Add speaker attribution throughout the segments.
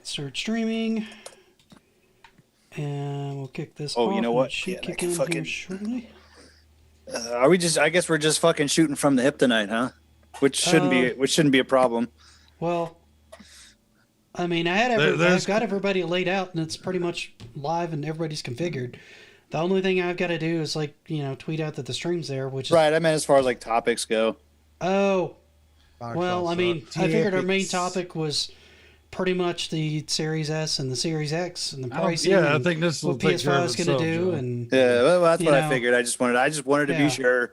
Speaker 1: start streaming. And we'll kick this
Speaker 2: Oh,
Speaker 1: off.
Speaker 2: you know
Speaker 1: and
Speaker 2: what?
Speaker 1: It should
Speaker 2: Yeah,
Speaker 1: kick
Speaker 2: I can
Speaker 1: in
Speaker 2: fucking-
Speaker 1: here shortly.
Speaker 2: Are we just? I guess we're just fucking shooting from the hip tonight, huh? Which shouldn't be a problem.
Speaker 1: Well, I mean, I've got everybody laid out, and it's pretty much live, and everybody's configured. The only thing I've got to do is tweet out that the stream's there, which is
Speaker 2: Right. I meant as far as like topics go.
Speaker 1: Oh,
Speaker 3: Microsoft
Speaker 1: well, I mean,
Speaker 3: sucks.
Speaker 1: I figured our main
Speaker 4: TX.
Speaker 1: topic was pretty much the Series S and the Series X and the pricing.
Speaker 4: Yeah, I
Speaker 1: and
Speaker 4: think this will
Speaker 1: what
Speaker 4: take care
Speaker 1: PS5
Speaker 4: of
Speaker 1: is going to
Speaker 4: itself,
Speaker 1: do,
Speaker 4: Joe.
Speaker 1: and
Speaker 2: Yeah, well, that's
Speaker 1: You
Speaker 2: what I
Speaker 1: know.
Speaker 2: figured. I just wanted to
Speaker 1: Yeah.
Speaker 2: be sure.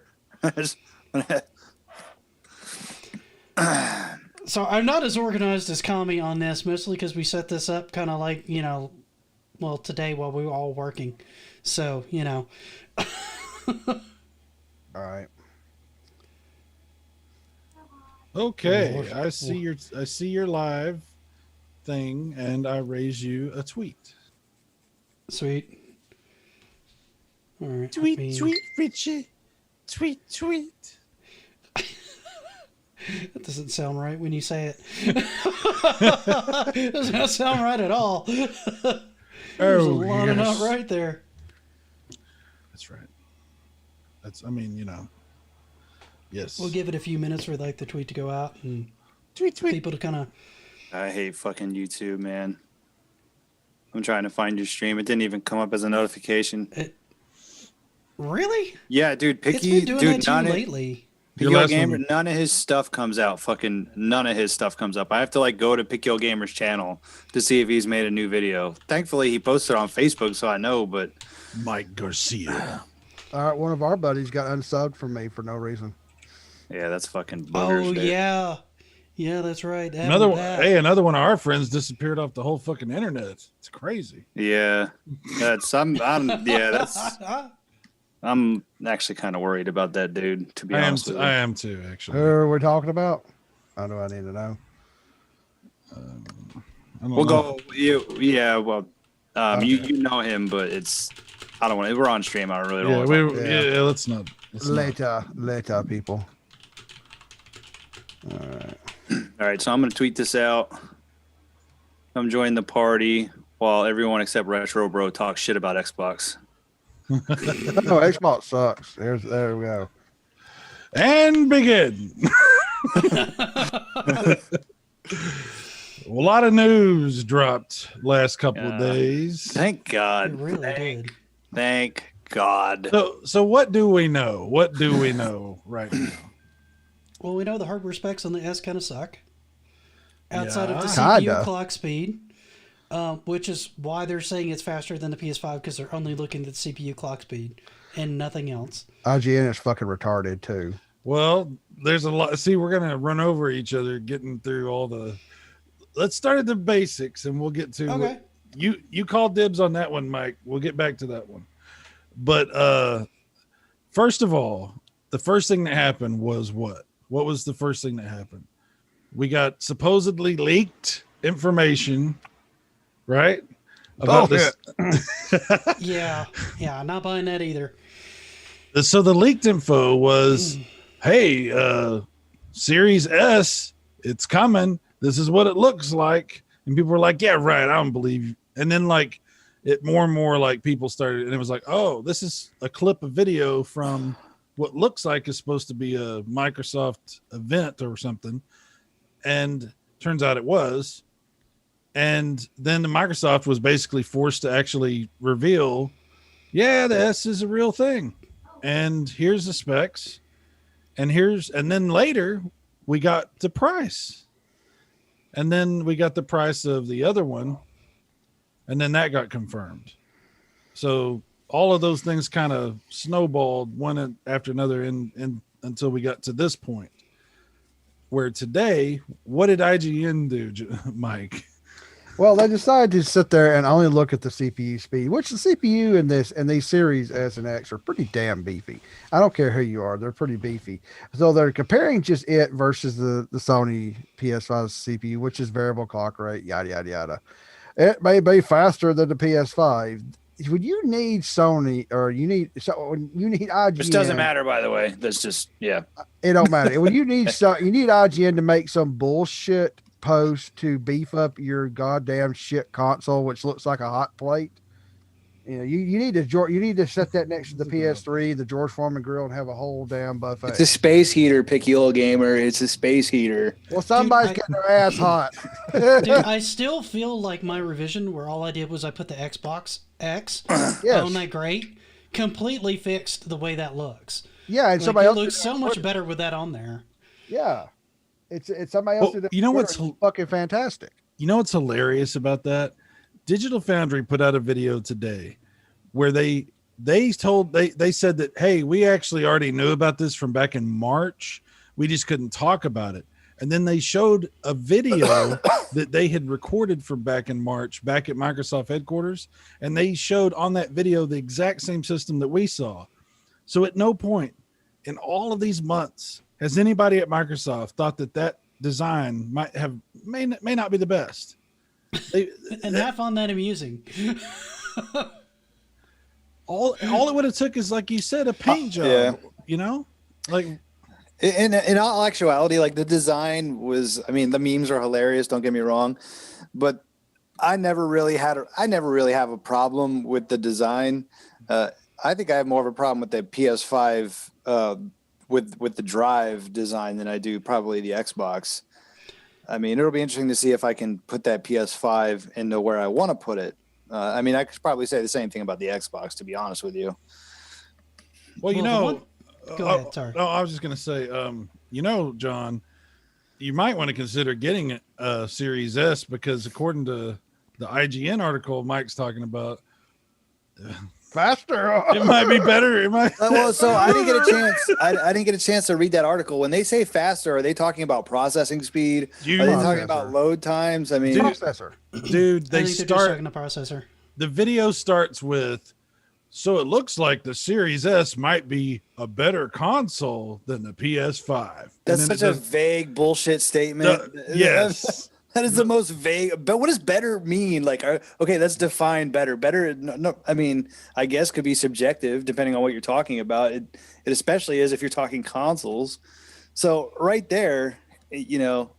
Speaker 1: so I'm not as organized as Kami on this, mostly because we set this up kind of like today while we were all working. So
Speaker 3: All right.
Speaker 4: Okay, I see your live thing, and I raise you a tweet.
Speaker 1: sweet. All right,
Speaker 4: Tweet,
Speaker 1: let me-
Speaker 4: tweet, Richie. Tweet, tweet.
Speaker 1: That doesn't sound right when you say it. It does not sound right at all. There's a lot of not right there.
Speaker 4: That's right. Yes.
Speaker 1: We'll give it a few minutes for the tweet to go out and
Speaker 4: tweet, tweet.
Speaker 1: people to kind of.
Speaker 2: I hate fucking YouTube, man. I'm trying to find your stream. It didn't even come up as a notification.
Speaker 1: Really?
Speaker 2: Yeah, dude,
Speaker 1: It's
Speaker 2: Picky,
Speaker 1: been doing
Speaker 2: dude,
Speaker 1: that to
Speaker 2: none
Speaker 1: you
Speaker 2: of,
Speaker 1: lately.
Speaker 4: Your
Speaker 2: Picky
Speaker 4: last
Speaker 2: Gamer,
Speaker 4: one-
Speaker 2: none of his stuff comes out. Fucking none of his stuff comes up. I have to go to Picky Gamer's channel to see if he's made a new video. Thankfully, he posted on Facebook, so I know. But
Speaker 4: Mike Garcia.
Speaker 3: All right. One of our buddies got unsubbed from me for no reason.
Speaker 2: yeah, that's fucking boogers,
Speaker 1: Oh
Speaker 2: dude.
Speaker 1: yeah, that's right.
Speaker 4: Another one of our friends disappeared off the whole fucking internet. It's crazy.
Speaker 2: Yeah, I'm actually kind of worried about that dude. To be honest with you.
Speaker 4: I am too, actually.
Speaker 3: Who are we talking about? I know I need to know.
Speaker 4: I don't
Speaker 2: We'll
Speaker 4: know.
Speaker 2: go. Yeah. Well, you know him, but it's. I don't want to. We're on stream. I really don't.
Speaker 4: Yeah,
Speaker 2: want to
Speaker 3: Yeah.
Speaker 4: let's not.
Speaker 3: Later, people. All right.
Speaker 2: All right, so I'm gonna tweet this out. Come join the party while everyone except Retro Bro talks shit about Xbox.
Speaker 3: Oh, Xbox sucks. There we go.
Speaker 4: And begin. A lot of news dropped last couple of days.
Speaker 2: Thank
Speaker 1: It
Speaker 2: God.
Speaker 1: really did.
Speaker 2: Thank God.
Speaker 4: So what do we know? What do we know right now?
Speaker 1: Well, we know the hardware specs on the S kind of suck. Outside of the
Speaker 3: Yeah.
Speaker 1: CPU
Speaker 3: Kinda.
Speaker 1: clock speed, which is why they're saying it's faster than the PS5 because they're only looking at the CPU clock speed and nothing else.
Speaker 3: IGN is fucking retarded too.
Speaker 4: Well, there's a lot. See, we're gonna run over each other, getting through all the. Let's start at the basics, and we'll get to.
Speaker 1: Okay.
Speaker 4: You call dibs on that one, Mike. We'll get back to that one. But first of all, the first thing that happened was what? What was the first thing that happened? We got supposedly leaked information, right? About this.
Speaker 1: Yeah, not buying that either.
Speaker 4: So the leaked info was, hey, Series S, it's coming. This is what it looks like. And people were like, yeah, right. I don't believe you. And then it more and more people started, and it was like, oh, this is a clip of video from what looks like is supposed to be a Microsoft event or something. And turns out it was. And then the Microsoft was basically forced to actually reveal, yeah, the S is a real thing. And here's the specs. And then later we got the price. And then we got the price of the other one. And then that got confirmed. So all of those things kind of snowballed one after another until we got to this point. Where today, what did IGN do, Mike?
Speaker 3: Well, they decided to sit there and only look at the CPU speed, which the CPU in these Series S and X are pretty damn beefy. I don't care who you are; they're pretty beefy. So they're comparing just it versus the Sony PS5 CPU, which is variable clock rate, yada yada yada. It may be faster than the PS5. Would you need Sony or you need IGN?
Speaker 2: This doesn't matter, by the way. That's just, yeah.
Speaker 3: It don't matter. When you need you need IGN to make some bullshit post to beef up your goddamn shit console, which looks like a hot plate. You know, you need to set that next to the PS3, the George Foreman grill, and have a whole damn buffet.
Speaker 2: It's a space heater, Picky Old Gamer. It's a space heter.
Speaker 3: Well, somebody's getting their ass hot.
Speaker 1: Dude, I still feel like my revision, where all I did was I put the Xbox X
Speaker 3: Yes.
Speaker 1: on that grate, completely fixed the way that looks.
Speaker 3: Yeah, and
Speaker 1: Like,
Speaker 3: somebody
Speaker 1: it
Speaker 3: else
Speaker 1: looks so much better with that on there.
Speaker 3: Yeah, it's somebody else.
Speaker 4: Well,
Speaker 3: did it
Speaker 4: you know
Speaker 3: on
Speaker 4: what's
Speaker 3: Twitter, and it's fucking fantastic.
Speaker 4: You know what's hilarious about that? Digital Foundry put out a video today where they said that, hey, we actually already knew about this from back in March. We just couldn't talk about it. And then they showed a video that they had recorded from back in March, back at Microsoft headquarters. And they showed on that video the exact same system that we saw. So at no point in all of these months has anybody at Microsoft thought that design may not be the best.
Speaker 1: And I found that amusing.
Speaker 4: All it would have took is, like you said, a paint job.
Speaker 2: Yeah.
Speaker 4: You know, like
Speaker 2: in all actuality, like the design was. I mean, the memes are hilarious. Don't get me wrong, but I never really have a problem with the design. I think I have more of a problem with the PS5 with the drive design than I do probably the Xbox. I mean, it'll be interesting to see if I can put that PS5 into where I want to put it. I mean, I could probably say the same thing about the Xbox, to be honest with you.
Speaker 4: well, you
Speaker 1: Well,
Speaker 4: know,
Speaker 1: Go ahead, sorry.
Speaker 4: No, I was just going to say, you know, John, you might want to consider getting a Series S, because according to the IGN article Mike's talking about,
Speaker 3: Faster.
Speaker 4: it might be better. It might.
Speaker 2: Well, so I didn't get a chance. I didn't get a chance to read that article. When they say faster, are they talking about processing speed?
Speaker 4: Dude,
Speaker 2: Are they talking about load times? I mean,
Speaker 3: Processor.
Speaker 4: dude,
Speaker 1: I
Speaker 4: they
Speaker 1: think they're just
Speaker 4: start.
Speaker 1: talking the processor.
Speaker 4: The video starts with, so it looks like the Series S might be a better console than the PS5.
Speaker 2: that's
Speaker 4: And then
Speaker 2: such
Speaker 4: it
Speaker 2: a
Speaker 4: does-
Speaker 2: vague bullshit statement.
Speaker 4: yes.
Speaker 2: That is the most vague. But what does better mean? Like, okay, let's define better. Better, no, I mean, I guess could be subjective depending on what you're talking about. It especially is if you're talking consoles. So right there, you know,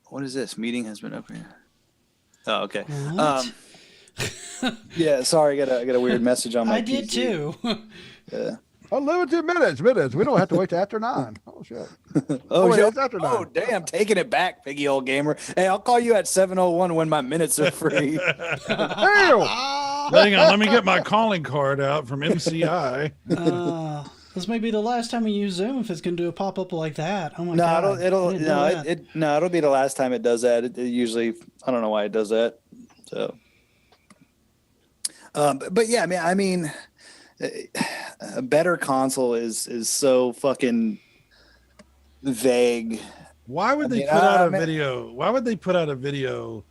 Speaker 2: what is this? Meeting has been open. Oh, okay.
Speaker 1: What?
Speaker 2: Yeah, sorry, I got a weird message on my
Speaker 1: I did
Speaker 2: PC.
Speaker 1: too.
Speaker 2: Yeah.
Speaker 3: Unlimited minutes. We don't have to wait till after 9. Oh shit.
Speaker 2: Oh,
Speaker 3: wait,
Speaker 2: yeah.
Speaker 3: it's after 9.
Speaker 2: Oh, damn, taking it back, Piggy Old Gamer. Hey, I'll call you at 7:01 when my minutes are free.
Speaker 3: Damn.
Speaker 4: Hang on, let me get my calling card out from MCI.
Speaker 1: This may be the last time we use Zoom if it's going to do a pop up like that. Oh my
Speaker 2: No,
Speaker 1: god!
Speaker 2: it'll
Speaker 1: I didn't know that.
Speaker 2: it'll be the last time it does that. It usually, I don't know why it does that. So, but yeah, I mean, a better console is so fucking vague.
Speaker 4: Why would they
Speaker 2: mean,
Speaker 4: put out a
Speaker 2: man-
Speaker 4: video? Why would they put out a video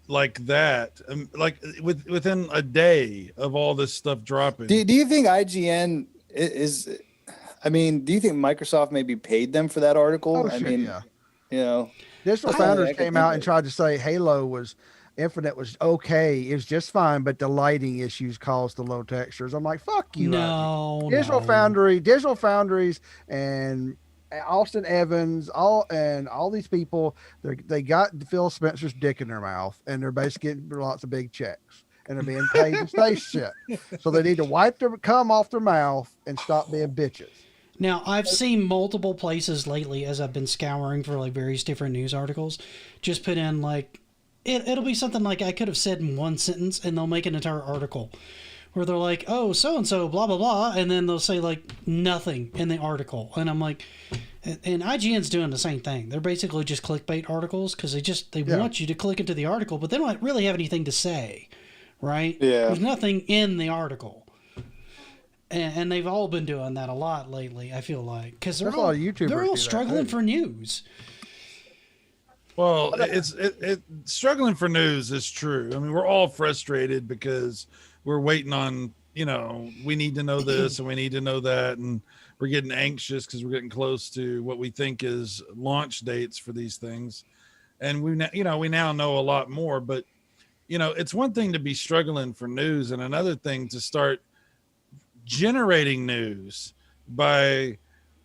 Speaker 4: like that? Like within a day of all this stuff dropping.
Speaker 2: Do you think IGN is? I mean, do you think Microsoft maybe paid them for that article?
Speaker 3: Oh,
Speaker 2: I
Speaker 3: shit,
Speaker 2: mean,
Speaker 3: yeah.
Speaker 2: you know,
Speaker 3: Digital
Speaker 2: Oh,
Speaker 3: Founders
Speaker 2: I can
Speaker 3: came
Speaker 2: think
Speaker 3: out
Speaker 2: of
Speaker 3: and
Speaker 2: it.
Speaker 3: tried to say Infinite was okay. It was just fine, but the lighting issues caused the low textures. I'm like, fuck you.
Speaker 1: No,
Speaker 3: Digital
Speaker 1: no.
Speaker 3: Foundries, and Austin Evans, all these people, they got Phil Spencer's dick in their mouth, and they're basically getting lots of big checks, and they're being paid to say shit. So they need to wipe their cum off their mouth and stop being bitches.
Speaker 1: Now, I've seen multiple places lately as I've been scouring for like various different news articles, just put in like, it'll be something like I could have said in one sentence, and they'll make an entire article where they're like, oh, so-and-so, blah, blah, blah, and then they'll say like nothing in the article. And I'm like, and IGN's doing the same thing. They're basically just clickbait articles because they want you to click into the article, but they don't really have anything to say, right?
Speaker 2: Yeah.
Speaker 1: There's nothing in the article. And they've all been doing that a lot lately, I feel like. Because
Speaker 3: There's a lot of YouTubers
Speaker 1: they're
Speaker 3: do
Speaker 1: all
Speaker 3: that,
Speaker 1: struggling
Speaker 3: too.
Speaker 1: for news.
Speaker 4: Well, it struggling for news is true. I mean, we're all frustrated because we're waiting on, we need to know this and we need to know that, and we're getting anxious because we're getting close to what we think is launch dates for these things, and we now know a lot more. But it's one thing to be struggling for news, and another thing to start generating news by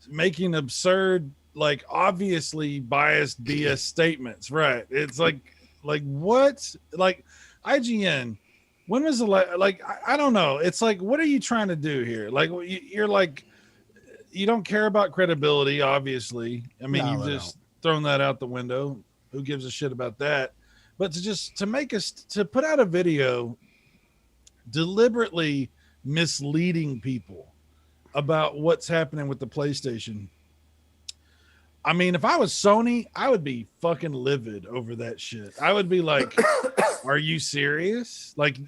Speaker 4: making absurd like obviously biased BS statements, right? It's like what? Like IGN, when was the like I don't know. It's like, what are you trying to do here? Like you're like, you don't care about credibility, obviously. I mean,
Speaker 3: No,
Speaker 4: you've
Speaker 3: they
Speaker 4: just thrown that out the window. Who gives a shit about that? But to make us to put out a video deliberately misleading people about what's happening with the PlayStation. I mean, if I was Sony, I would be fucking livid over that shit. I would be like, are you serious? Like,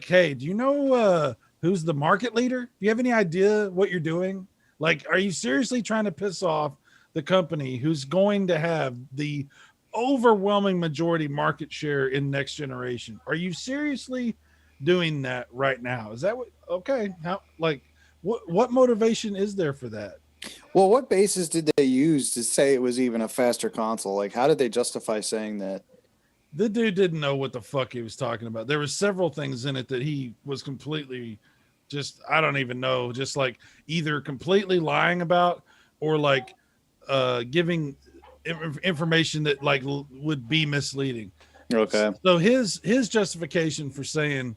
Speaker 4: hey, do you know who's the market leader? Do you have any idea what you're doing? Like, are you seriously trying to piss off the company who's going to have the overwhelming majority market share in next generation? Are you seriously doing that right now? Is that what, okay. How, like, what motivation is there for that?
Speaker 2: Well, what basis did they use to say it was even a faster console? Like, how did they justify saying that?
Speaker 4: The dude didn't know what the fuck he was talking about. There were several things in it that he was completely just, I don't even know, just like either completely lying about or like giving information that like would be misleading.
Speaker 2: Okay.
Speaker 4: So his justification for saying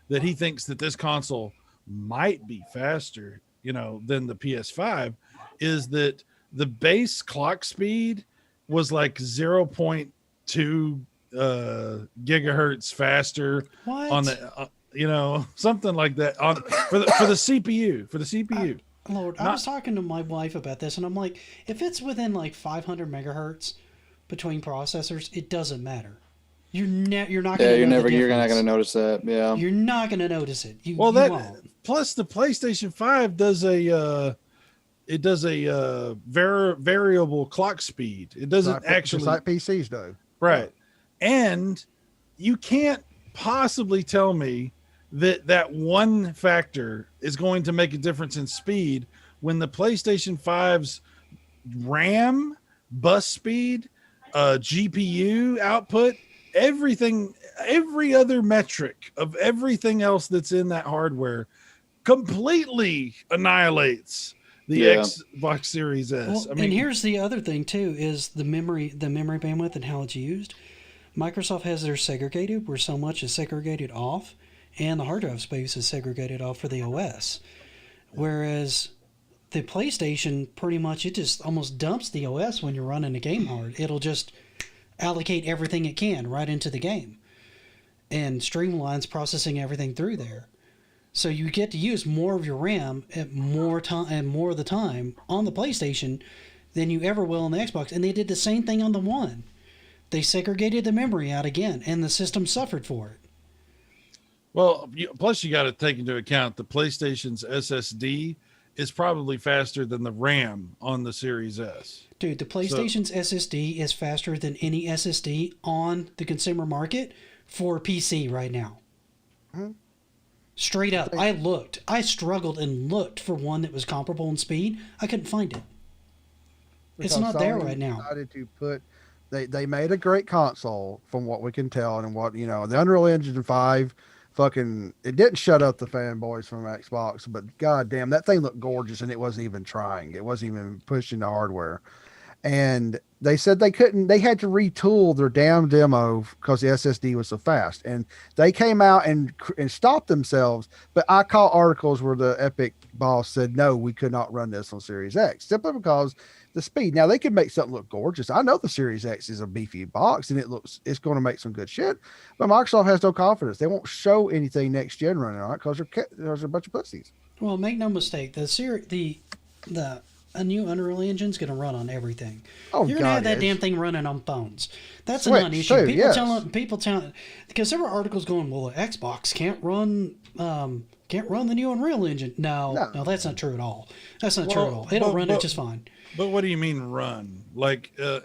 Speaker 4: that he thinks that this console might be faster, you know, than the PS5 is that the base clock speed was like 0.2 gigahertz faster
Speaker 1: What?
Speaker 4: on the you know, something like that on for the CPU.
Speaker 1: Lord, I
Speaker 4: Not-
Speaker 1: was talking to my wife about this, and I'm like, if it's within like 500 megahertz between processors, it doesn't matter. You're not.
Speaker 2: Yeah,
Speaker 1: Gonna
Speaker 2: you're
Speaker 1: know
Speaker 2: never.
Speaker 1: the
Speaker 2: You're not
Speaker 1: difference.
Speaker 2: going to notice that. Yeah.
Speaker 1: You're not gonna notice it. You
Speaker 4: Well,
Speaker 1: you
Speaker 4: that
Speaker 1: won't.
Speaker 4: plus the PlayStation 5 does a variable clock speed. It doesn't
Speaker 3: just like PCs do.
Speaker 4: right. And you can't possibly tell me that one factor is going to make a difference in speed when the PlayStation 5's RAM, bus speed, GPU output, everything, every other metric of everything else that's in that hardware completely annihilates the
Speaker 2: Yeah.
Speaker 4: Xbox Series S.
Speaker 1: Well,
Speaker 4: I mean,
Speaker 1: and here's the other thing too: is the memory bandwidth and how it's used. Microsoft has theirs segregated, where so much is segregated off, and the hard drive space is segregated off for the OS. Whereas the PlayStation, pretty much, it just almost dumps the OS when you're running a game hard. It'll just allocate everything it can right into the game and streamlines processing everything through there. So you get to use more of your RAM at more time and more of the time on the PlayStation than you ever will on the Xbox. And they did the same thing on the One. They segregated the memory out again, and the system suffered for it.
Speaker 4: well, plus you got to take into account the PlayStation's SSD is probably faster than the RAM on the Series S.
Speaker 1: Dude, the PlayStation's SSD is faster than any SSD on the consumer market for PC right now. Straight up. I struggled and looked for one that was comparable in speed. I couldn't find it. It's
Speaker 3: Because
Speaker 1: not there
Speaker 3: Sony
Speaker 1: right now.
Speaker 3: Decided to put, they made a great console from what we can tell, and what, you know, the Unreal Engine 5 fucking, it didn't shut up the fanboys from Xbox, but god damn, that thing looked gorgeous, and it wasn't even trying. It wasn't even pushing the hardware. And they said they couldn't, they had to retool their damn demo because the SSD was so fast. And they came out and stopped themselves. But I caught articles where the Epic boss said, no, we could not run this on Series X simply because the speed. Now they could make something look gorgeous. I know the Series X is a beefy box and it's going to make some good shit, but Microsoft has no confidence. They won't show anything next gen running on it because there's a bunch of pussies.
Speaker 1: Well, make no mistake, a new Unreal Engine's going to run on everything.
Speaker 3: Oh,
Speaker 1: You're going to have that
Speaker 3: yes.
Speaker 1: damn thing running on phones. That's a
Speaker 3: Switch,
Speaker 1: non-issue.
Speaker 3: too, yes.
Speaker 1: People telling, because there were articles going, well, the Xbox can't run the new Unreal Engine. No, that's not true at all. That's not true at all. It'll run it just fine.
Speaker 4: But what do you mean run? The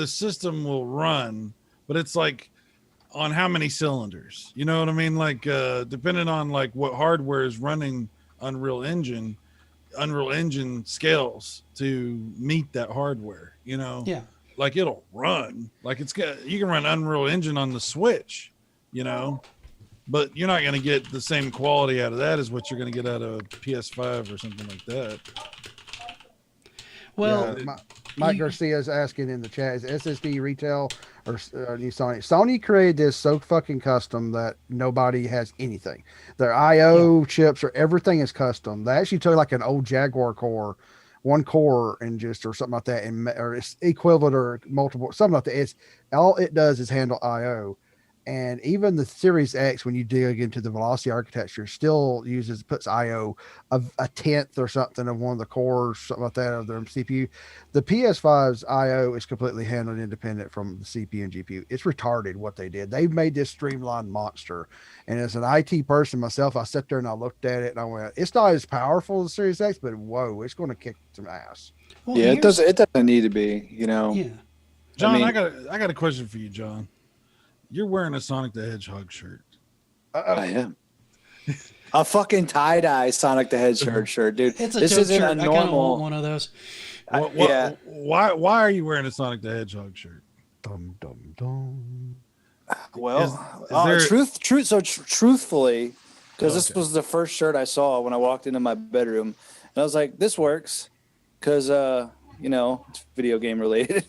Speaker 4: system will run, but it's like on how many cylinders? You know what I mean? Like depending on like what hardware is running Unreal Engine scales to meet that hardware. You know?
Speaker 1: Yeah.
Speaker 4: Like it'll run. Like you can run Unreal Engine on the Switch. You know. But you're not going to get the same quality out of that as what you're going to get out of PS5 or something like that.
Speaker 1: Well,
Speaker 3: Mike
Speaker 1: you-
Speaker 3: Garcia is asking in the chat: is SSD retail or new Sony? Sony created this so fucking custom that nobody has anything. Their I/O chips or everything is custom. They actually took like an old Jaguar core, one core, and just or something like that, and or it's equivalent or multiple something like that. It's all it does is handle I/O. And even the Series X, when you dig into the Velocity architecture, still puts I/O of a tenth or something of one of the cores, something like that, of their CPU. The PS5's I/O is completely handled independent from the CPU and GPU. It's retarded what they did. They've made this streamlined monster. And as an IT person myself, I sat there and I looked at it and I went, "It's not as powerful as the Series X, but whoa, it's going to kick some ass."
Speaker 1: well,
Speaker 2: Yeah, it
Speaker 1: here's-
Speaker 2: doesn't need to be. You know.
Speaker 1: Yeah.
Speaker 4: John,
Speaker 2: mean-
Speaker 4: I got a question for you, John. You're wearing a Sonic the Hedgehog shirt.
Speaker 2: I am. A fucking tie-dye Sonic the Hedgehog shirt, dude.
Speaker 1: It's a
Speaker 2: This
Speaker 1: joke
Speaker 2: isn't
Speaker 1: shirt.
Speaker 2: a
Speaker 1: I kind of
Speaker 2: normal.
Speaker 1: want one of those.
Speaker 2: Yeah.
Speaker 4: Why are you wearing a Sonic the Hedgehog shirt?
Speaker 3: Dum dum dum.
Speaker 2: Well,
Speaker 4: is there-
Speaker 2: truthfully, because this
Speaker 4: Okay.
Speaker 2: was the first shirt I saw when I walked into my bedroom, and I was like, "This works," because you know, it's video game related.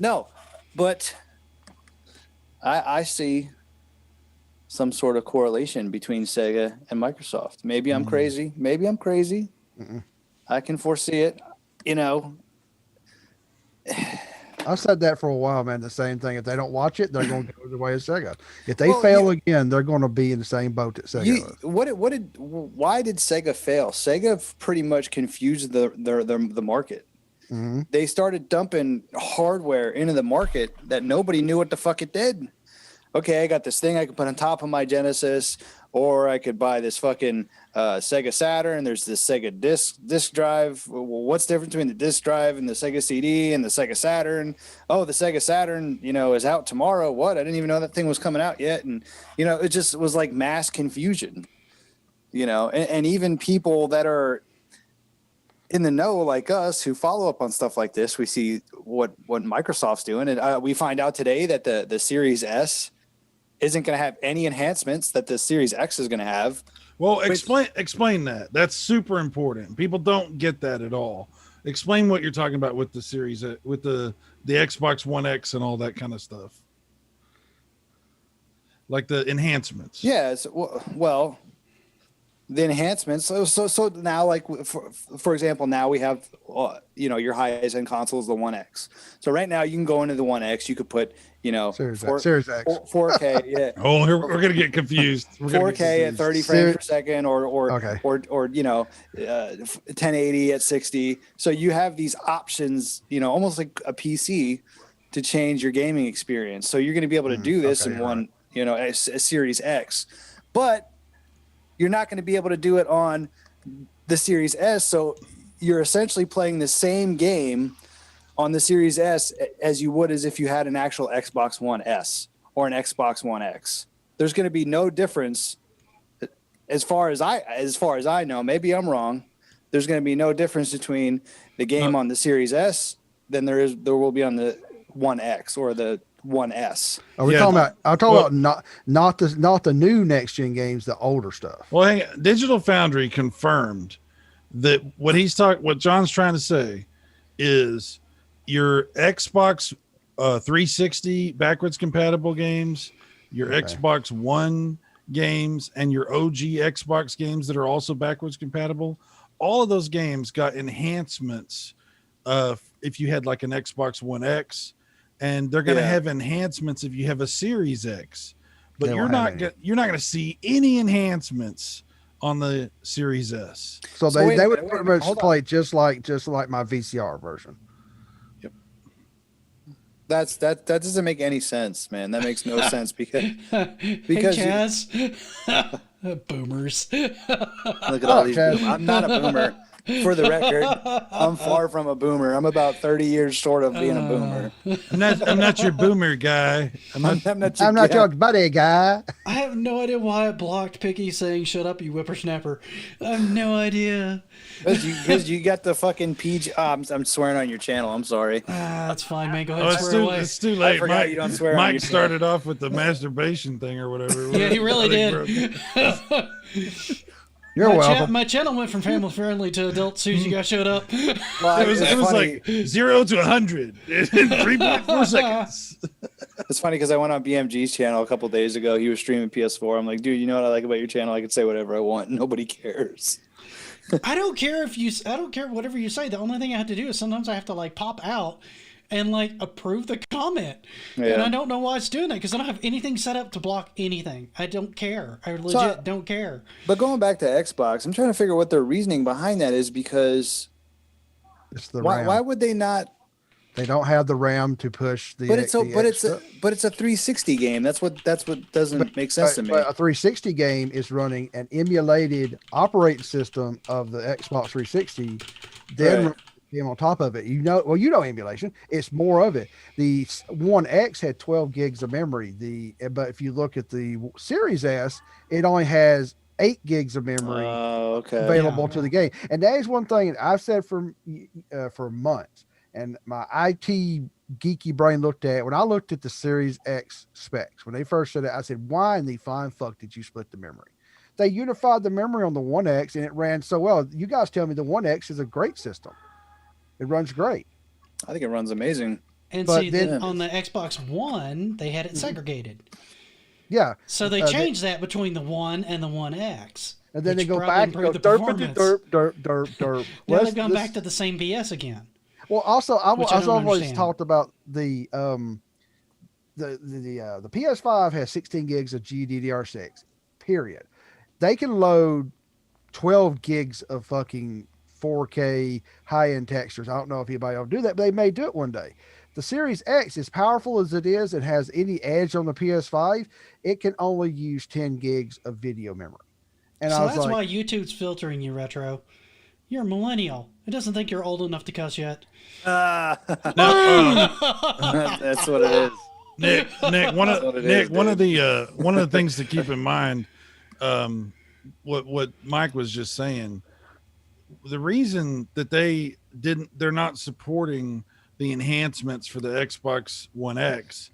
Speaker 2: No, but I see some sort of correlation between Sega and Microsoft. Maybe I'm crazy. Maybe I'm crazy.
Speaker 3: Mm-mm.
Speaker 2: I can foresee it. You know,
Speaker 3: I've said that for a while, man. The same thing. If they don't watch it, they're going to go the way of Sega. If they
Speaker 2: Well,
Speaker 3: fail again, they're going to be in the same boat that Sega
Speaker 2: You,
Speaker 3: was.
Speaker 2: why did Sega fail? Sega pretty much confused the market.
Speaker 3: Mhm.
Speaker 2: They started dumping hardware into the market that nobody knew what the fuck it did. Okay, I got this thing I can put on top of my Genesis, or I could buy this fucking Sega Saturn. There's this Sega disc drive. Well, what's the difference between the disc drive and the Sega CD and the Sega Saturn? Oh, the Sega Saturn, you know, is out tomorrow. What? I didn't even know that thing was coming out yet. And you know, it just was like mass confusion. You know, and even people that are in the know like us who follow up on stuff like this, we see what Microsoft's doing, and we find out today that the Series S isn't going to have any enhancements that the Series X is going to have.
Speaker 4: Well, explain that. That's super important. People don't get that at all. Explain what you're talking about with the series, with the Xbox One X and all that kind of stuff, like the enhancements.
Speaker 2: Yeah, well, the enhancements. So now, like for example, now we have you know, your highest end console is the One X. So right now you can go into the One X. You could put, you know,
Speaker 3: Series
Speaker 2: 4K. Yeah.
Speaker 4: Oh, we're gonna get confused. We're gonna get
Speaker 2: 4K at
Speaker 4: confused.
Speaker 2: 30 frames per second, or
Speaker 3: Okay.
Speaker 2: or you know, 1080 at 60. So you have these options, you know, almost like a PC, to change your gaming experience. So you're going to be able to do this
Speaker 3: okay,
Speaker 2: in
Speaker 3: you're
Speaker 2: one, you know, a Series X, but you're not going to be able to do it on the Series S. So you're essentially playing the same game on the Series S as you would as if you had an actual Xbox One S or an Xbox One X. There's going to be no difference as far as I know. Maybe I'm wrong. There's going to be no difference between the game on the Series S than there will be on the One X or the One S.
Speaker 3: Are we
Speaker 4: Yeah,
Speaker 3: talking about? I'm talking
Speaker 4: well-
Speaker 3: about not the new next gen games, the older stuff.
Speaker 4: Well, hang on. Digital Foundry confirmed that what John's trying to say is your Xbox 360 backwards compatible games, your
Speaker 3: Okay.
Speaker 4: Xbox One games, and your OG Xbox games that are also backwards compatible. All of those games got enhancements. If you had like an Xbox One X, and they're going to
Speaker 2: Yeah.
Speaker 4: have enhancements if you have a Series X, but
Speaker 3: They
Speaker 4: you're
Speaker 3: won't have
Speaker 4: not you're not going to see any enhancements on the Series S.
Speaker 3: So
Speaker 2: So
Speaker 3: they,
Speaker 2: wait a
Speaker 3: they
Speaker 2: minute,
Speaker 3: would
Speaker 2: wait a
Speaker 3: pretty
Speaker 2: minute,
Speaker 3: much
Speaker 2: hold on.
Speaker 3: play just like my VCR version.
Speaker 2: That doesn't make any sense, man. That makes no sense because
Speaker 1: Hey,
Speaker 2: Because you-
Speaker 1: Chaz. Boomers.
Speaker 2: look at all these.
Speaker 3: Chaz.
Speaker 2: Boomers. I'm not a boomer. For the record, I'm far from a boomer. I'm about 30 years short of being a boomer.
Speaker 4: I'm not your boomer guy.
Speaker 2: I'm not your,
Speaker 3: I'm not
Speaker 2: yeah.
Speaker 3: your buddy guy.
Speaker 1: I have no idea why it blocked Picky saying "Shut up, you whippersnapper." I have no idea.
Speaker 2: Because you got the fucking PG. I'm swearing on your channel. I'm sorry.
Speaker 1: That's fine, man. Go ahead
Speaker 4: Oh,
Speaker 1: and
Speaker 4: it's
Speaker 1: swear
Speaker 4: too,
Speaker 1: away.
Speaker 4: it's too late.
Speaker 2: forgot
Speaker 4: Mike,
Speaker 2: you don't swear on
Speaker 4: Mike
Speaker 2: your
Speaker 4: started off with the masturbation thing or whatever.
Speaker 1: Yeah, he really
Speaker 4: I think
Speaker 1: did.
Speaker 4: we're-
Speaker 3: You're welcome.
Speaker 1: My channel went from family friendly to adult as soon as you guys showed up.
Speaker 2: Well,
Speaker 4: It was
Speaker 2: funny.
Speaker 4: like 0 to 100 in 3.4 seconds.
Speaker 2: It's funny because I went on BMG's channel a couple days ago. He was streaming PS4. I'm like, dude, you know what I like about your channel? I can say whatever I want. Nobody cares.
Speaker 1: I don't care whatever you say. The only thing I have to do is sometimes I have to like pop out and like approve the comment. And
Speaker 2: Yeah.
Speaker 1: I don't know why it's doing that because I don't have anything set up to block anything. I don't care. I legit don't care.
Speaker 2: But going back to Xbox, I'm trying to figure what their reasoning behind that is because
Speaker 3: It's the
Speaker 2: why,
Speaker 3: RAM.
Speaker 2: why would they not?
Speaker 3: They don't have the RAM to push the.
Speaker 2: But it's a
Speaker 3: the
Speaker 2: but it's
Speaker 3: extra.
Speaker 2: a but it's a 360 game. That's what doesn't make sense to me.
Speaker 3: But a 360 game is running an emulated operating system of the Xbox 360, then
Speaker 2: Right.
Speaker 3: game on top of it. You know emulation. It's more of it. The One X had 12 gigs of memory. But if you look at the Series S, it only has 8 gigs of memory
Speaker 2: Oh, okay.
Speaker 3: available to the game. And that is one thing I've said for months. And my IT geeky brain looked at when I looked at the Series X specs when they first said it. I said, "Why in the fine fuck did you split the memory?" They unified the memory on the One X, and it ran so well. You guys tell me the One X is a great system. It runs great.
Speaker 2: I think it runs amazing.
Speaker 1: And
Speaker 3: But
Speaker 1: see,
Speaker 3: then-
Speaker 1: on the Xbox One, they had it segregated.
Speaker 3: Yeah.
Speaker 1: So they
Speaker 3: they-
Speaker 1: changed that between the One and the One X.
Speaker 3: And then they
Speaker 1: which
Speaker 3: go
Speaker 1: probably
Speaker 3: back and go
Speaker 1: improved the
Speaker 3: derp,
Speaker 1: performance.
Speaker 3: derp, derp, derp, derp.
Speaker 1: Now
Speaker 3: Let's-
Speaker 1: they've gone
Speaker 3: let's-
Speaker 1: back to the same BS again.
Speaker 3: Well, also,
Speaker 1: Which I
Speaker 3: I've
Speaker 1: don't
Speaker 3: always
Speaker 1: understand.
Speaker 3: talked about the PS5 has 16 gigs of GDDR6. Period. They can load 12 gigs of fucking 4K high-end textures. I don't know if anybody will do that, but they may do it one day. The Series X, as powerful as it is, and has any edge on the PS5, it can only use 10 gigs of video memory. And
Speaker 1: So
Speaker 3: I was
Speaker 1: that's
Speaker 3: like,
Speaker 1: why YouTube's filtering you, Retro. You're a millennial. It doesn't think you're old enough to cuss yet.
Speaker 4: Now,
Speaker 2: That's what it is.
Speaker 4: Nick, one
Speaker 2: That's what
Speaker 4: of
Speaker 2: it
Speaker 4: Nick,
Speaker 2: is,
Speaker 4: one of the things to keep in mind, what Mike was just saying, the reason that they're not supporting the enhancements for the Xbox One X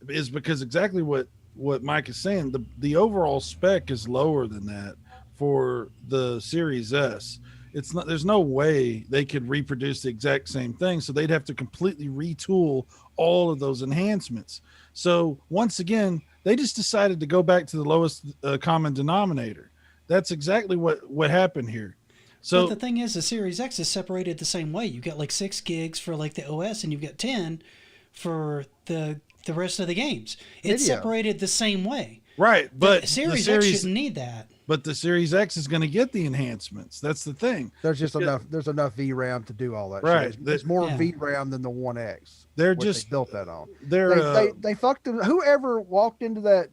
Speaker 4: is because exactly what Mike is saying. The overall spec is lower than that for the Series S. It's not. There's no way they could reproduce the exact same thing. So they'd have to completely retool all of those enhancements. So once again, they just decided to go back to the lowest common denominator. That's exactly what happened here. So
Speaker 1: But the thing is, the Series X is separated the same way. You got like 6 gigs for like the OS, and you've got 10 for the rest of the games. It's
Speaker 3: Video.
Speaker 1: separated the same way.
Speaker 4: right, but
Speaker 1: The Series X shouldn't need that.
Speaker 4: but the Series X is going to get the enhancements. That's the thing.
Speaker 3: there's just enough. There's enough VRAM to do all that.
Speaker 4: Right.
Speaker 3: Shit. It's more
Speaker 1: Yeah.
Speaker 3: VRAM than the One X.
Speaker 4: They're
Speaker 3: what they
Speaker 4: just
Speaker 3: built that on.
Speaker 4: they're
Speaker 3: They fucked them. Whoever walked into that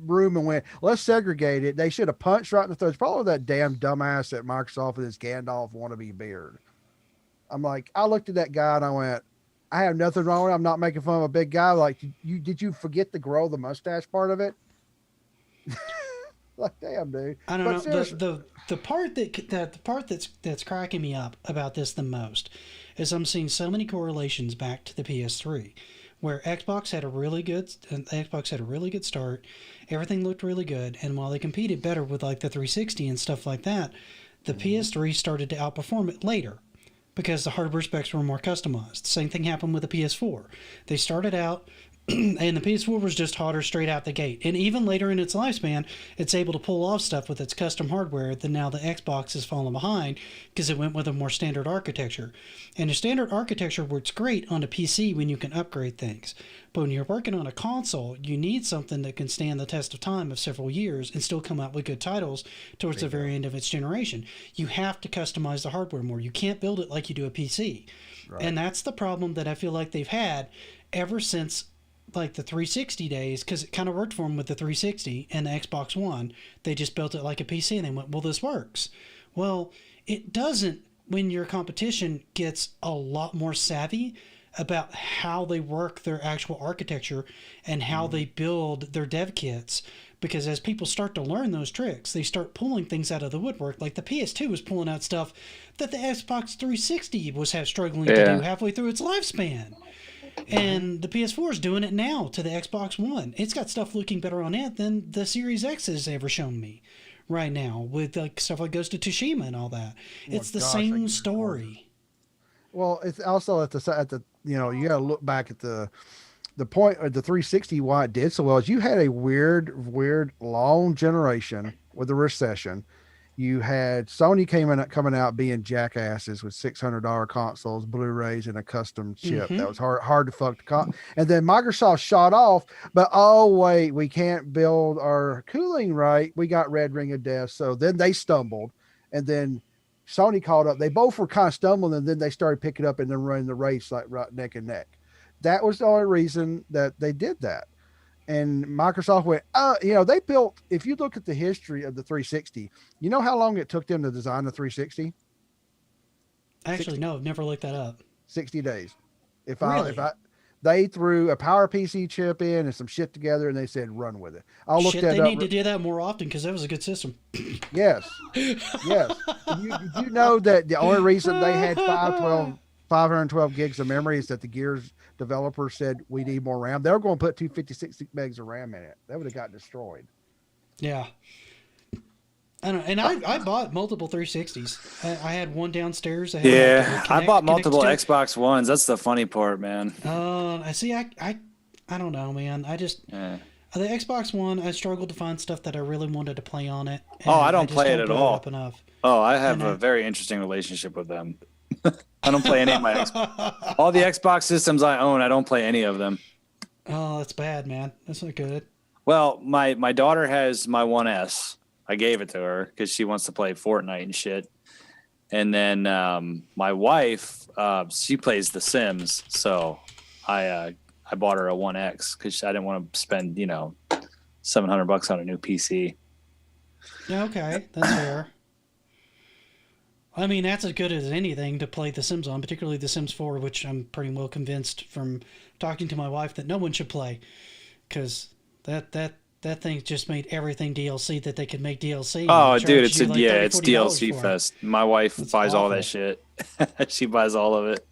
Speaker 3: room and went, let's segregate it, they should have punched right in the throat. It's probably that damn dumbass at Microsoft with his Gandalf wannabe beard. I'm like, I looked at that guy and I went, I have nothing wrong with it. I'm not making fun of a big guy. Like, did you forget to grow the mustache part of it? Like, damn, dude.
Speaker 1: I don't
Speaker 3: But
Speaker 1: know.
Speaker 3: seriously-
Speaker 1: The part that's cracking me up about this the most is I'm seeing so many correlations back to the PS3, where Xbox had a really good start. Everything looked really good, and while they competed better with like the 360 and stuff like that, the PS3 started to outperform it later because the hardware specs were more customized. Same thing happened with the PS4. They started out and the PS4 was just hotter straight out the gate. And even later in its lifespan, it's able to pull off stuff with its custom hardware that now the Xbox has fallen behind because it went with a more standard architecture. And a standard architecture works great on a PC when you can upgrade things. But when you're working on a console, you need something that can stand the test of time of several years and still come out with good titles towards the very end of its generation. You have to customize the hardware more. You can't build it like you do a PC. Right. And that's the problem that I feel like they've had ever since like the 360 days, because it kind of worked for them with the 360 and the Xbox One. They just built it like a PC and they went, well, this works. Well, it doesn't when your competition gets a lot more savvy about how they work their actual architecture and how they build their dev kits. Because as people start to learn those tricks, they start pulling things out of the woodwork. Like the PS2 was pulling out stuff that the Xbox 360 was struggling to do halfway through its lifespan. And the PS4 is doing it now to the Xbox One. It's got stuff looking better on it than the Series X has ever shown me, right now with like stuff like Ghost of Tsushima and all that. It's the
Speaker 3: gosh, I
Speaker 1: same
Speaker 3: can
Speaker 1: story.
Speaker 3: Well, it's also at the you know, you got to look back at the point of the 360 why it did so well is you had a weird long generation with the recession. You had Sony coming out being jackasses with $600 consoles, Blu-rays, and a custom chip that was hard to fuck and then Microsoft shot off, but oh wait, we can't build our cooling right. We got Red Ring of Death, so then they stumbled, and then Sony caught up. They both were kind of stumbling, and then they started picking up and then running the race like right neck and neck. That was the only reason that they did that. And Microsoft went, you know, they built, if you look at the history of the 360, you know how long it took them to design the 360?
Speaker 1: Actually, no, I've never looked that up.
Speaker 3: 60 days.
Speaker 1: Really?
Speaker 3: They threw a PowerPC chip in and some shit together and they said, run with it. I'll look
Speaker 1: Shit,
Speaker 3: that
Speaker 1: they
Speaker 3: up.
Speaker 1: need to do that more often because that was a good system.
Speaker 3: Yes. Yes. You know that the only reason they had 512 gigs of memory is that the Gears developers said we need more RAM. They were going to put 256 megs of RAM in it. That would have got destroyed.
Speaker 1: Yeah. I don't know. And I bought multiple 360s. I had one downstairs.
Speaker 2: I bought multiple Xbox Ones. That's the funny part, man.
Speaker 1: I see. I don't know, man. I just the Xbox One. I struggled to find stuff that I really wanted to play on it.
Speaker 2: Oh, I don't
Speaker 1: just
Speaker 2: play it at
Speaker 1: build
Speaker 2: all.
Speaker 1: up enough.
Speaker 2: Oh, I have a very interesting relationship with them. I don't play any of my Xbox. All the Xbox systems I own, I don't play any of them.
Speaker 1: Oh, that's bad, man. That's not good.
Speaker 2: Well, my daughter has my 1S. I gave it to her because she wants to play Fortnite and shit. And then my wife, she plays The Sims, so I bought her a 1X because I didn't want to spend $700 on a new PC.
Speaker 1: Yeah, okay, that's fair. I mean, that's as good as anything to play The Sims on, particularly The Sims 4, which I'm pretty well convinced from talking to my wife that no one should play, because that thing just made everything DLC that they could make DLC.
Speaker 2: Oh, dude, it's
Speaker 1: $30,
Speaker 2: DLC
Speaker 1: $40
Speaker 2: fest. My wife buys all
Speaker 1: awful.
Speaker 2: that shit. She buys all of it.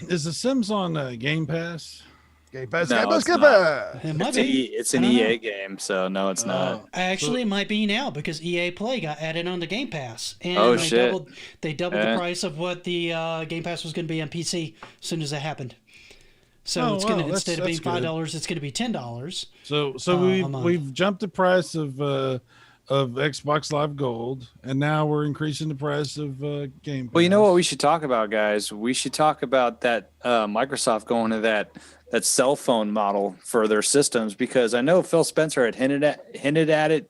Speaker 4: Is The Sims on Game Pass?
Speaker 3: Game Pass,
Speaker 2: No,
Speaker 3: Game Pass,
Speaker 2: it's
Speaker 3: Game
Speaker 2: not.
Speaker 3: Pass.
Speaker 1: It might
Speaker 2: It's,
Speaker 1: be.
Speaker 2: it's an
Speaker 1: I don't
Speaker 2: EA
Speaker 1: know.
Speaker 2: game, so no, it's not.
Speaker 1: Actually, it might be now because EA Play got added on the Game Pass, and
Speaker 2: Oh,
Speaker 1: they
Speaker 2: shit.
Speaker 1: doubled
Speaker 2: Yeah.
Speaker 1: the price of what the Game Pass was going to be on PC as soon as that happened. So
Speaker 4: Oh,
Speaker 1: it's gonna
Speaker 4: wow,
Speaker 1: instead of
Speaker 4: that's
Speaker 1: being
Speaker 4: good.
Speaker 1: $5, it's going to be $10.
Speaker 4: So
Speaker 1: a month.
Speaker 4: we've jumped the price of Xbox Live Gold, and now we're increasing the price of Game Pass.
Speaker 2: Well, you know what we should talk about, guys? We should talk about that Microsoft going to that cell phone model for their systems, because I know Phil Spencer had hinted at it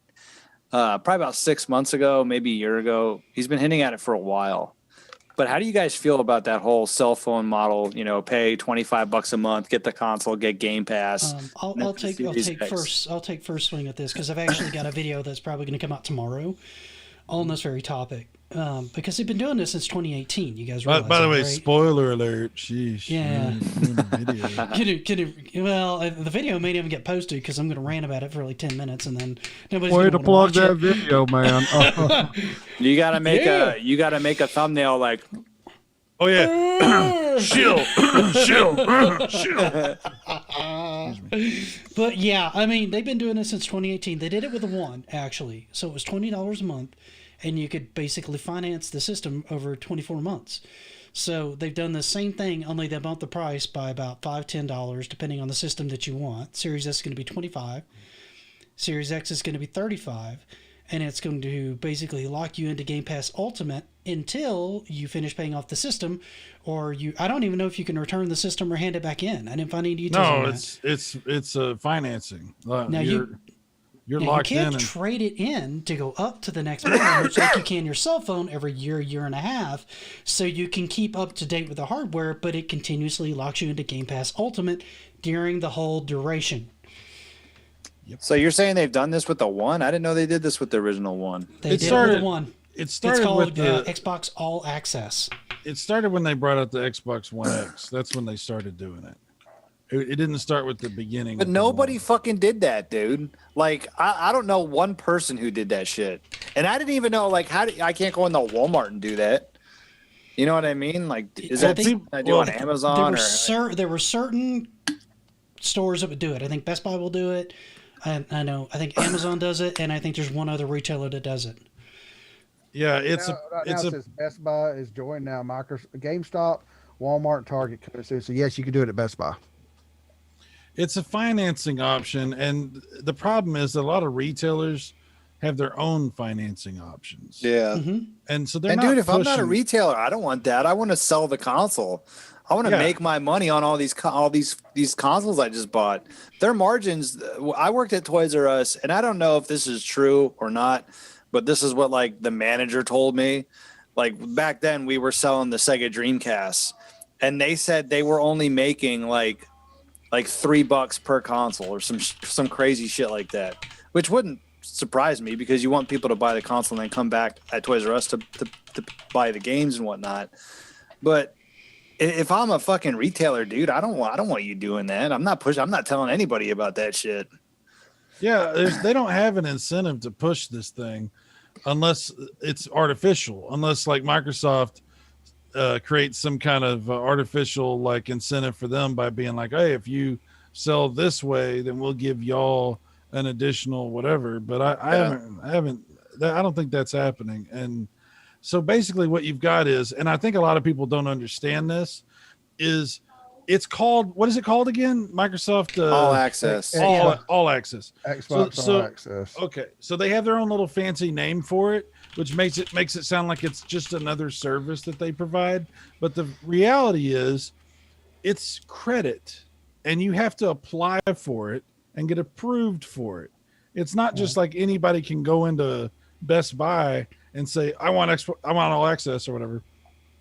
Speaker 2: probably about 6 months ago, maybe a year ago. He's been hinting at it for a while. But how do you guys feel about that whole cell phone model? You know, pay $25 a month, get the console, get Game Pass.
Speaker 1: I'll take first swing at this because I've actually got a video that's probably going to come out tomorrow on this very topic. Because they've been doing this since 2018. You guys realize
Speaker 4: By the
Speaker 1: that,
Speaker 4: way,
Speaker 1: right?
Speaker 4: spoiler alert. Sheesh.
Speaker 1: Yeah.
Speaker 4: Video.
Speaker 1: Well, the video may even get posted because I'm going to rant about it for like 10 minutes and then nobody's
Speaker 3: Way
Speaker 1: going
Speaker 3: to
Speaker 1: to
Speaker 3: plug
Speaker 1: watch
Speaker 3: that
Speaker 1: it.
Speaker 3: video, man.
Speaker 2: You gotta make
Speaker 1: Yeah.
Speaker 2: you gotta make a thumbnail like
Speaker 4: Oh yeah. Shill. Shill.
Speaker 1: But yeah, I mean, they've been doing this since 2018. They did it with the One, actually. So it was $20 a month, and you could basically finance the system over 24 months. So they've done the same thing, only they bumped the price by about $5, $10, depending on the system that you want. Series S is going to be $25. Series X is going to be $35. And it's going to basically lock you into Game Pass Ultimate until you finish paying off the system, or I don't even know if you can return the system or hand it back in. I didn't find any details on
Speaker 4: No,
Speaker 1: that.
Speaker 4: it's financing.
Speaker 1: Now
Speaker 4: you're
Speaker 1: Now,
Speaker 4: locked
Speaker 1: you
Speaker 4: in.
Speaker 1: can't
Speaker 4: And,
Speaker 1: trade it in to go up to the next model, much like you can your cell phone every year and a half, so you can keep up to date with the hardware, but it continuously locks you into Game Pass Ultimate during the whole duration.
Speaker 2: So you're saying they've done this with the One? I didn't know they did this with the original One.
Speaker 1: They
Speaker 4: It
Speaker 1: did it
Speaker 4: started-
Speaker 1: with the One.
Speaker 4: it
Speaker 1: It's
Speaker 4: started
Speaker 1: called
Speaker 4: with the.
Speaker 1: Xbox All Access.
Speaker 4: It started when they brought out the Xbox One X. That's when they started doing it. It didn't start with the beginning.
Speaker 2: But
Speaker 4: of the
Speaker 2: nobody
Speaker 4: One.
Speaker 2: fucking did that, dude. Like, I don't know one person who did that shit. And I didn't even know, like, I can't go into Walmart and do that. You know what I mean? Like, is
Speaker 1: Well,
Speaker 2: that something I do on Amazon?
Speaker 1: There were certain stores that would do it. I think Best Buy will do it. I know. I think Amazon does it, and I think there's one other retailer that does it.
Speaker 4: Yeah, it's
Speaker 3: Now,
Speaker 4: a
Speaker 3: right now
Speaker 4: it's
Speaker 3: it
Speaker 4: a
Speaker 3: says Best Buy is joined now. Microsoft, GameStop, Walmart, Target coming soon. So yes, you can do it at Best Buy.
Speaker 4: it's a financing option, and the problem is that a lot of retailers have their own financing options.
Speaker 2: Yeah.
Speaker 4: And so they're
Speaker 2: And
Speaker 4: not
Speaker 2: dude, if I'm not a
Speaker 4: pushing-
Speaker 2: retailer, I don't want that. I want to sell the console. I want to
Speaker 4: Yeah.
Speaker 2: make my money on all these these consoles I just bought. Their margins. I worked at Toys R Us, and I don't know if this is true or not, but this is what like the manager told me. Like back then, we were selling the Sega Dreamcast, and they said they were only making like $3 per console or some crazy shit like that, which wouldn't surprise me because you want people to buy the console and then come back at Toys R Us to buy the games and whatnot. But if I'm a fucking retailer, dude, I don't want you doing that. I'm not telling anybody about that shit.
Speaker 4: Yeah, they don't have an incentive to push this thing unless it's artificial, unless like Microsoft creates some kind of artificial like incentive for them by being like, hey, if you sell this way, then we'll give y'all an additional whatever. But I don't think that's happening. And so basically what you've got is, and I think a lot of people don't understand this, is it's called, what is it called again? Microsoft
Speaker 2: All Access.
Speaker 4: all access.
Speaker 3: Xbox All Access.
Speaker 4: Okay, so they have their own little fancy name for it, which makes it sound like it's just another service that they provide. But the reality is, it's credit, and you have to apply for it and get approved for it. It's not just like anybody can go into Best Buy and say, I want All Access or whatever.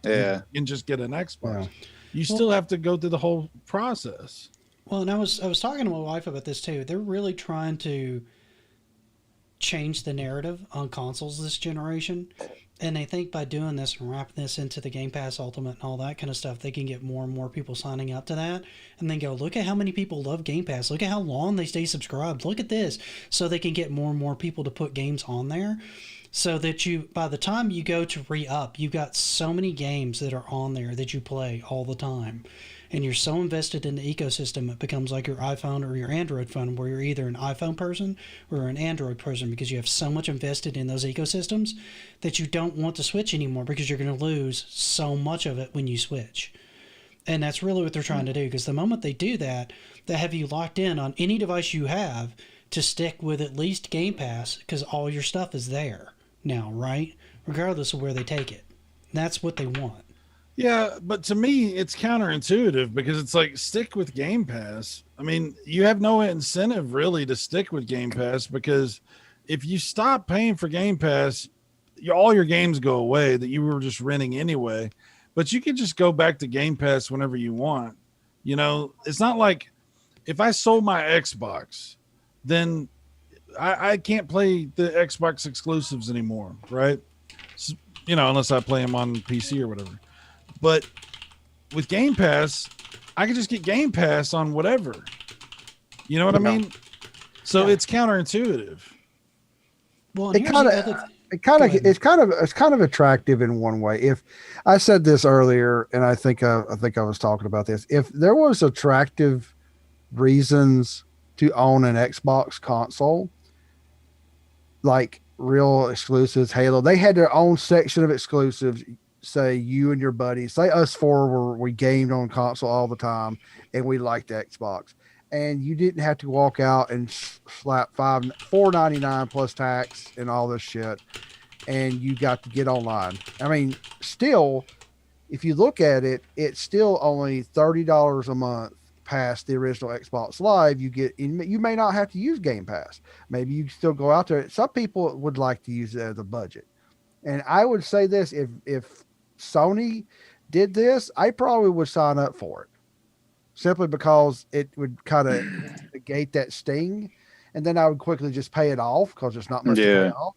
Speaker 2: Yeah.
Speaker 4: And just get an Xbox.
Speaker 3: Yeah.
Speaker 4: You still have to go through the whole process.
Speaker 1: Well, and I was talking to my wife about this too. They're really trying to change the narrative on consoles this generation, and they think by doing this and wrapping this into the Game Pass Ultimate and all that kind of stuff, they can get more and more people signing up to that, and then go, look at how many people love Game Pass, look at how long they stay subscribed, look at this, so they can get more and more people to put games on there, so that you, by the time you go to re-up, you've got so many games that are on there that you play all the time. And you're so invested in the ecosystem, it becomes like your iPhone or your Android phone, where you're either an iPhone person or an Android person, because you have so much invested in those ecosystems that you don't want to switch anymore, because you're going to lose so much of it when you switch. And that's really what they're trying to do, because the moment they do that, they have you locked in on any device you have to stick with at least Game Pass, because all your stuff is there now, right? Regardless of where they take it. That's what they want.
Speaker 4: Yeah, but to me, it's counterintuitive because it's like, stick with Game Pass. I mean, you have no incentive really to stick with Game Pass, because if you stop paying for Game Pass, all your games go away that you were just renting anyway. But you can just go back to Game Pass whenever you want. You know, it's not like if I sold my Xbox, then I can't play the Xbox exclusives anymore, right? So, you know, unless I play them on PC or whatever. But with Game Pass, I can just get Game Pass on whatever. You know what I mean? So it's counterintuitive.
Speaker 1: Well,
Speaker 3: It's kind of attractive in one way. If I said this earlier, and I think I was talking about this, if there was attractive reasons to own an Xbox console, like real exclusives, Halo, they had their own section of exclusives. Say you and your buddies, say us four we gamed on console all the time and we liked Xbox, and you didn't have to walk out and slap $4.99 plus tax and all this shit, and you got to get online. I mean, still, if you look at it, it's still only $30 a month past the original Xbox Live. You may not have to use Game Pass. Maybe you still go out there. Some people would like to use it as a budget. And I would say this, if Sony did this, I probably would sign up for it, simply because it would kind of negate that sting, and then I would quickly just pay it off because there's not much to pay off.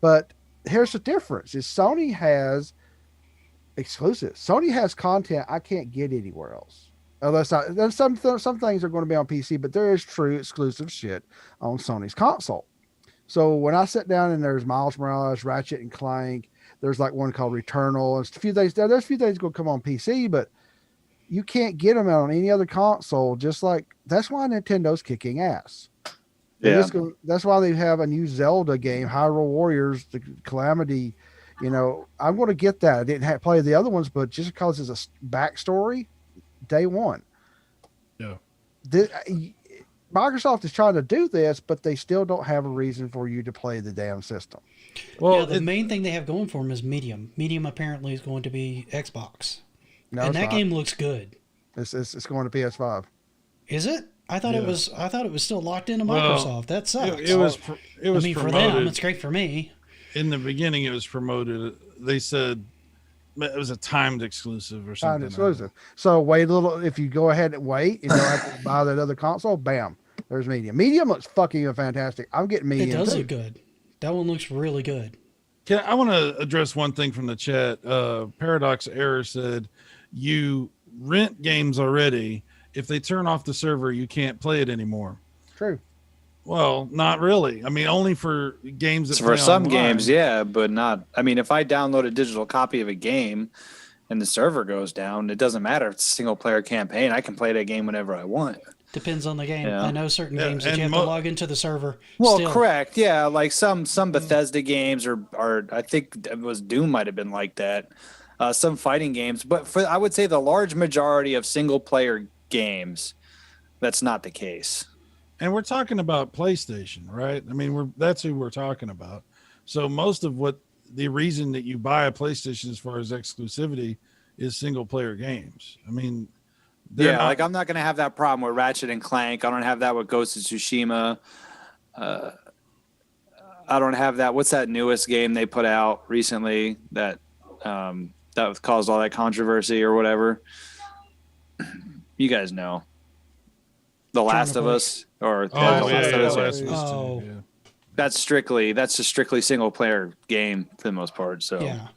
Speaker 3: But here's the difference: is Sony has exclusives. Sony has content I can't get anywhere else. Unless some things are going to be on PC, but there is true exclusive shit on Sony's console. So when I sit down and there's Miles Morales, Ratchet and Clank, there's like one called Returnal. There's a few things going to come on PC, but you can't get them on any other console. Just like that's why Nintendo's kicking ass.
Speaker 2: Yeah.
Speaker 3: That's why they have a new Zelda game, Hyrule Warriors, the Calamity. You know, I'm going to get that. I didn't play the other ones, but just because it's a backstory, day one.
Speaker 4: Yeah.
Speaker 3: Microsoft is trying to do this, but they still don't have a reason for you to play the damn system.
Speaker 4: Well,
Speaker 1: Yeah, the main thing they have going for them is Medium. Medium apparently is going to be Xbox.
Speaker 3: No,
Speaker 1: and
Speaker 3: it's
Speaker 1: that
Speaker 3: not.
Speaker 1: game looks good.
Speaker 3: It's going to PS5.
Speaker 1: Is it? I thought it was. I thought it was still locked into
Speaker 4: Well,
Speaker 1: Microsoft. That sucks.
Speaker 4: it was
Speaker 1: I mean, for them,
Speaker 4: promoted.
Speaker 1: it's great for me.
Speaker 4: In the beginning, it was promoted. They said it was a timed exclusive or something.
Speaker 3: Timed exclusive. So wait a little. If you go ahead and wait and don't have to buy that other console, bam, there's Medium. Medium looks fucking fantastic. I'm getting
Speaker 1: It
Speaker 3: Medium
Speaker 1: does
Speaker 3: too.
Speaker 1: look good. That one looks really good.
Speaker 4: I want to address one thing from the chat. Paradox Error said, "You rent games already. If they turn off the server, you can't play it anymore."
Speaker 3: True.
Speaker 4: Well, not really. I mean, only for games that
Speaker 2: For
Speaker 4: play
Speaker 2: some
Speaker 4: online.
Speaker 2: games, yeah, but not. I mean, if I download a digital copy of a game and the server goes down, it doesn't matter. If it's a single player campaign. I can play that game whenever I want.
Speaker 1: Depends on the game.
Speaker 2: Yeah.
Speaker 1: I know certain
Speaker 4: Yeah,
Speaker 1: games that
Speaker 4: and
Speaker 1: you have to log into the server.
Speaker 2: Well,
Speaker 1: still.
Speaker 2: correct. Yeah, like some Bethesda games or I think it was Doom might have been like that. Some fighting games, but for I would say the large majority of single player games, that's not the case.
Speaker 4: And we're talking about PlayStation, right? I mean, that's who we're talking about. So most of what the reason that you buy a PlayStation as far as exclusivity is single player games. I mean,
Speaker 2: Yeah, like I'm not going to have that problem with Ratchet and Clank. I don't have that with Ghost of Tsushima. I don't have that. What's that newest game they put out recently that that caused all that controversy or whatever? You guys know. The Last of Us or
Speaker 4: Oh,
Speaker 3: Last
Speaker 4: yeah,
Speaker 3: of Us.
Speaker 4: Last of Us
Speaker 1: Oh.
Speaker 4: too, yeah.
Speaker 2: that's a strictly single player game for the most part. So
Speaker 1: Yeah.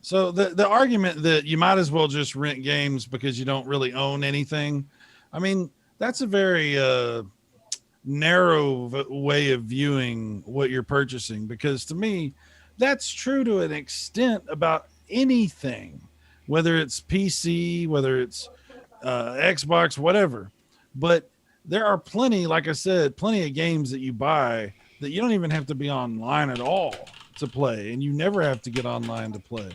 Speaker 4: So the argument that you might as well just rent games because you don't really own anything, I mean, that's a very narrow way of viewing what you're purchasing, because to me, that's true to an extent about anything, whether it's PC, whether it's Xbox, whatever. But there are plenty, like I said, plenty of games that you buy that you don't even have to be online at all to play, and you never have to get online to play.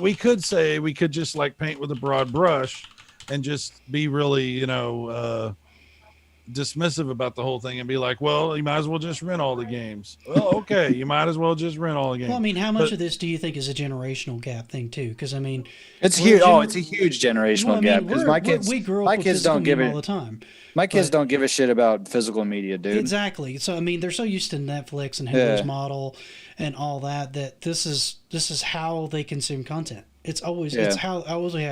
Speaker 4: We could say we could just like paint with a broad brush and just be really, dismissive about the whole thing and be like, well, you might as well just rent all the games. Well, okay, you might as well just rent all the games.
Speaker 1: Well, I mean, how much
Speaker 4: But-
Speaker 1: of this do you think is a generational gap thing too? Because I mean,
Speaker 2: it's
Speaker 1: we're
Speaker 2: huge.
Speaker 1: gen-
Speaker 2: Oh, it's a huge generational
Speaker 1: well, I
Speaker 2: gap
Speaker 1: mean,
Speaker 2: because
Speaker 1: we grew up
Speaker 2: my
Speaker 1: with
Speaker 2: kids
Speaker 1: physical
Speaker 2: don't give
Speaker 1: media
Speaker 2: it
Speaker 1: all the time.
Speaker 2: my kids
Speaker 1: but-
Speaker 2: don't give a shit about physical media, dude.
Speaker 1: Exactly. So I mean, they're so used to Netflix and Hulu's model and all that this is how they consume content. It's always how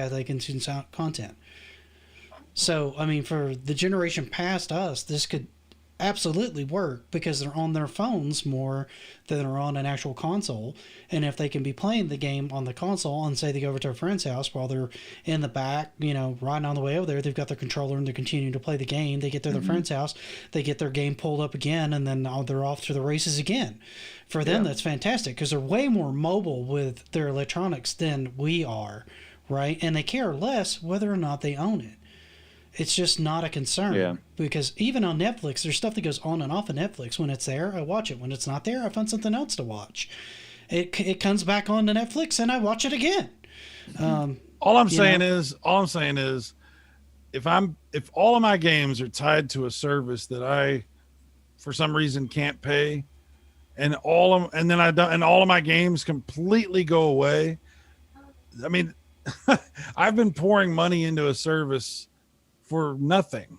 Speaker 1: they consume content. So I mean, for the generation past us, this could absolutely work because they're on their phones more than they're on an actual console. And if they can be playing the game on the console and say they go over to a friend's house while they're in the back, riding on the way over there, they've got their controller and they're continuing to play the game. They get to their friend's house, they get their game pulled up again, and then they're off to the races again. For them, that's fantastic because they're way more mobile with their electronics than we are, right? And they care less whether or not they own it. It's just not a concern.
Speaker 2: Yeah.
Speaker 1: Because even on Netflix, there's stuff that goes on and off of Netflix. When it's there, I watch it. When it's not there, I find something else to watch. It comes back on to Netflix, and I watch it again.
Speaker 4: All I'm saying is, if all of my games are tied to a service that I, for some reason, can't pay, and all of my games completely go away. I mean, I've been pouring money into a service for nothing,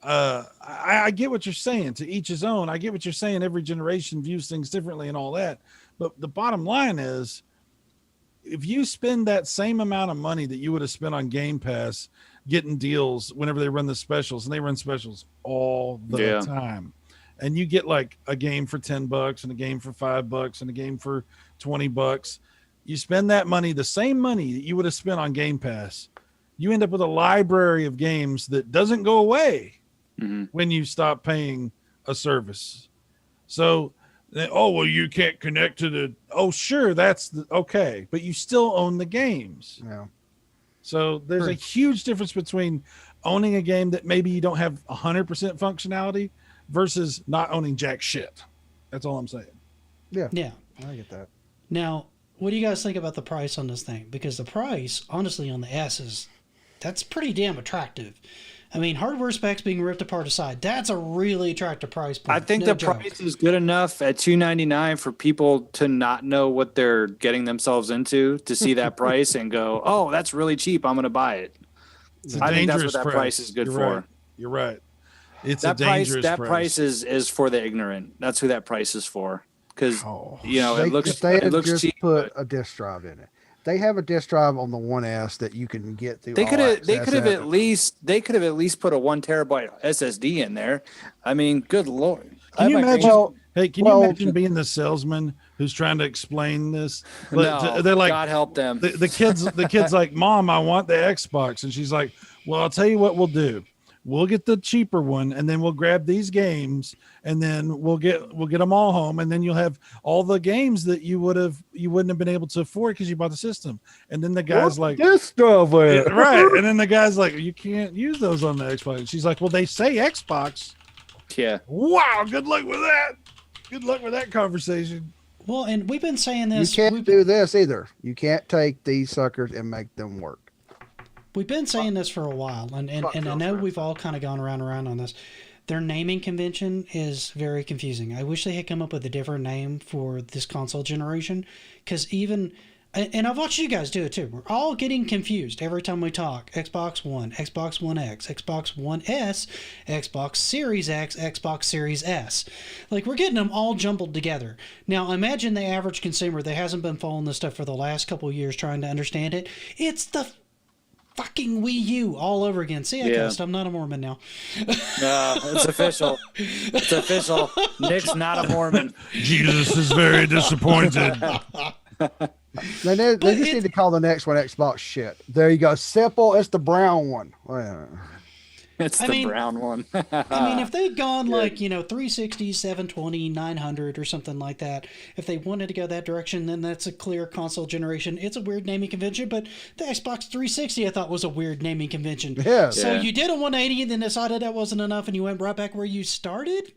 Speaker 4: I get what you're saying. To each his own. I get what you're saying. Every generation views things differently and all that. But the bottom line is, if you spend that same amount of money that you would have spent on Game Pass getting deals whenever they run the specials, and they run specials all the time, and you get like a game for $10 and a game for $5 and a game for $20, you spend that money, the same money that you would have spent on Game Pass, you end up with a library of games that doesn't go away when you stop paying a service. So, you can't connect to the, sure, okay, but you still own the games.
Speaker 3: Yeah.
Speaker 4: So there's a huge difference between owning a game that maybe you don't have 100% functionality versus not owning jack shit. That's all I'm saying.
Speaker 3: Yeah,
Speaker 1: Yeah.
Speaker 3: I get that.
Speaker 1: Now, what do you guys think about the price on this thing? Because the price, honestly, on the S that's pretty damn attractive. I mean, hardware specs being ripped apart aside, that's a really attractive price point.
Speaker 2: I think
Speaker 1: No
Speaker 2: the
Speaker 1: joke.
Speaker 2: price is good enough at $299 for people to not know what they're getting themselves into, to see that price and go, "Oh, that's really cheap. I'm going to buy it."
Speaker 4: It's a
Speaker 2: I think that's
Speaker 4: dangerous
Speaker 2: what that price is good
Speaker 4: You're
Speaker 2: for.
Speaker 4: Right. You're right. It's
Speaker 2: That
Speaker 4: a
Speaker 2: price,
Speaker 4: dangerous
Speaker 2: that price is for the ignorant. That's who that price is for. Because
Speaker 4: Oh,
Speaker 2: it looks
Speaker 3: if they had just
Speaker 2: cheap.
Speaker 3: put
Speaker 2: But
Speaker 3: a disk drive in it. They have a disk drive on the 1S that you can get through.
Speaker 2: they could have
Speaker 3: at
Speaker 2: at least put a 1 terabyte SSD in there. I mean, good lord.
Speaker 4: Can you imagine?
Speaker 3: Well,
Speaker 4: Hey, can you imagine being the salesman who's trying to explain this?
Speaker 2: No,
Speaker 4: They're like,
Speaker 2: God help them.
Speaker 4: the kid's like, Mom, I want the Xbox, and she's like, well, I'll tell you what we'll do. We'll get the cheaper one, and then we'll grab these games, and then we'll get them all home, and then you'll have all the games that you wouldn't have been able to afford because you bought the system. And then the guy's like,
Speaker 3: disk drive
Speaker 4: yeah, right, and then the guy's like, you can't use those on the Xbox. And she's like, well, they say Xbox.
Speaker 2: Yeah.
Speaker 4: Wow, good luck with that. Good luck with that conversation.
Speaker 1: Well, and we've been saying
Speaker 3: You
Speaker 1: this.
Speaker 3: can't do this either. You can't take these suckers and make them work.
Speaker 1: We've been saying this for a while, and I know we've all kind of gone around on this. Their naming convention is very confusing. I wish they had come up with a different name for this console generation, because and I've watched you guys do it too. We're all getting confused every time we talk. Xbox One, Xbox One X, Xbox One S, Xbox Series X, Xbox Series S. Like, we're getting them all jumbled together. Now, imagine the average consumer that hasn't been following this stuff for the last couple of years trying to understand it. It's the fucking Wii U all over again. See, I cussed. I'm not a Mormon now.
Speaker 2: It's official. It's official. Nick's not a Mormon.
Speaker 4: Jesus is very disappointed.
Speaker 3: They just need to call the next one Xbox shit. There you go. Simple. It's the brown one.
Speaker 2: It's the brown one.
Speaker 1: I mean, if they'd gone like, 360, 720, 900 or something like that, if they wanted to go that direction, then that's a clear console generation. It's a weird naming convention, but the Xbox 360 I thought was a weird naming convention.
Speaker 3: Yeah.
Speaker 1: So you did a 180 and then decided that wasn't enough and you went right back where you started?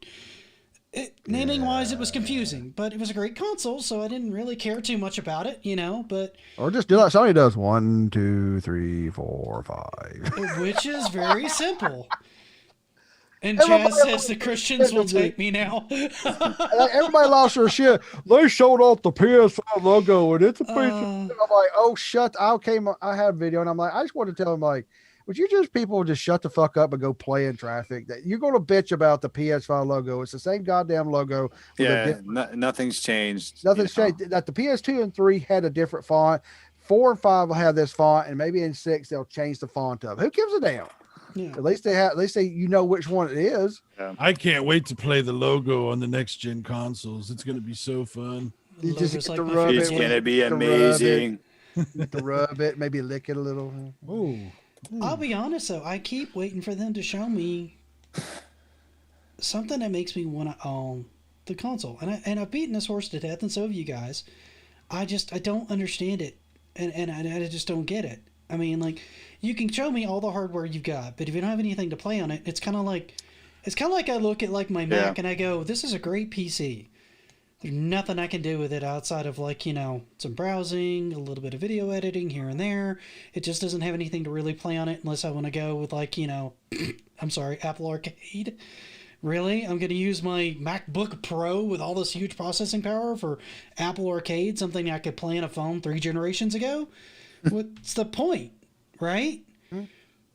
Speaker 1: Naming-wise, it was confusing, but it was a great console, so I didn't really care too much about it, but...
Speaker 3: Or just do like Sony does. 1, 2, 3, 4, 5.
Speaker 1: Which is very simple. And Chaz says the Christians will take me now.
Speaker 3: Everybody lost their shit. They showed off the PS5 logo, and it's a picture. I'm like, oh, I had a video, and I'm like, I just want to tell them, like, would you people just shut the fuck up and go play in traffic? That you're going to bitch about the PS5 logo. It's the same goddamn logo.
Speaker 2: Yeah, nothing's changed.
Speaker 3: Nothing's changed. That the PS2 and 3 had a different font. 4 and 5 will have this font, and maybe in 6 they'll change the font up. Who gives a damn?
Speaker 1: Yeah.
Speaker 3: At least you know which one it is.
Speaker 4: I can't wait to play the logo on the next gen consoles. It's going to be so fun.
Speaker 3: You just
Speaker 1: Logo's
Speaker 3: get
Speaker 1: like
Speaker 3: to
Speaker 1: my
Speaker 3: rub
Speaker 1: favorite.
Speaker 2: It's
Speaker 3: it.
Speaker 2: going to be
Speaker 3: to rub it.
Speaker 2: amazing.
Speaker 3: To rub it, maybe lick it a little.
Speaker 4: Oh,
Speaker 1: I'll be honest though, I keep waiting for them to show me something that makes me want to own the console. And I've beaten this horse to death, and so have you guys. I don't understand it, and I just don't get it. I mean, like, you can show me all the hardware you've got, but if you don't have anything to play on it, it's kind of like I look at like my Mac and I go, this is a great PC. There's nothing I can do with it outside of like, some browsing, a little bit of video editing here and there. It just doesn't have anything to really play on it unless I want to go with like, I'm sorry, Apple Arcade. Really? I'm going to use my MacBook Pro with all this huge processing power for Apple Arcade, something I could play on a phone 3 generations ago? What's the point, right?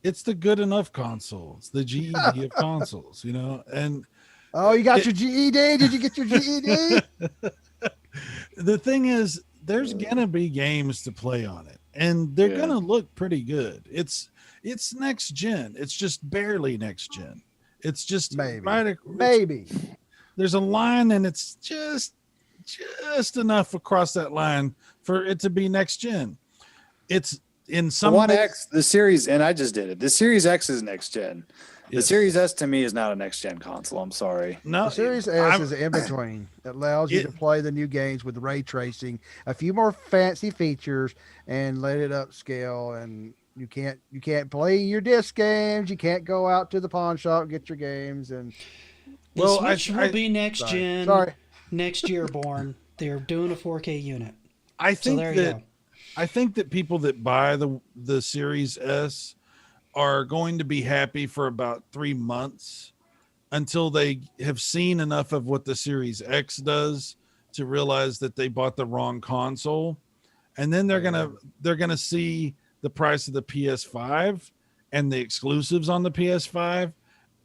Speaker 4: it's the good enough console. It's the GED of consoles, and
Speaker 3: Oh, you got your GED? Did you get your GED?
Speaker 4: the thing is, there's gonna be games to play on it, and they're gonna look pretty good. It's next gen. It's just barely next gen. It's just
Speaker 3: Maybe.
Speaker 4: There's a line, and it's just enough across that line for it to be next gen. It's in some
Speaker 2: the One X, the Series, and I just did it. The Series X is next gen. The
Speaker 4: Yes.
Speaker 2: Series S to me is not a next gen console. I'm sorry.
Speaker 4: No,
Speaker 3: The Series S is in between. It allows you to play the new games with ray tracing, a few more fancy features, and let it upscale and You can't play your disc games. You can't go out to the pawn shop and get your games. And
Speaker 1: The
Speaker 4: Well,
Speaker 1: Switch will be next gen.
Speaker 3: sorry.
Speaker 1: Next year born. They're doing a 4K unit.
Speaker 4: I
Speaker 1: So
Speaker 4: think
Speaker 1: there you
Speaker 4: that
Speaker 1: go.
Speaker 4: I think that people that buy the Series S are going to be happy for about 3 months until they have seen enough of what the Series X does to realize that they bought the wrong console. And then they're gonna see the price of the PS5 and the exclusives on the PS5,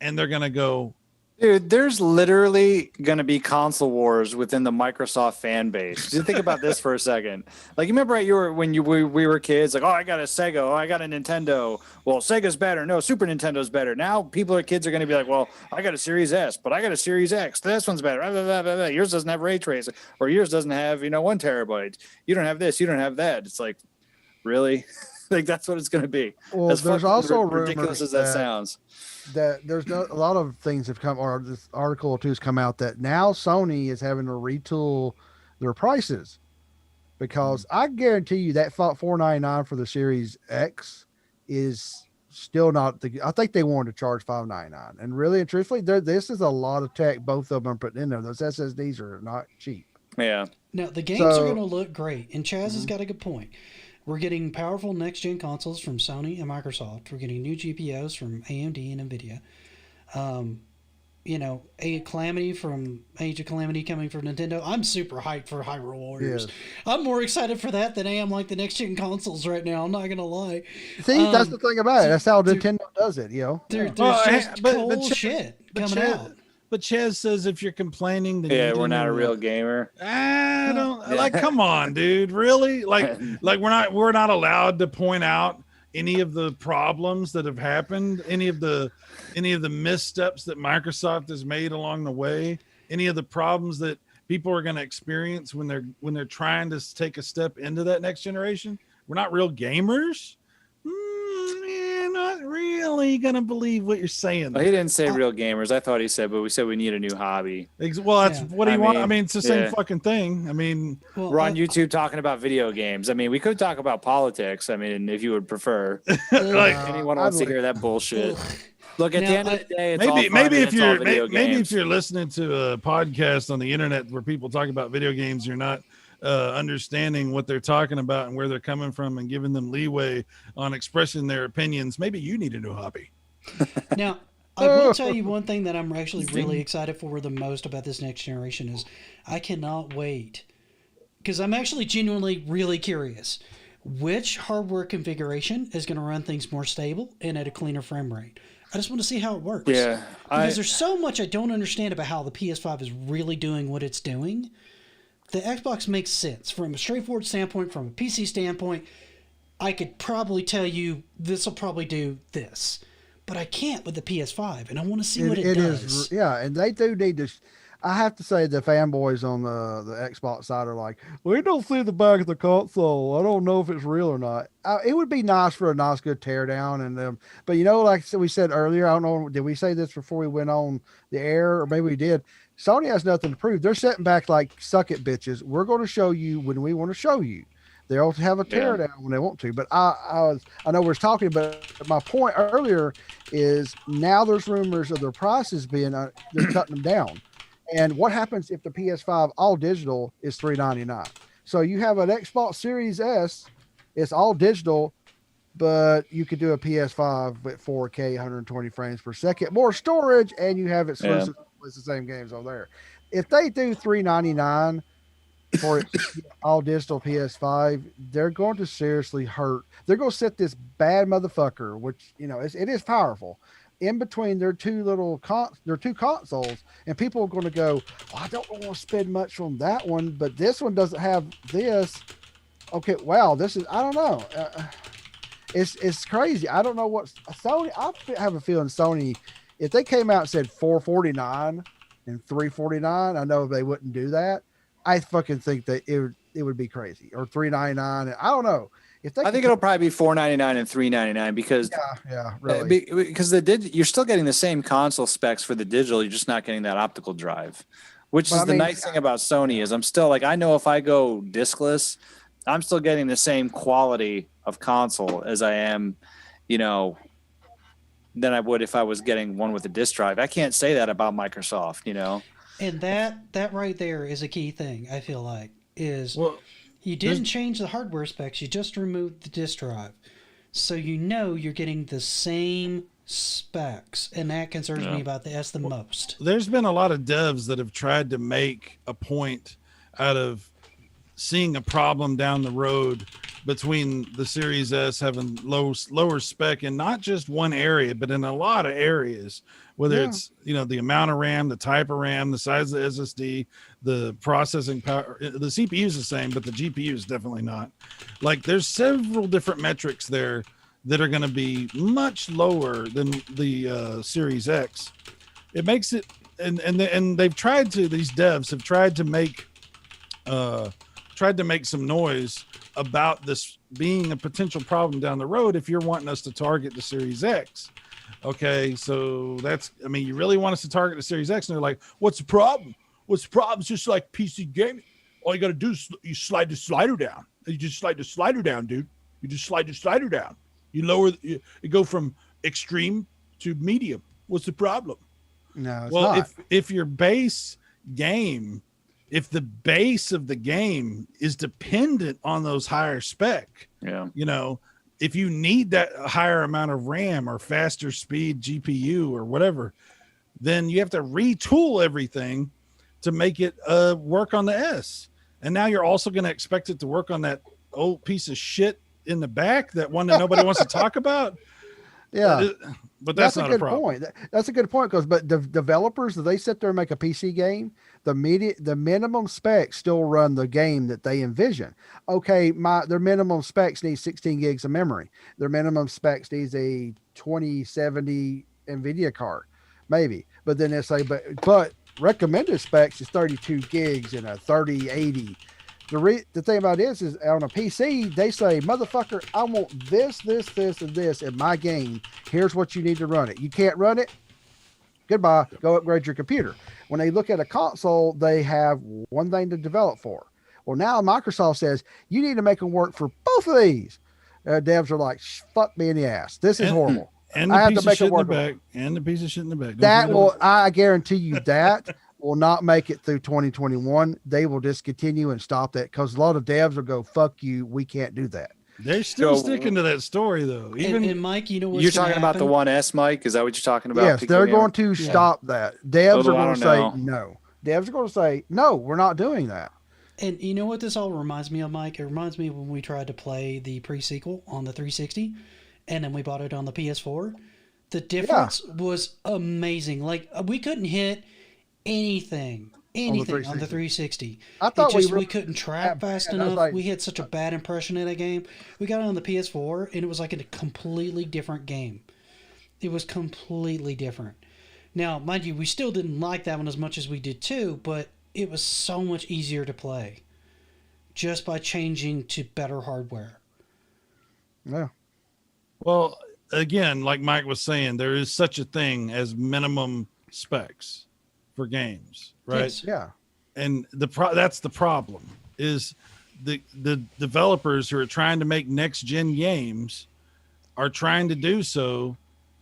Speaker 4: and they're gonna go,
Speaker 2: Dude, there's literally going to be console wars within the Microsoft fan base. Just think about this for a second. Like, you remember we were kids, like, oh, I got a Sega, oh, I got a Nintendo. Well, Sega's better. No, Super Nintendo's better. Now kids are going to be like, well, I got a Series S, but I got a Series X. This one's better. Blah, blah, blah, blah, blah. Yours doesn't have ray tracing, or yours doesn't have, 1 terabyte. You don't have this. You don't have that. It's like, really? Like, that's what it's going to be.
Speaker 3: Well,
Speaker 2: As
Speaker 3: there's
Speaker 2: fucking
Speaker 3: also
Speaker 2: ridiculous
Speaker 3: rumors
Speaker 2: as that sounds.
Speaker 3: that there's a lot of things have come, or this article or two has come out that now Sony is having to retool their prices because I guarantee you that $499 for the Series X is still not I think they wanted to charge $599, and really and truthfully, this is a lot of tech both of them are putting in there. Those SSDs are not cheap.
Speaker 2: Yeah.
Speaker 1: Now, the games are
Speaker 3: So-
Speaker 1: going to look great. And Chaz has got a good point. We're getting powerful next-gen consoles from Sony and Microsoft. We're getting new GPUs from AMD and NVIDIA. A Calamity from Age of Calamity coming from Nintendo. I'm super hyped for Hyrule Warriors.
Speaker 3: Yes.
Speaker 1: I'm more excited for that than I am like the next-gen consoles right now. I'm not going to lie.
Speaker 3: See, that's the thing about it. That's how Nintendo does it,
Speaker 1: There's
Speaker 4: Well,
Speaker 1: just
Speaker 4: but
Speaker 1: cool
Speaker 4: Chaz-
Speaker 1: shit
Speaker 4: but
Speaker 1: coming
Speaker 4: Chaz-
Speaker 1: out.
Speaker 4: but Chaz says if you're complaining, then
Speaker 2: Yeah,
Speaker 4: you
Speaker 2: we're not a
Speaker 4: didn't-
Speaker 2: real gamer.
Speaker 4: I don't
Speaker 2: Yeah.
Speaker 4: like. Come on, dude. Really? Like we're not allowed to point out any of the problems that have happened, any of the missteps that Microsoft has made along the way, any of the problems that people are going to experience when they're trying to take a step into that next generation. We're not real gamers. Not really gonna believe what you're saying.
Speaker 2: Well, he didn't say real gamers. I thought he said, but we said we need a new hobby.
Speaker 4: Well, that's
Speaker 1: Yeah.
Speaker 4: what do you want? I mean, it's the same
Speaker 2: yeah.
Speaker 4: fucking thing. I mean,
Speaker 1: Well,
Speaker 2: We're on YouTube talking about video games. I mean, we could talk about politics. I mean, if you would prefer.
Speaker 4: like
Speaker 2: Anyone wants to
Speaker 3: I'd
Speaker 2: hear that bullshit. Look, at
Speaker 1: Now,
Speaker 2: the end of the day, it's all
Speaker 4: maybe
Speaker 2: fun and
Speaker 4: if
Speaker 2: it's all
Speaker 4: you're
Speaker 2: video
Speaker 4: maybe if
Speaker 2: games.
Speaker 4: you're listening to a podcast on the internet where people talk about video games, you're not understanding what they're talking about and where they're coming from and giving them leeway on expressing their opinions. Maybe you need a new hobby.
Speaker 1: Now, I will tell you one thing that I'm actually really excited for the most about this next generation is I cannot wait because I'm actually genuinely really curious which hardware configuration is going to run things more stable and at a cleaner frame rate. I just want to see how it works.
Speaker 2: Yeah,
Speaker 1: Because there's so much I don't understand about how the PS5 is really doing what it's doing. The Xbox makes sense from a straightforward standpoint, from a PC standpoint. I could probably tell you this will probably do this, but I can't with the PS5, and I want to see what it does.
Speaker 3: Yeah, and they do need to. I have to say the fanboys on the Xbox side are like, we don't see the back of the console. I don't know if it's real or not. It would be nice for a nice good teardown, and but like we said earlier, I don't know, did we say this before we went on the air, or maybe we did? Sony has nothing to prove. They're sitting back like, suck it, bitches. We're going to show you when we want to show you. They'll have a teardown when they want to. But I know we're talking, but my point earlier is now there's rumors of their prices being they're cutting them down. And what happens if the PS5 all digital is $399? So you have an Xbox Series S, it's all digital, but you could do a PS5 with 4K, 120 frames per second, more storage, and you have exclusive. It's the same games on there. If they do $399 for all digital PS5, they're going to seriously hurt. They're going to set this bad motherfucker, which it is powerful, in between their two consoles, and people are going to go, well, I don't want to spend much on that one, but this one doesn't have this. Okay, wow, this is, I don't know. It's crazy. I don't know what Sony. I have a feeling Sony, if they came out and said $449 and $349, I know they wouldn't do that. I fucking think that it would be crazy, or $399. I don't know.
Speaker 2: I think it'll probably be $499 and $399 because
Speaker 3: really.
Speaker 2: Because you're still getting the same console specs for the digital. You're just not getting that optical drive, which is the nice thing about Sony is I'm still like, I know if I go discless, I'm still getting the same quality of console as I am, you know, than I would if I was getting one with a disk drive. I can't say that about Microsoft, you know.
Speaker 1: And that right there is a key thing, I feel like, is
Speaker 4: Well,
Speaker 1: you didn't change the hardware specs, you just removed the disk drive. So you know you're getting the same specs, and that concerns me about the S the most.
Speaker 4: there's been a lot of devs that have tried to make a point out of seeing a problem down the road between the Series S having lower spec in not just one area, but in a lot of areas, whether it's, you know, the amount of RAM, the type of RAM, the size of the SSD, the processing power. The CPU is the same, but the GPU is definitely not. Like, there's several different metrics there that are going to be much lower than the Series X. It makes it, and they've tried to, these devs have tried to make some noise about this being a potential problem down the road if you're wanting us to target the Series X. Okay, so that's, I mean, you really want us to target the Series X, and they're like, what's the problem? What's the problem? It's just like PC gaming. All you got to do is you slide the slider down. You just slide the slider down, dude. You just slide the slider down. You lower, you go from extreme to medium. What's the problem?
Speaker 3: No, it's
Speaker 4: Well,
Speaker 3: not.
Speaker 4: if your base game, if the base of the game is dependent on those higher spec,
Speaker 2: Yeah.
Speaker 4: you know, if you need that higher amount of RAM or faster speed GPU or whatever, then you have to retool everything to make it work on the S. And now you're also going to expect it to work on that old piece of shit in the back, that one that nobody wants to talk about.
Speaker 3: Yeah.
Speaker 4: But that's
Speaker 3: a
Speaker 4: not
Speaker 3: good
Speaker 4: a problem.
Speaker 3: point. That's a good point, because but the developers, they sit there and make a PC game, the minimum specs still run the game that they envision. Okay, their minimum specs need 16 gigs of memory. Their minimum specs needs a 2070 NVIDIA card, maybe. But then they say, but recommended specs is 32 gigs and a 3080. The thing about it is on a PC, they say, motherfucker, I want this, and this in my game. Here's what you need to run it. You can't run it? Goodbye. Go upgrade your computer. When they look at a console, they have one thing to develop for. Well, now Microsoft says, you need to make them work for both of these. Devs are like, fuck me in the ass. This is horrible.
Speaker 4: And
Speaker 3: I
Speaker 4: the
Speaker 3: have
Speaker 4: piece
Speaker 3: to
Speaker 4: of
Speaker 3: make
Speaker 4: shit
Speaker 3: it
Speaker 4: in the
Speaker 3: work.
Speaker 4: back. And the piece of shit in the back. Don't
Speaker 3: That
Speaker 4: forget
Speaker 3: will,
Speaker 4: about-
Speaker 3: I guarantee you that will not make it through 2021. They will discontinue and stop that, because a lot of devs will go, fuck you, we can't do that.
Speaker 4: They're still
Speaker 2: So-
Speaker 4: sticking to that story, though. Even
Speaker 1: And Mike, you know what's
Speaker 2: You're
Speaker 1: gonna
Speaker 2: talking about the
Speaker 1: happen?
Speaker 2: One S, Mike? Is that what you're talking about?
Speaker 3: Yes, they're going to
Speaker 1: Yeah.
Speaker 3: stop that. Devs
Speaker 2: Oh,
Speaker 3: are
Speaker 2: I
Speaker 3: going to
Speaker 2: don't
Speaker 3: say
Speaker 2: know.
Speaker 3: no. Devs are going to say, no, we're not doing that.
Speaker 1: And you know what this all reminds me of, Mike? It reminds me of when we tried to play the pre-sequel on the 360, and then we bought it on the PS4. The difference was amazing. Like, we couldn't hit anything on the 360.
Speaker 3: I thought
Speaker 1: It just,
Speaker 3: we
Speaker 1: we couldn't track fast
Speaker 3: and I was
Speaker 1: enough.
Speaker 3: like-
Speaker 1: We had such a bad impression of that game. We got it on the PS4, and it was like a completely different game. It was completely different. Now, mind you, we still didn't like that one as much as we did too, but it was so much easier to play just by changing to better hardware.
Speaker 3: Yeah.
Speaker 4: Well, again, like Mike was saying, there is such a thing as minimum specs for games, right?
Speaker 1: Yes.
Speaker 3: Yeah.
Speaker 4: And that's the problem, is the developers who are trying to make next gen games are trying to do so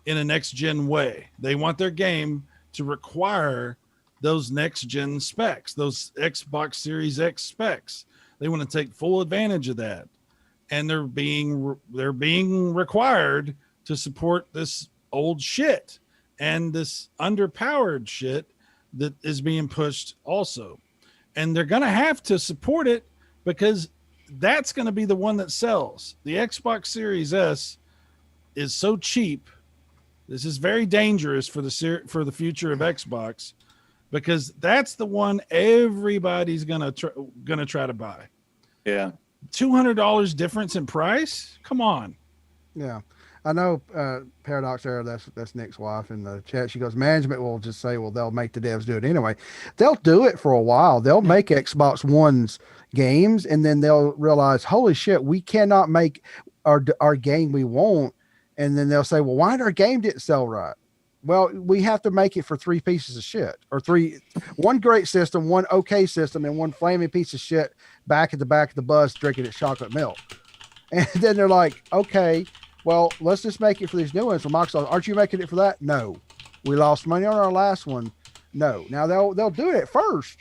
Speaker 4: in a next gen way. They want their game to require those next gen specs, those Xbox Series X specs. They want to take full advantage of that, and they're being required to support this old shit and this underpowered shit that is being pushed also. And they're going to have to support it, because that's going to be the one that sells. The Xbox Series S is so cheap. This is very dangerous for the future of Xbox, because that's the one everybody's going to try to buy.
Speaker 2: Yeah.
Speaker 4: $200 difference in price? Come on.
Speaker 3: Yeah. I know Paradox Era, that's Nick's wife in the chat. She goes, management will just say, well, they'll make the devs do it anyway. They'll do it for a while. They'll make Xbox One's games, and then they'll realize, holy shit, we cannot make our game we want. And then they'll say, well, why did our game didn't sell right? Well, we have to make it for three pieces of shit, or one great system, one okay system, and one flaming piece of shit back at the back of the bus drinking its chocolate milk. And then they're like, okay, well, let's just make it for these new ones. For Microsoft, aren't you making it for that? No, we lost money on our last one. No, now they'll do it at first,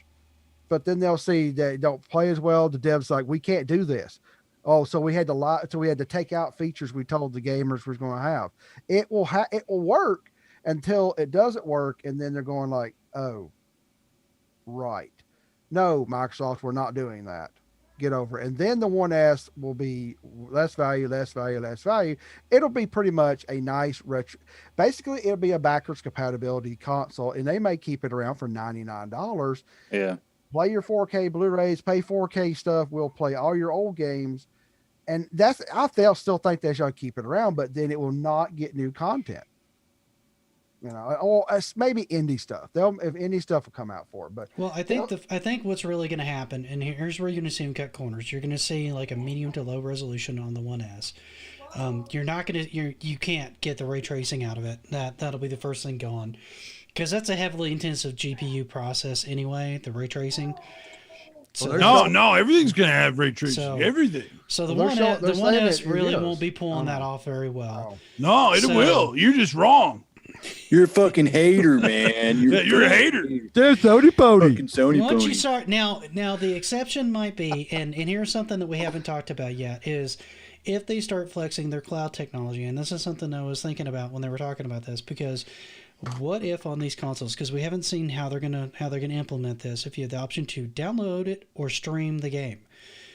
Speaker 3: but then they'll see they don't play as well. The devs like, we can't do this. Oh, so we had to lie. So we had to take out features we told the gamers we're going to have. It will work until it doesn't work, and then they're going like, oh, right. No, Microsoft, we're not doing that. Get over it. And then the 1S will be less value, less value, less value. It'll be pretty much a nice retro. Basically, it'll be a backwards compatibility console, and they may keep it around for $99.
Speaker 2: Yeah.
Speaker 3: Play your 4K Blu-rays, pay 4K stuff. We'll play all your old games. And still think they should keep it around, but then it will not get new content. You know, or maybe indie stuff. If indie stuff will come out for it, but
Speaker 1: well, I think what's really going to happen, and here's where you're going to see them cut corners. You're going to see like a medium to low resolution on the 1S. You're not going to you can't get the ray tracing out of it. That'll be the first thing gone, because that's a heavily intensive GPU process anyway. The ray tracing. So
Speaker 4: No, everything's going to have ray tracing.
Speaker 1: So-
Speaker 4: everything.
Speaker 1: So the
Speaker 3: Well,
Speaker 1: one
Speaker 3: they're
Speaker 1: the
Speaker 3: saying
Speaker 1: 1S
Speaker 3: it
Speaker 1: really
Speaker 3: is.
Speaker 1: won't be pulling that off very well.
Speaker 4: No, it
Speaker 1: So-
Speaker 4: will. You're just wrong.
Speaker 2: You're a fucking hater, man.
Speaker 4: You're a hater.
Speaker 3: there's Sony Pony.
Speaker 2: Fucking Sony
Speaker 1: Once
Speaker 2: pony.
Speaker 1: you start now the exception might be, and here's something that we haven't talked about yet, is if they start flexing their cloud technology. And this is something I was thinking about when they were talking about this, because what if on these consoles, because we haven't seen how they're gonna implement this, if you have the option to download it or stream the game.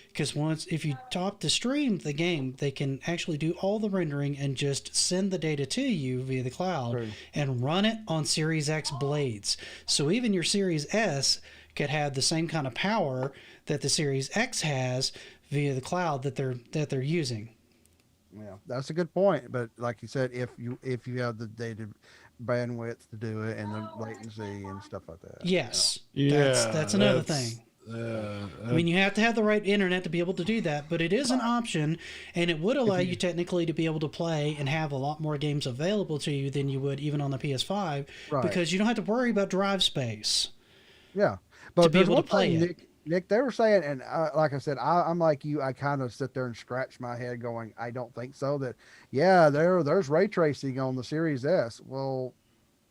Speaker 1: Because if you top to stream the game, they can actually do all the rendering and just send the data to you via the cloud
Speaker 3: True.
Speaker 1: and run it on Series X blades. So even your Series S could have the same kind of power that the Series X has via the cloud that they're using.
Speaker 3: Yeah, that's a good point. But like you said, if you have the data bandwidth to do it and the latency and stuff like that.
Speaker 1: Yes,
Speaker 4: Yeah,
Speaker 1: that's another thing. I mean, you have to have the right internet to be able to do that, but it is an option, and it would allow you technically to be able to play and have a lot more games available to you than you would even on the PS5,
Speaker 3: Right.
Speaker 1: because you don't have to worry about drive space.
Speaker 3: Yeah, but
Speaker 1: To be
Speaker 3: there's
Speaker 1: able
Speaker 3: one
Speaker 1: to play
Speaker 3: thing,
Speaker 1: it.
Speaker 3: Nick, they were saying, and like I said, I'm like you. I kind of sit there and scratch my head, going, I don't think so. That there's ray tracing on the Series S. Well,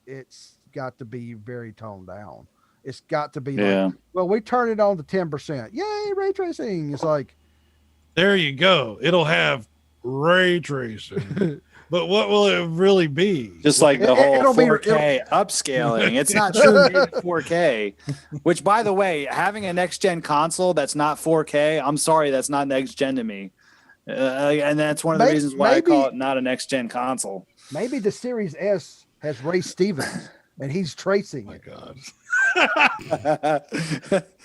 Speaker 3: it's got to be very toned down. It's got to be
Speaker 2: Yeah.
Speaker 3: like, well, we turn it on to 10%. Yay, ray tracing! It's like,
Speaker 4: There you go. It'll have ray tracing. But what will it really be?
Speaker 2: Just like the whole
Speaker 3: It'll be-
Speaker 2: 4K upscaling. It's not true 4K. Which, by the way, having a next gen console that's not 4K, I'm sorry, that's not next gen to me. And that's one of the reasons why I call it not a next gen console.
Speaker 3: maybe the Series S has Ray Stevens, and he's tracing it.
Speaker 4: God.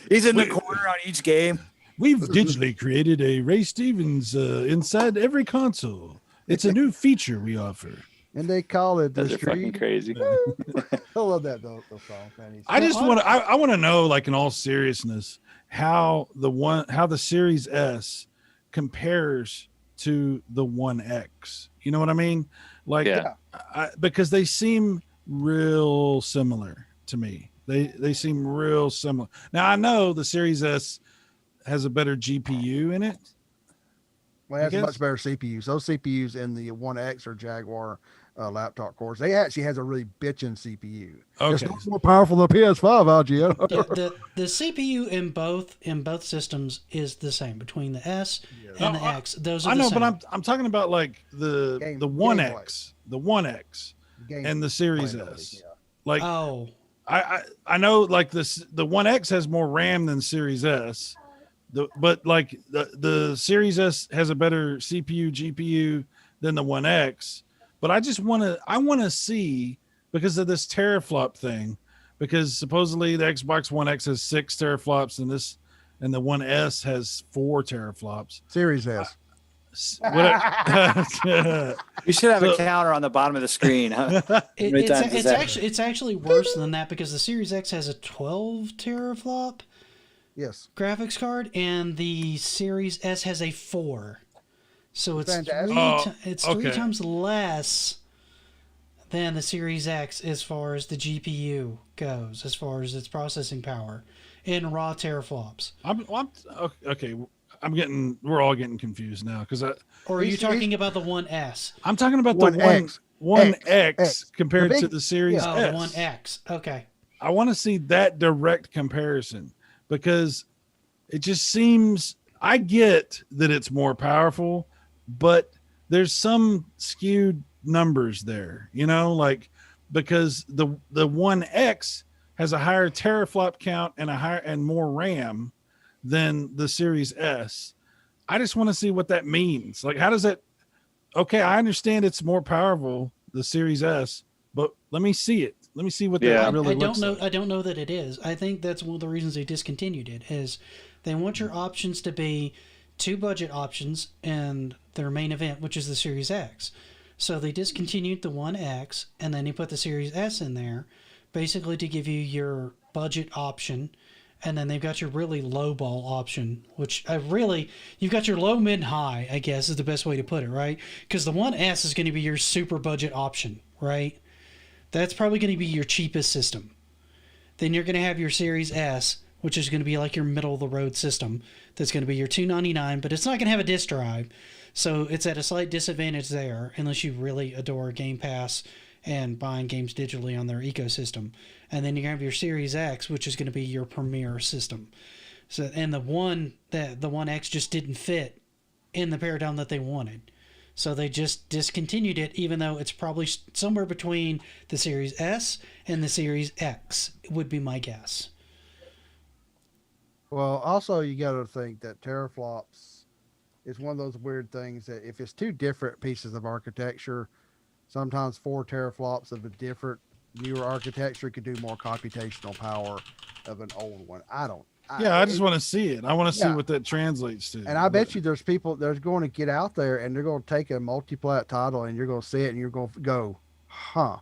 Speaker 2: He's in the corner on each game.
Speaker 4: We've digitally created a Ray Stevens inside every console. It's a new feature we offer.
Speaker 3: And they call it the
Speaker 2: Those are fucking
Speaker 3: street.
Speaker 2: crazy.
Speaker 3: I love that those song, man.
Speaker 4: I just want to. I want to know, like in all seriousness, how the Series S compares to the 1X. You know what I mean? Like,
Speaker 2: Yeah.
Speaker 4: because they seem real similar to me. They seem real similar. Now I know the Series S has a better GPU in it.
Speaker 3: Well, it has
Speaker 4: I
Speaker 3: a
Speaker 4: guess-
Speaker 3: much better CPUs. Those CPUs in the 1X or Jaguar laptop cores, they actually has a really bitchin' CPU. It's
Speaker 4: Okay.
Speaker 3: not more powerful than PS5, IGN.
Speaker 1: The CPU in both systems is the same between the S and the
Speaker 4: No,
Speaker 1: X. Those are
Speaker 4: I
Speaker 1: the
Speaker 4: know,
Speaker 1: same.
Speaker 4: but I'm talking about like the
Speaker 3: Game-
Speaker 4: 1X, the 1X,
Speaker 3: Game
Speaker 4: and the Series
Speaker 3: playability,
Speaker 4: S.
Speaker 3: yeah.
Speaker 4: Like
Speaker 1: Oh,
Speaker 4: I know like the 1X has more RAM than Series S. But like the Series S has a better CPU GPU than the 1X. But I want to see, because of this teraflop thing, because supposedly the Xbox One X has 6 teraflops and the One S has 4 teraflops.
Speaker 3: Series S.
Speaker 2: You should have a
Speaker 4: So-
Speaker 2: counter on the bottom of the screen. Huh? many times is that?
Speaker 1: it's actually worse than that, because the Series X has a 12 teraflop
Speaker 3: Yes.
Speaker 1: graphics card, and the Series S has a 4. So it's
Speaker 3: Fantastic.
Speaker 1: three
Speaker 4: Okay.
Speaker 1: times less than the Series X as far as the GPU goes, as far as its processing power in raw teraflops.
Speaker 4: I'm okay. we're all getting confused now because
Speaker 1: Or are you
Speaker 3: He's-
Speaker 1: talking about the One S?
Speaker 4: I'm talking about
Speaker 3: One
Speaker 4: the
Speaker 3: X.
Speaker 4: One
Speaker 3: X.
Speaker 4: X compared
Speaker 3: The
Speaker 4: to
Speaker 3: big-
Speaker 4: the Series
Speaker 1: Oh,
Speaker 4: S.
Speaker 1: the One X. Okay.
Speaker 4: I want to see that direct comparison because it just seems, I get that it's more powerful, but there's some skewed numbers there, like because the One X has a higher teraflop count and and more RAM than the Series S. I just want to see what that means. Like, how does that? Okay, I understand it's more powerful, the Series S, but let me see it. Let me see what
Speaker 2: Yeah.
Speaker 4: that really
Speaker 1: I don't
Speaker 4: looks
Speaker 1: know.
Speaker 4: like.
Speaker 1: I don't know that it is. I think that's one of the reasons they discontinued it. Is they want your options to be two budget options and their main event, which is the Series X. So they discontinued the One X, and then they put the Series S in there, basically to give you your budget option, and then they've got your really low ball option, which you've got your low, mid, high, I guess is the best way to put it, right? Because the One S is going to be your super budget option, right? That's probably going to be your cheapest system. Then you're going to have your Series S, which is going to be like your middle of the road system. That's going to be your $299, but it's not going to have a disk drive. So it's at a slight disadvantage there, unless you really adore Game Pass and buying games digitally on their ecosystem. And then you have your Series X, which is going to be your premier system. So, and the One X just didn't fit in the paradigm that they wanted. So they just discontinued it, even though it's probably somewhere between the Series S and the Series X, would be my guess.
Speaker 3: Well, also you got to think that teraflops is one of those weird things that if it's two different pieces of architecture, sometimes 4 teraflops of a different newer architecture could do more computational power of an old one. I
Speaker 4: just want to see it. I want to see
Speaker 3: Yeah.
Speaker 4: what that translates to.
Speaker 3: And I bet you there's people there's going to get out there and they're going to take a multi-plat title and you're going to see it and you're going to go, huh?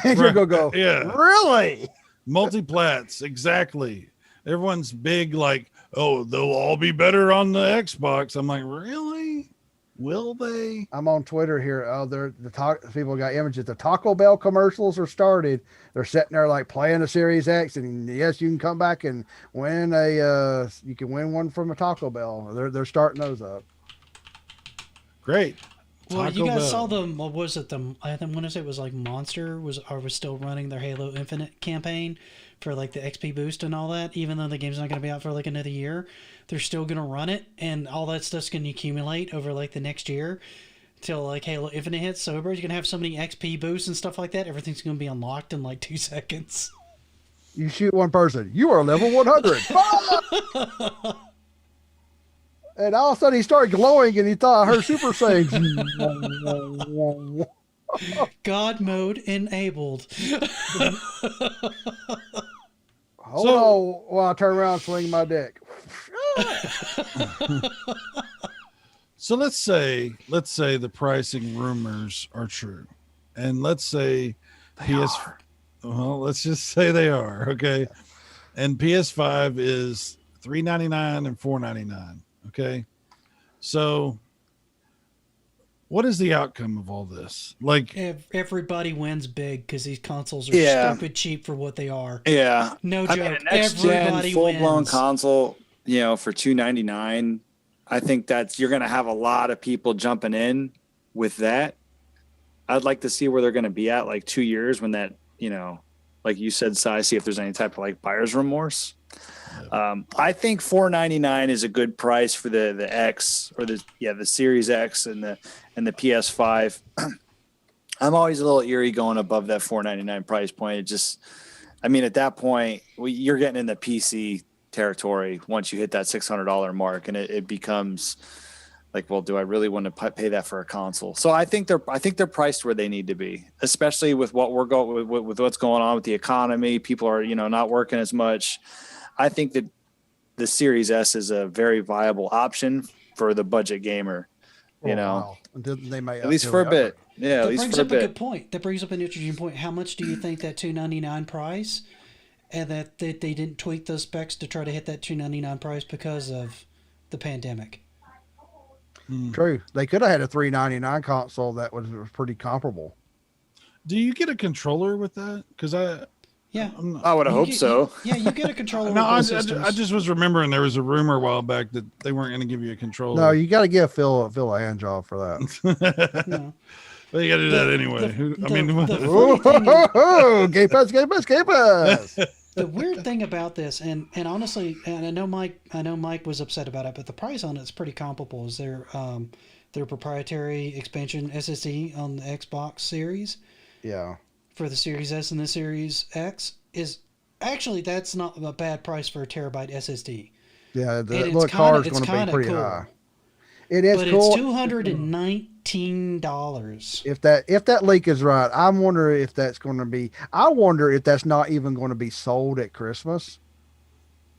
Speaker 3: And you're going to go,
Speaker 4: Yeah.
Speaker 3: really?
Speaker 4: Multiplats, exactly. Everyone's big, like, oh, they'll all be better on the Xbox. I'm like, really? Will they?
Speaker 3: I'm on Twitter here. Oh, people got images. The Taco Bell commercials are started. They're sitting there like playing the Series X, and yes, you can come back and win you can win one from a Taco Bell. They're starting those up.
Speaker 4: Great.
Speaker 1: Well,
Speaker 4: Taco
Speaker 1: you guys
Speaker 4: Bell.
Speaker 1: saw them. What was it? I want to say it was like Monster was still running their Halo Infinite campaign for like the XP boost and all that. Even though the game's not going to be out for like another year, they're still going to run it, and all that stuff's going to accumulate over like the next year till like Halo Infinite hits. So everybody's going to have so many XP boosts and stuff like that. Everything's going to be unlocked in like 2 seconds.
Speaker 3: You shoot one person, you are level 100. And all of a sudden he started glowing and he thought I heard Super Saiyan.
Speaker 1: God mode enabled.
Speaker 3: Hold on while I turn around and swing my dick.
Speaker 4: So let's say the pricing rumors are true, and let's say well, let's just say they are, okay, and PS5 is $399 and $499, okay. So what is the outcome of all this? Like,
Speaker 1: Everybody wins big because these consoles are
Speaker 2: Yeah.
Speaker 1: stupid cheap for what they are.
Speaker 2: Yeah.
Speaker 1: No
Speaker 2: I
Speaker 1: joke.
Speaker 2: mean, a next gen
Speaker 1: Everybody
Speaker 2: full blown
Speaker 1: wins.
Speaker 2: console, for $299, I think you're going to have a lot of people jumping in with that. I'd like to see where they're going to be at like 2 years when that, like you said, Si, see if there's any type of like buyer's remorse. I think $499 is a good price for the X or the Series X and the PS5. I'm always a little eerie going above that $499 price point. It just, at that point, you're getting in the PC territory once you hit that $600 mark, and it becomes like, well, do I really want to pay that for a console? So I think they're priced where they need to be, especially with what we're going with what's going on with the economy. People are not working as much. I think that the Series S is a very viable option for the budget gamer.
Speaker 3: Wow. They may
Speaker 2: At least for a bit. Yeah, at
Speaker 1: That
Speaker 2: least
Speaker 1: brings
Speaker 2: for a
Speaker 1: up a good
Speaker 2: bit.
Speaker 1: point. That brings up an interesting point. How much do you think that $299 price, and that they didn't tweak those specs to try to hit that $299 price because of the pandemic?
Speaker 3: True. They could have had a $399 console that was pretty comparable.
Speaker 4: do you get a controller with that? Because
Speaker 1: Yeah.
Speaker 2: I would have
Speaker 1: You
Speaker 2: hoped
Speaker 1: get-
Speaker 2: so.
Speaker 1: Yeah, you get a controller
Speaker 4: No,
Speaker 1: with
Speaker 4: I
Speaker 1: both systems.
Speaker 4: just was remembering there was a rumor a while back that they weren't going to give you a controller.
Speaker 3: No, you got to give Phil a hand job for that.
Speaker 1: No.
Speaker 4: Well, you got to do that anyway.
Speaker 1: the
Speaker 3: Oh,
Speaker 1: funny thing is-
Speaker 3: Game Pass, Game Pass, Game Pass.
Speaker 1: the weird thing about this, and honestly, and I know Mike was upset about it, but the price on it's pretty comparable. Is their proprietary expansion SSD on the Xbox Series
Speaker 3: Yeah.
Speaker 1: for the Series S and the Series X is actually that's not a bad price for a terabyte SSD.
Speaker 3: Yeah, the
Speaker 1: And it's
Speaker 3: little
Speaker 1: kinda-
Speaker 3: card's
Speaker 1: it's
Speaker 3: going to be
Speaker 1: kinda
Speaker 3: pretty
Speaker 1: cool.
Speaker 3: high. It is
Speaker 1: But
Speaker 3: cool.
Speaker 1: it's $219.
Speaker 3: If that leak is right, I'm wondering if that's going to be. I wonder if that's not even going to be sold at Christmas.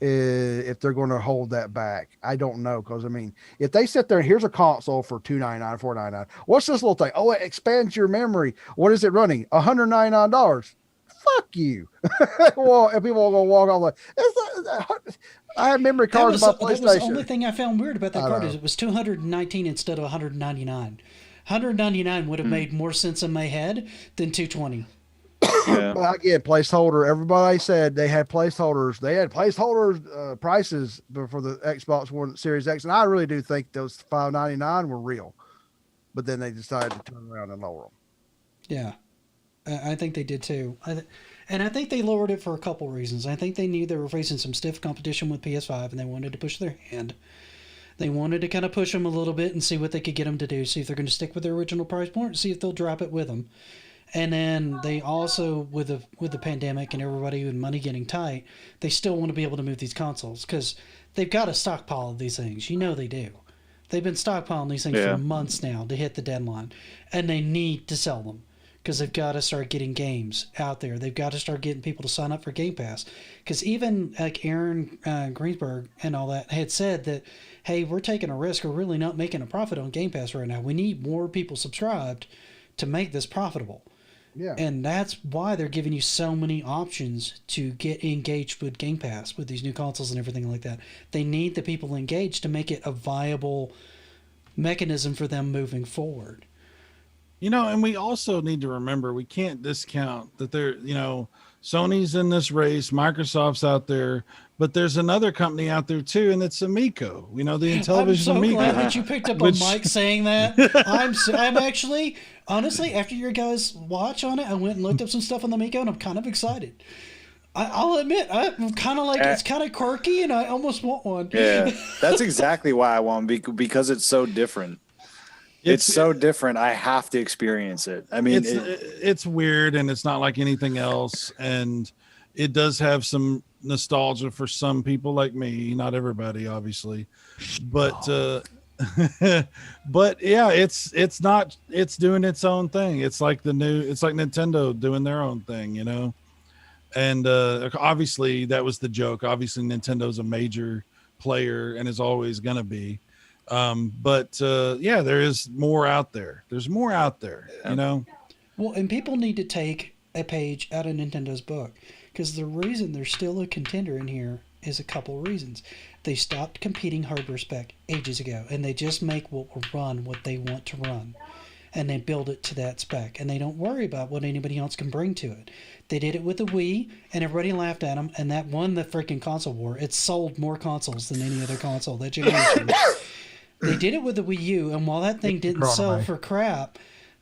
Speaker 3: If they're going to hold that back, I don't know. Because I mean, if they sit there and here's a console for $299, $499, what's this little thing? Oh, it expands your memory. What is it running? $199. Fuck you. Well, and people are going to walk off like, I have memory
Speaker 1: That
Speaker 3: cards
Speaker 1: was,
Speaker 3: on my
Speaker 1: that was the only
Speaker 3: PlayStation.
Speaker 1: thing I found weird about that
Speaker 3: I
Speaker 1: card
Speaker 3: know.
Speaker 1: is it was 219 instead of 199. 199 would have made more sense in my head than 220.
Speaker 2: Yeah.
Speaker 3: But again, placeholder. Everybody said they had placeholders. They had placeholders prices for the Xbox One Series X, and I really do think those $599 were real. But then they decided to turn around and lower them.
Speaker 1: Yeah, I think they did too. And I think they lowered it for a couple reasons. I think they knew they were facing some stiff competition with PS5, and they wanted to push their hand. They wanted to kind of push them a little bit and see what they could get them to do. See if they're going to stick with their original price point, see if they'll drop it with them. And then they also, with the pandemic and everybody with money getting tight, they still want to be able to move these consoles because they've got a stockpile of these things. You know they do. They've been stockpiling these things
Speaker 2: Yeah.
Speaker 1: for months now to hit the deadline, and they need to sell them because they've got to start getting games out there. They've got to start getting people to sign up for Game Pass because even like Aaron Greensberg and all that had said that, hey, we're taking a risk. We're really not making a profit on Game Pass right now. We need more people subscribed to make this profitable.
Speaker 3: Yeah.
Speaker 1: And that's why they're giving you so many options to get engaged with Game Pass, with these new consoles and everything like that. They need the people engaged to make it a viable mechanism for them moving forward.
Speaker 4: You know, and we also need to remember we can't discount that Sony's in this race, Microsoft's out there, but there's another company out there too, and it's Amico. The
Speaker 1: I'm
Speaker 4: Intellivision
Speaker 1: so
Speaker 4: Amico.
Speaker 1: glad that you picked up
Speaker 4: Which-
Speaker 1: on Mike saying that. I'm actually, honestly, after your guys' watch on it, I went and looked up some stuff on the Amico, and I'm kind of excited. I'll admit, I'm kind of like, it's kind of quirky, and I almost want one.
Speaker 2: Yeah, that's exactly why I want because it's so different. It's so different. I have to experience it. I mean,
Speaker 4: it's weird and it's not like anything else, and it does have some nostalgia for some people like me, not everybody obviously, but but yeah, it's doing its own thing. It's like Nintendo doing their own thing, and obviously that was the joke. Obviously Nintendo's a major player and is always going to be. But yeah, there is more out there. There's more out there,
Speaker 1: Well, and people need to take a page out of Nintendo's book because the reason they're still a contender in here is a couple reasons. They stopped competing hardware spec ages ago, and they just make what will run what they want to run, and they build it to that spec, and they don't worry about what anybody else can bring to it. They did it with the Wii, and everybody laughed at them, and that won the freaking console war. It sold more consoles than any other console that generation. They did it with the Wii U, and while that thing didn't sell for crap,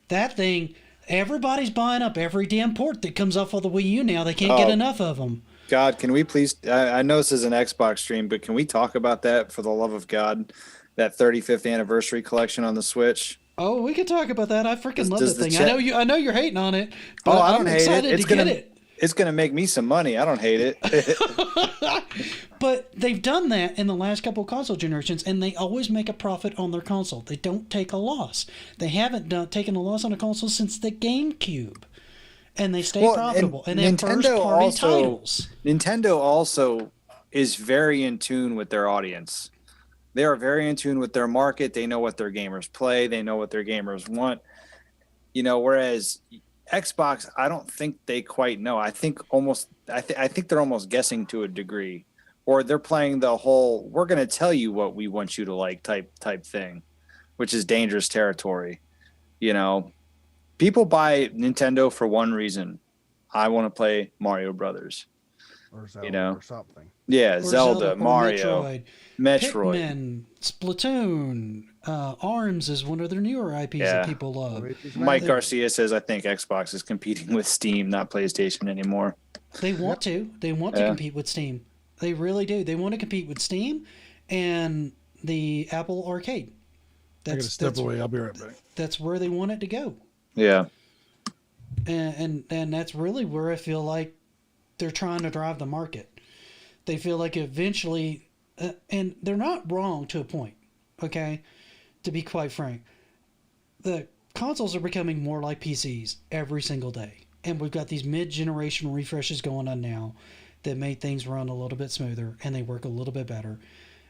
Speaker 1: that thing, everybody's buying up every damn port that comes off of the Wii U now. They can't get enough of them.
Speaker 2: God, can we please? I know this is an Xbox stream, but can we talk about that for the love of God? That 35th anniversary collection on the Switch.
Speaker 1: Oh, we could talk about that. I freaking love
Speaker 2: does
Speaker 1: that
Speaker 2: the
Speaker 1: thing.
Speaker 2: chat-
Speaker 1: I know you're hating on it, but
Speaker 2: I don't
Speaker 1: I'm
Speaker 2: hate it.
Speaker 1: excited to get it.
Speaker 2: It's gonna make me some money. I don't hate it.
Speaker 1: But they've done that in the last couple of console generations, and they always make a profit on their console. They don't take a loss. They haven't taken a loss on a console since the GameCube, and they stay profitable. And they have first-party titles.
Speaker 2: Nintendo also is very in tune with their audience. They are very in tune with their market. They know what their gamers play. They know what their gamers want. Whereas Xbox, I don't think they quite know. I think they're almost guessing to a degree, or they're playing the whole "we're going to tell you what we want you to like" type thing, which is dangerous territory. People buy Nintendo for one reason. I want to play Mario Brothers.
Speaker 3: Or Zelda,
Speaker 2: You know.
Speaker 3: or something.
Speaker 2: Yeah,
Speaker 1: Or
Speaker 2: Zelda,
Speaker 1: or
Speaker 2: Mario, Metroid.
Speaker 1: Pikmin, Splatoon, ARMS is one of their newer IPs
Speaker 2: Yeah.
Speaker 1: that people love.
Speaker 3: Luigi's
Speaker 2: Mike
Speaker 3: Mansion.
Speaker 2: Garcia says, I think Xbox is competing with Steam, not PlayStation anymore.
Speaker 1: They want to. They want to
Speaker 2: Yeah.
Speaker 1: compete with Steam. They really do. They want to compete with Steam and the Apple Arcade.
Speaker 4: I gotta step away. I'll be right back.
Speaker 1: That's where they want it to go.
Speaker 2: Yeah.
Speaker 1: And that's really where I feel like they're trying to drive the market. They feel like eventually, and they're not wrong to a point, okay? To be quite frank, the consoles are becoming more like PCs every single day. And we've got these mid-generation refreshes going on now that make things run a little bit smoother and they work a little bit better,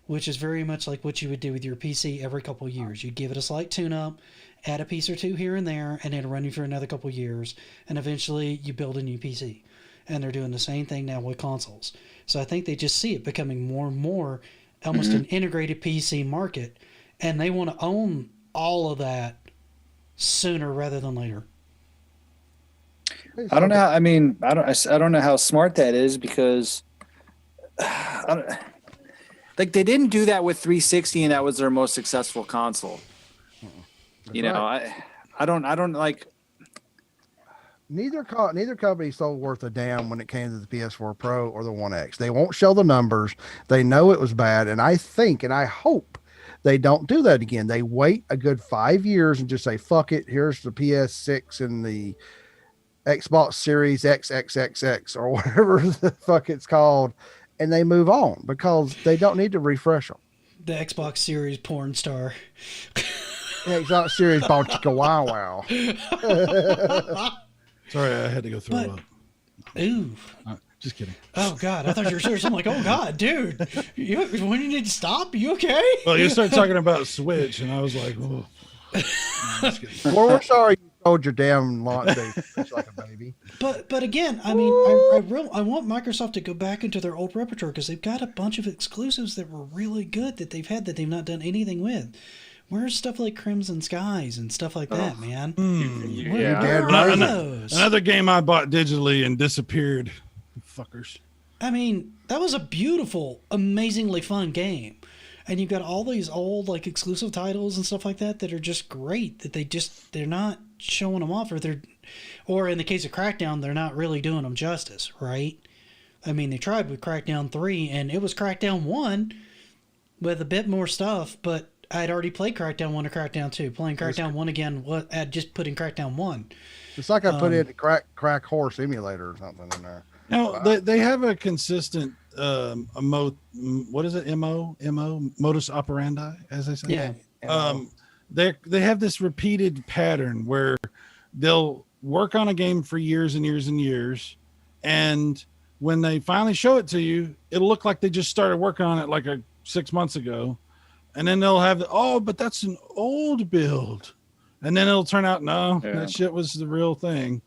Speaker 1: which is very much like what you would do with your PC every couple of years. You'd give it a slight tune-up, add a piece or two here and there, and it'll run you for another couple of years, and eventually you build a new PC. And they're doing the same thing now with consoles. So I think they just see it becoming more and more almost an integrated PC market, and they want to own all of that sooner rather than later.
Speaker 2: I don't know. I mean, I don't know how smart that is because like they didn't do that with 360 and that was their most successful console. You know, I don't like.
Speaker 3: Neither company sold worth a damn when it came to the PS4 Pro or the One X. They won't show the numbers. They know it was bad, and I think and I hope they don't do that again. They wait a good 5 years and just say, "Fuck it, here's the PS6 and the Xbox Series XXXX or whatever the fuck it's called," and they move on because they don't need to refresh them.
Speaker 1: The Xbox Series porn star.
Speaker 3: The Xbox Series bought chicka wow wow.
Speaker 4: Sorry, I had to go throw
Speaker 1: But-
Speaker 4: up.
Speaker 1: Ooh.
Speaker 4: Just kidding.
Speaker 1: Oh, God. I thought you were serious. I'm like, oh, God, dude. When you need to stop? You okay?
Speaker 4: Well, you started talking about Switch, and I was like, oh. No, I'm just kidding.
Speaker 3: Well, we're sorry you sold your damn launch date just like a baby.
Speaker 1: But again, I mean, I want Microsoft to go back into their old repertoire because they've got a bunch of exclusives that were really good that they've had that they've not done anything with. Where's stuff like Crimson Skies and stuff like that, man? Where
Speaker 2: Yeah.
Speaker 1: are
Speaker 3: Right.
Speaker 1: those?
Speaker 4: Another game I bought digitally and disappeared. Fuckers.
Speaker 1: I mean, that was a beautiful, amazingly fun game. And you've got all these old, like, exclusive titles and stuff like that that are just great that they're not showing them off or in the case of Crackdown, they're not really doing them justice, right? I mean, they tried with Crackdown 3 and it was Crackdown 1 with a bit more stuff, but I'd already played Crackdown 1 and Crackdown 2. Playing Crackdown 1 again, I'd just put in Crackdown 1.
Speaker 3: It's like I put in a crack horse emulator or something in there.
Speaker 4: Now they have a consistent what is it? MO modus operandi, as they say.
Speaker 1: Yeah.
Speaker 4: They have this repeated pattern where they'll work on a game for years and years and years, and when they finally show it to you, it'll look like they just started working on it like 6 months ago, and then they'll have but that's an old build, and then it'll turn out that shit was the real thing.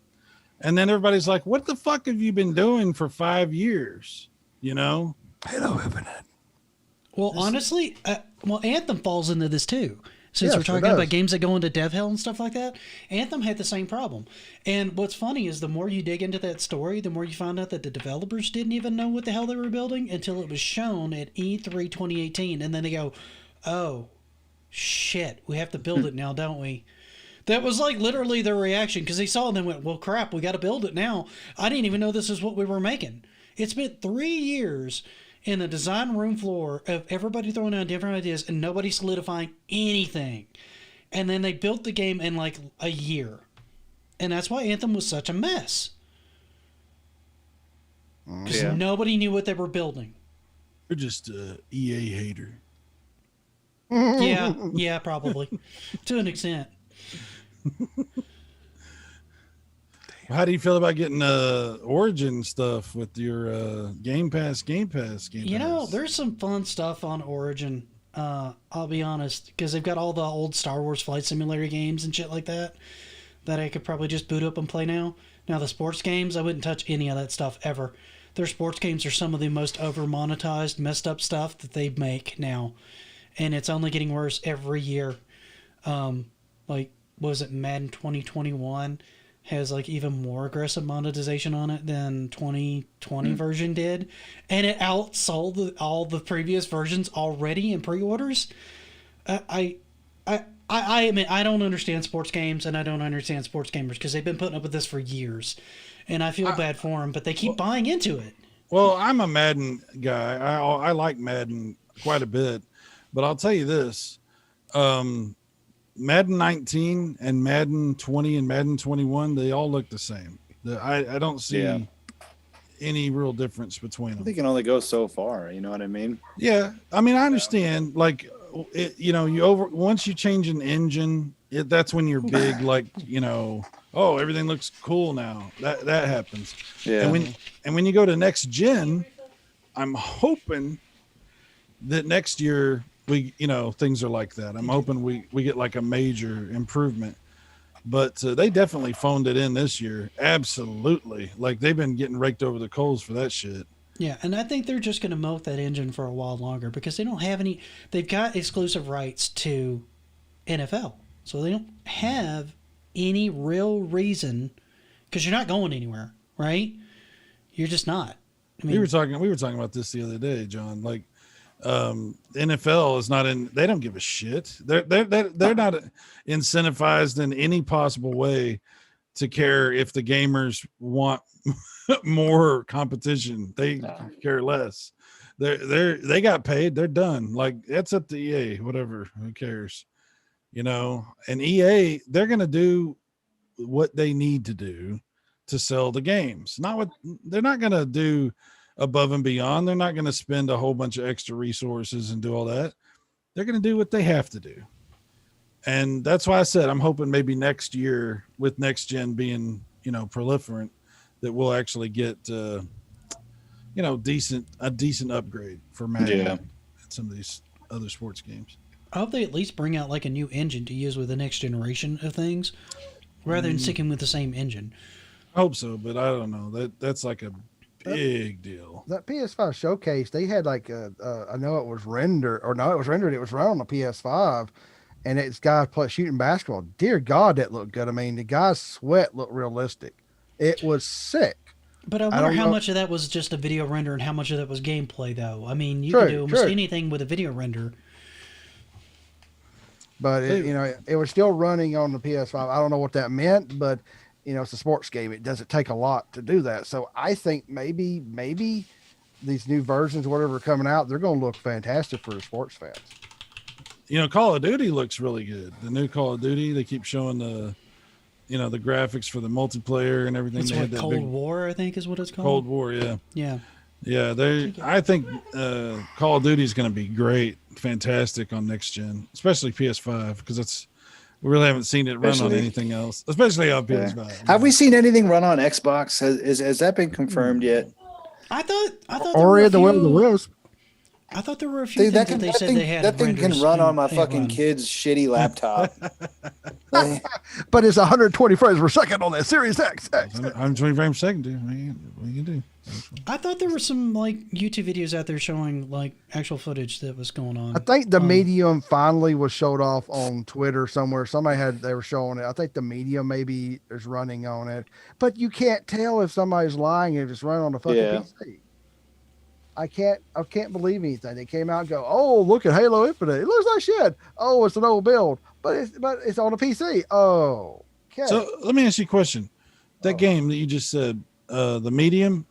Speaker 4: And then everybody's like, what the fuck have you been doing for 5 years? You know?
Speaker 3: Halo Infinite.
Speaker 1: Well, honestly, Anthem falls into this too. Since
Speaker 3: Yes,
Speaker 1: we're
Speaker 3: it
Speaker 1: talking
Speaker 3: does.
Speaker 1: about games that go into dev hell and stuff like that, Anthem had the same problem. And what's funny is the more you dig into that story, the more you find out that the developers didn't even know what the hell they were building until it was shown at E3 2018. And then they go, oh, shit, we have to build it now, don't we? That was like literally their reaction because they saw it and they went, well, crap, we got to build it now. I didn't even know this is what we were making. It's been 3 years in the design room floor of everybody throwing out different ideas and nobody solidifying anything. And then they built the game in like a year. And that's why Anthem was such a mess. Because nobody knew what they were building.
Speaker 4: You're just a EA hater.
Speaker 1: Yeah, probably. To an extent.
Speaker 4: How do you feel about getting Origin stuff with your Game Pass?
Speaker 1: You know, there's some fun stuff on Origin. I'll be honest, because they've got all the old Star Wars Flight Simulator games and shit like that I could probably just boot up and play now. Now, the sports games, I wouldn't touch any of that stuff ever. Their sports games are some of the most over-monetized, messed up stuff that they make now. And it's only getting worse every year. Like, what was it, Madden 2021 has like even more aggressive monetization on it than 2020 version did, and it outsold all the previous versions already in pre-orders. I admit I don't understand sports games, and I don't understand sports gamers because they've been putting up with this for years, and I feel bad for them, but they keep buying into it.
Speaker 4: Well, I'm a Madden guy. I like Madden quite a bit, but I'll tell you this: Madden 19 and Madden 20 and Madden 21, they all look the same. I don't see any real difference between them.
Speaker 2: They can only go so far. You know what I mean?
Speaker 4: Yeah, I mean, I understand. Like, once you change an engine, that's when you're big. Like, oh, everything looks cool now. That happens.
Speaker 2: Yeah.
Speaker 4: And when you go to next gen, I'm hoping that next year things are like that. I'm hoping we get like a major improvement. But they definitely phoned it in this year. Absolutely. Like, they've been getting raked over the coals for that shit.
Speaker 1: Yeah, and I think they're just going to milk that engine for a while longer because they don't have any. They've got exclusive rights to NFL, so they don't have any real reason because you're not going anywhere, right? You're just not. I mean,
Speaker 4: we were talking about this the other day, John. Like, the NFL is not in. They don't give a shit. They're not incentivized in any possible way to care if the gamers want more competition. They care less. They got paid. They're done. Like, that's up to EA. Whatever. Who cares? And EA, they're gonna do what they need to do to sell the games. They're not gonna do above and beyond. They're not going to spend a whole bunch of extra resources and do all that. They're going to do what they have to do. And that's why I said I'm hoping maybe next year, with next gen being, proliferant, that we'll actually get, a decent upgrade for Madden and some of these other sports games.
Speaker 1: I hope they at least bring out like a new engine to use with the next generation of things rather than sticking with the same engine.
Speaker 4: I hope so, but I don't know. That's like a big deal.
Speaker 3: That PS5 showcase, they had like I know it was rendered, or no, it was rendered. It was run on the PS5, and it's guys shooting basketball. Dear God, that looked good. I mean, the guy's sweat looked realistic. It was sick.
Speaker 1: But I wonder how much of that was just a video render and how much of that was gameplay, though. I mean, you can do almost anything with a video render.
Speaker 3: But it was still running on the PS5. I don't know what that meant, but it's a sports game. It doesn't take a lot to do that. So I think maybe these new versions, whatever are coming out, they're going to look fantastic for the sports fans.
Speaker 4: Call of Duty looks really good. The new Call of Duty, they keep showing the graphics for the multiplayer and everything.
Speaker 1: It's what, Cold War, I think is what it's called.
Speaker 4: Cold War, yeah.
Speaker 1: Yeah.
Speaker 4: Yeah, I think Call of Duty is going to be great, fantastic on next gen, especially PS5, because we really haven't seen it run on anything else, especially on PS5.
Speaker 2: Have we seen anything run on Xbox? Has that been confirmed yet?
Speaker 1: I thought
Speaker 3: Ori and the Will of the Wisp.
Speaker 1: I thought there were a few things that they said they had.
Speaker 2: That thing can run on my fucking kid's shitty laptop.
Speaker 3: But it's 120 frames per second on that Series X.
Speaker 4: 120 frames per second, dude. What are you gonna do?
Speaker 1: I thought there were some like YouTube videos out there showing like actual footage that was going on.
Speaker 3: I think the medium finally was showed off on Twitter somewhere. They were showing it. I think the medium maybe is running on it, but you can't tell if somebody's lying if it's running on the fucking PC. I can't believe anything. They came out and go, oh, look at Halo Infinite. It looks like shit. Oh, it's an old build, but it's on a PC. Oh, okay.
Speaker 4: So let me ask you a question. That game that you just said, the medium,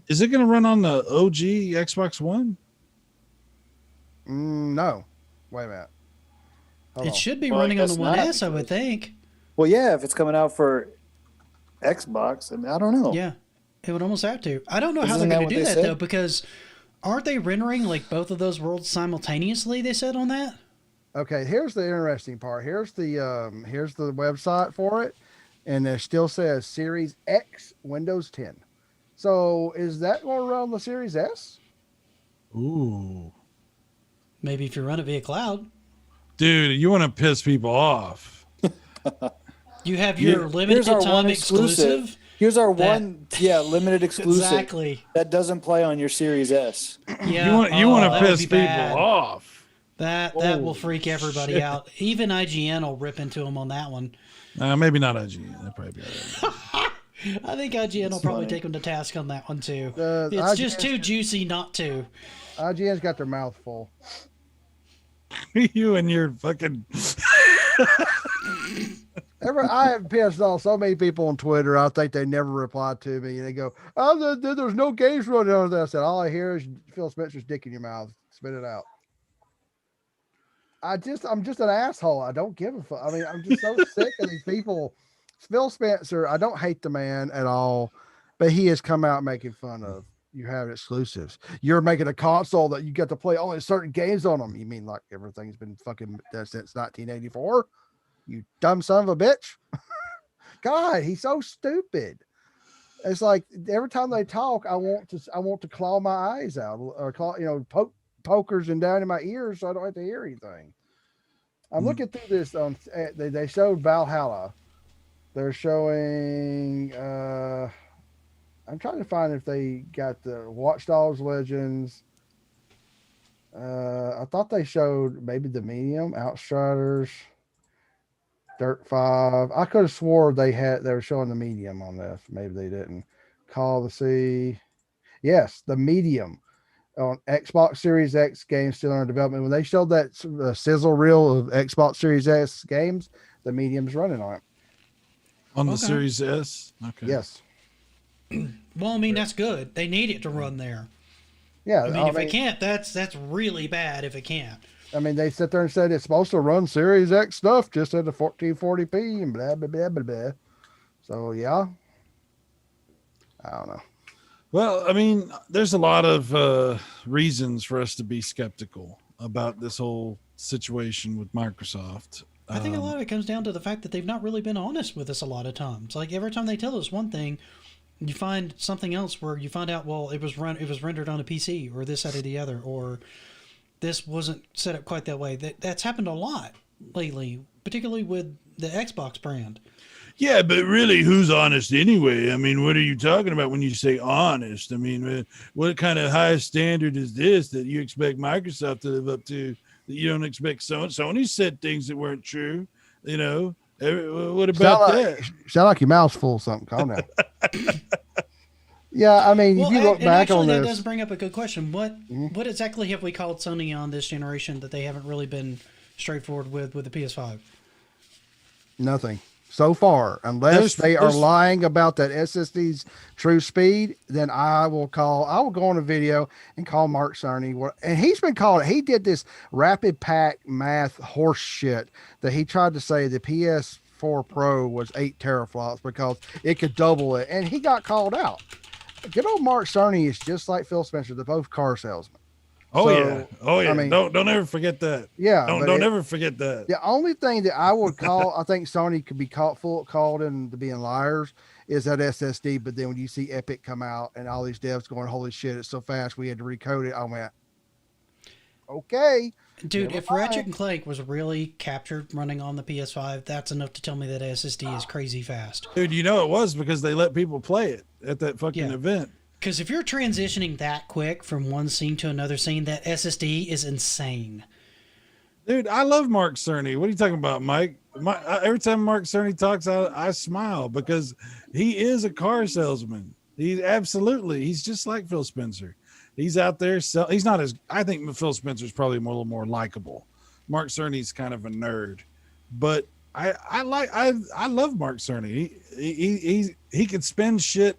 Speaker 4: is it going to run on the OG Xbox One?
Speaker 3: No. Wait a minute.
Speaker 1: It should be running on the One S, I would think.
Speaker 2: Well, yeah, if it's coming out for Xbox, I don't know.
Speaker 1: Yeah. It would almost have to. I don't know how they're going to do that, though, because aren't they rendering like both of those worlds simultaneously, they said on that?
Speaker 3: Okay, here's the interesting part. Here's the website for it, and it still says Series X Windows 10. So is that going to run on the Series S?
Speaker 4: Ooh.
Speaker 1: Maybe if you run it via cloud.
Speaker 4: Dude, you want to piss people off.
Speaker 1: You have your limited time exclusive.
Speaker 2: Here's our limited exclusive.
Speaker 1: Exactly.
Speaker 2: That doesn't play on your Series S.
Speaker 1: Yeah.
Speaker 4: You want to piss people off.
Speaker 1: That will freak everybody out. Even IGN will rip into them on that one.
Speaker 4: Maybe not IGN. That'd probably be all right.
Speaker 1: I think IGN will probably
Speaker 2: funny.
Speaker 1: take them to task on that one too.
Speaker 3: The
Speaker 1: It's just
Speaker 3: IGN
Speaker 1: too juicy not to.
Speaker 3: IGN's got their mouth full.
Speaker 4: You and your fucking.
Speaker 3: I have pissed off so many people on Twitter. I think they never reply to me, and they go, "Oh, there's no games running on that." I said, "All I hear is Phil Spencer's dick in your mouth. Spit it out." I'm just an asshole. I don't give a fuck. I mean, I'm just so sick of these people. Phil Spencer, I don't hate the man at all, but he has come out making fun of. You have exclusives. You're making a console that you get to play only certain games on them. You mean like everything's been fucking there since 1984? You dumb son of a bitch. God, he's so stupid. It's like every time they talk, I want to claw my eyes out or poke pokers and down in my ears so I don't have to hear anything. I'm looking through this on they showed Valhalla. They're showing I'm trying to find if they got the Watch Dogs Legends. I thought they showed maybe the Medium, Outstriders, Dirt 5. I could have swore they were showing the Medium on this. Maybe they didn't. Call the Sea. Yes, the Medium on Xbox Series X games still under development. When they showed that sizzle reel of Xbox Series X games, the Medium's running on it.
Speaker 4: On the
Speaker 1: Okay.
Speaker 4: Series S? Okay.
Speaker 3: Yes.
Speaker 1: Well, I mean that's good. They need it to run there.
Speaker 3: Yeah.
Speaker 1: I mean, if it can't, that's really bad. If it can't,
Speaker 3: I mean, they sit there and said it's supposed to run Series X stuff just at the 1440p and blah, blah, blah, blah, blah. So, yeah. I don't know.
Speaker 4: Well, I mean, there's a lot of reasons for us to be skeptical about this whole situation with Microsoft.
Speaker 1: I think a lot of it comes down to the fact that they've not really been honest with us a lot of times. Like every time they tell us one thing, you find something else where you find out, well, it was rendered on a PC or this, that, or the other, or this wasn't set up quite that way. That's happened a lot lately, particularly with the Xbox brand.
Speaker 4: Yeah, but really, who's honest anyway? I mean, what are you talking about when you say honest? I mean, what kind of high standard is this that you expect Microsoft to live up to that you don't expect Sony? Sony said things that weren't true, you know. What about that?
Speaker 3: Sound like your mouth's full of something. Calm down. Yeah, I mean,
Speaker 1: Well,
Speaker 3: if you look
Speaker 1: and
Speaker 3: back
Speaker 1: actually,
Speaker 3: on
Speaker 1: that
Speaker 3: this,
Speaker 1: does bring up a good question. What exactly have we called Sony on this generation that they haven't really been straightforward with the PS5?
Speaker 3: nothing so far, unless they are lying about that SSD's true speed. Then I will go on a video and call Mark Cerny. And he's been calling. He did this rapid pack math horse shit that he tried to say the PS4 Pro was 8 teraflops because it could double it, and he got called out. Good old Mark Cerny is just like Phil Spencer. They're both car salesmen.
Speaker 4: Oh
Speaker 3: So,
Speaker 4: yeah, oh yeah.
Speaker 3: I mean-
Speaker 4: don't ever forget that.
Speaker 3: Yeah,
Speaker 4: Don't
Speaker 3: but
Speaker 4: don't ever forget that.
Speaker 3: The only thing that I would call, I think Sony could be called into being liars, is that SSD. But then when you see Epic come out and all these devs going, "Holy shit, it's so fast, we had to recode it," I went, "Okay,
Speaker 1: Dude,
Speaker 3: Never
Speaker 1: if
Speaker 3: mind.
Speaker 1: Ratchet and Clank was really captured running on the PS5, that's enough to tell me that SSD is crazy fast.
Speaker 4: Dude, you know it was because they let people play it at that fucking
Speaker 1: Yeah.
Speaker 4: event.
Speaker 1: Because if you're transitioning that quick from one scene to another scene, that SSD is insane.
Speaker 4: Dude, I love Mark Cerny. What are you talking about, Mike? Every time Mark Cerny talks, I smile because he is a car salesman. He's just like Phil Spencer. He's out there. He's not as, I think Phil Spencer's probably a little more likable. Mark Cerny's kind of a nerd, but I love Mark Cerny. He can spin shit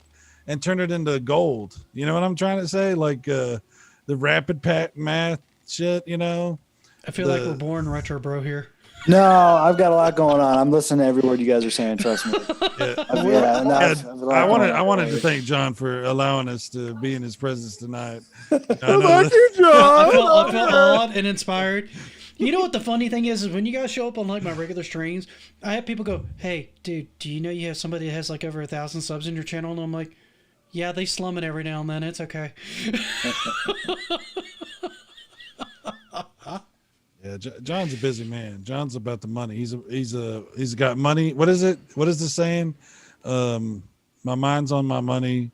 Speaker 4: and turn it into gold. You know what I'm trying to say? Like the rapid pack math shit, you know?
Speaker 1: I feel like we're born retro bro here.
Speaker 2: No, I've got a lot going on. I'm listening to every word you guys are saying. Trust me.
Speaker 4: Yeah.
Speaker 2: Yeah, no, I've a lot
Speaker 4: I
Speaker 2: going
Speaker 4: wanted
Speaker 2: on.
Speaker 4: I wanted to thank John for allowing us to be in his presence tonight. I know
Speaker 3: Thank
Speaker 4: that-
Speaker 3: you, John."
Speaker 1: I felt awed and inspired. You know what the funny thing is when you guys show up on like my regular streams, I have people go, "Hey, dude, do you know you have somebody that has like over 1,000 subs in your channel?" And I'm like, "Yeah, they slum it every now and then. It's okay."
Speaker 4: Yeah, John's a busy man. John's about the money. He's got money. What is it? What is the saying? My mind's on my money,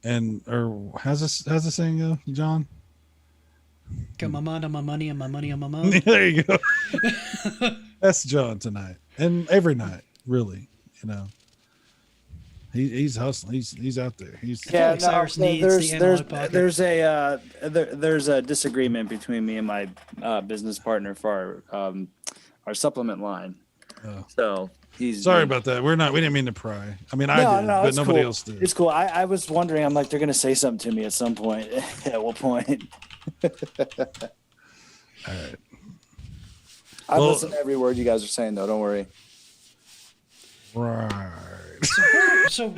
Speaker 4: or how's the saying go, John?
Speaker 1: Got my mind on my money and my money on my mind.
Speaker 4: There you go. That's John tonight and every night. really, you know. He's hustling. He's out there. He's
Speaker 1: I feel like Cyrus needs the analog pocket.
Speaker 2: there's a disagreement between me and my business partner for our supplement line.
Speaker 4: Oh.
Speaker 2: So he's
Speaker 4: sorry about that. We didn't mean to pry. I mean, I did, but
Speaker 2: it's
Speaker 4: nobody
Speaker 2: cool.
Speaker 4: else did.
Speaker 2: It's cool. I was wondering. I'm like, they're gonna say something to me at some point. At what point?
Speaker 4: All right.
Speaker 2: I listen to every word you guys are saying, though. Don't worry.
Speaker 4: Right.
Speaker 1: So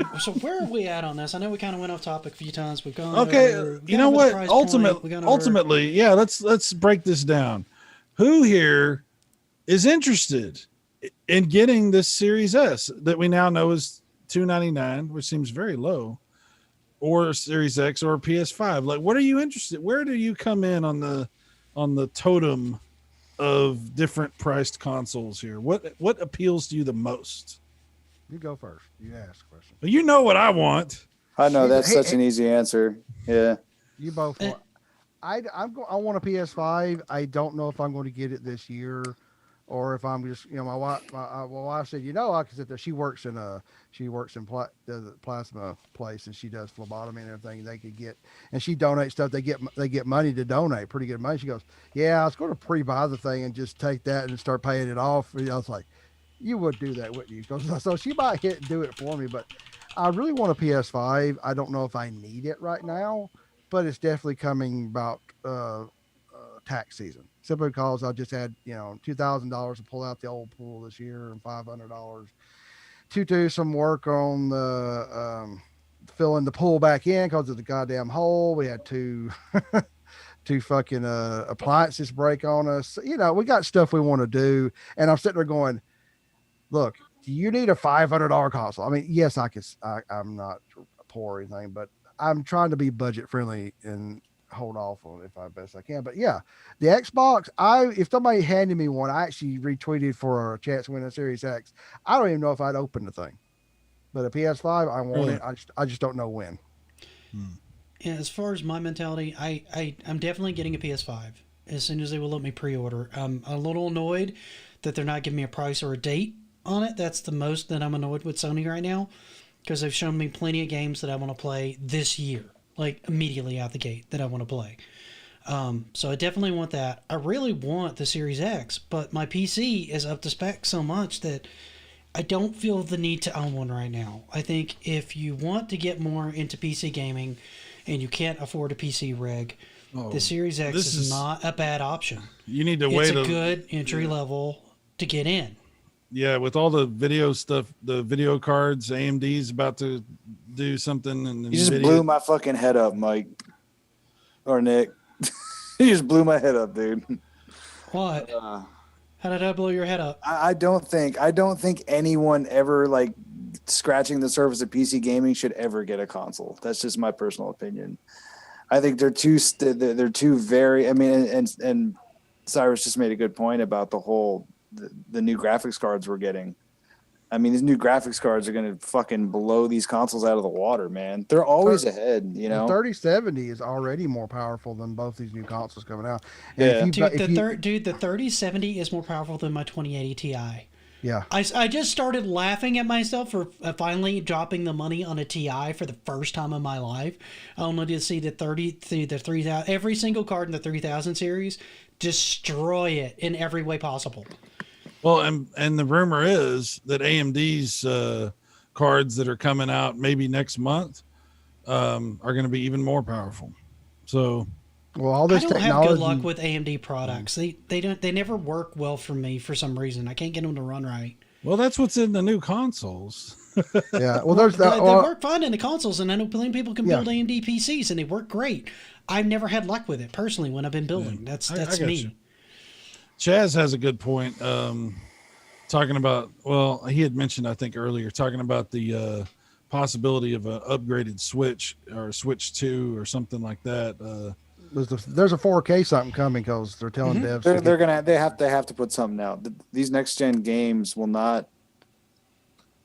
Speaker 1: where are we at on this? I know we kind of went off topic a few times. We've gone
Speaker 4: Okay,
Speaker 1: over,
Speaker 4: you know what?
Speaker 1: Ultimately,
Speaker 4: Ultimately, yeah. Let's break this down. Who here is interested in getting this Series S that we now know is $299, which seems very low, or Series X or PS5? Like, what are you interested? Where do you come in on the totem of different priced consoles here? What appeals to you the most?
Speaker 3: You go first. You ask a question.
Speaker 4: Well, you know what I want.
Speaker 2: I know that's such an easy answer. Yeah.
Speaker 3: You both want. I want a PS5. I don't know if I'm going to get it this year, or if I'm just, my wife said, I can sit there. She works in the plasma place, and she does phlebotomy and everything. They could get, and she donates stuff. They get money to donate, pretty good money. She goes, yeah, I was going to pre-buy the thing and just take that and start paying it off. I was like, you would do that, wouldn't you? So she might hit and do it for me, but I really want a PS5. I don't know if I need it right now, but it's definitely coming about tax season. Simply because I just had, $2,000 to pull out the old pool this year and $500 to do some work on the filling the pool back in because of the goddamn hole. We had two fucking appliances break on us. We got stuff we want to do, and I'm sitting there going, look, do you need a $500 console? I mean, yes, I'm not poor or anything, but I'm trying to be budget friendly and hold off on it if I best I can. But yeah, the Xbox, if somebody handed me one, I actually retweeted for a chance to win a Series X. I don't even know if I'd open the thing, but a PS5, I want it. I just don't know when.
Speaker 1: Yeah, as far as my mentality, I'm definitely getting a PS5 as soon as they will let me pre-order. I'm a little annoyed that they're not giving me a price or a date on it. That's the most that I'm annoyed with Sony right now, because they've shown me plenty of games that I want to play this year, like immediately out the gate that I want to play. So I definitely want that. I really want the Series X, but my PC is up to spec so much that I don't feel the need to own one right now. I think if you want to get more into PC gaming and you can't afford a PC rig, the Series X is not a bad option.
Speaker 4: You need to wait.
Speaker 1: It's a good entry level to get in.
Speaker 4: Yeah, with all the video stuff, the video cards, AMD's about to do something. And
Speaker 2: you just blew my fucking head up, Mike. Or Nick. You just blew my head up, dude.
Speaker 1: What? How did I blow your head up?
Speaker 2: I don't think anyone ever, like, scratching the surface of PC gaming should ever get a console. That's just my personal opinion. I think they're too very. I mean, and Cyrus just made a good point about the new graphics cards we're getting. I mean, these new graphics cards are going to fucking blow these consoles out of the water, man. They're always ahead,
Speaker 3: The 3070 is already more powerful than both these new consoles coming out.
Speaker 2: And
Speaker 1: the 3070 is more powerful than my 2080 Ti.
Speaker 3: Yeah.
Speaker 1: I just started laughing at myself for finally dropping the money on a Ti for the first time in my life. I only did see the 3000, every single card in the 3000 series, destroy it in every way possible.
Speaker 4: Well, and the rumor is that AMD's cards that are coming out maybe next month are going to be even more powerful. So,
Speaker 3: well, all this
Speaker 1: I don't
Speaker 3: technology.
Speaker 1: have good luck with AMD products. They never work well for me for some reason. I can't get them to run right.
Speaker 4: Well, that's what's in the new consoles.
Speaker 3: Yeah. Well, there's that.
Speaker 1: They work fine in the consoles, and I know plenty of people can build AMD PCs, and they work great. I've never had luck with it personally when I've been building. That's me.
Speaker 4: You. Chaz has a good point. Talking about, well, he had mentioned, I think earlier, talking about the possibility of an upgraded Switch or Switch 2 or something like that.
Speaker 3: There's a 4K something coming because they're telling devs
Speaker 2: they have to put something out. These next gen games will not.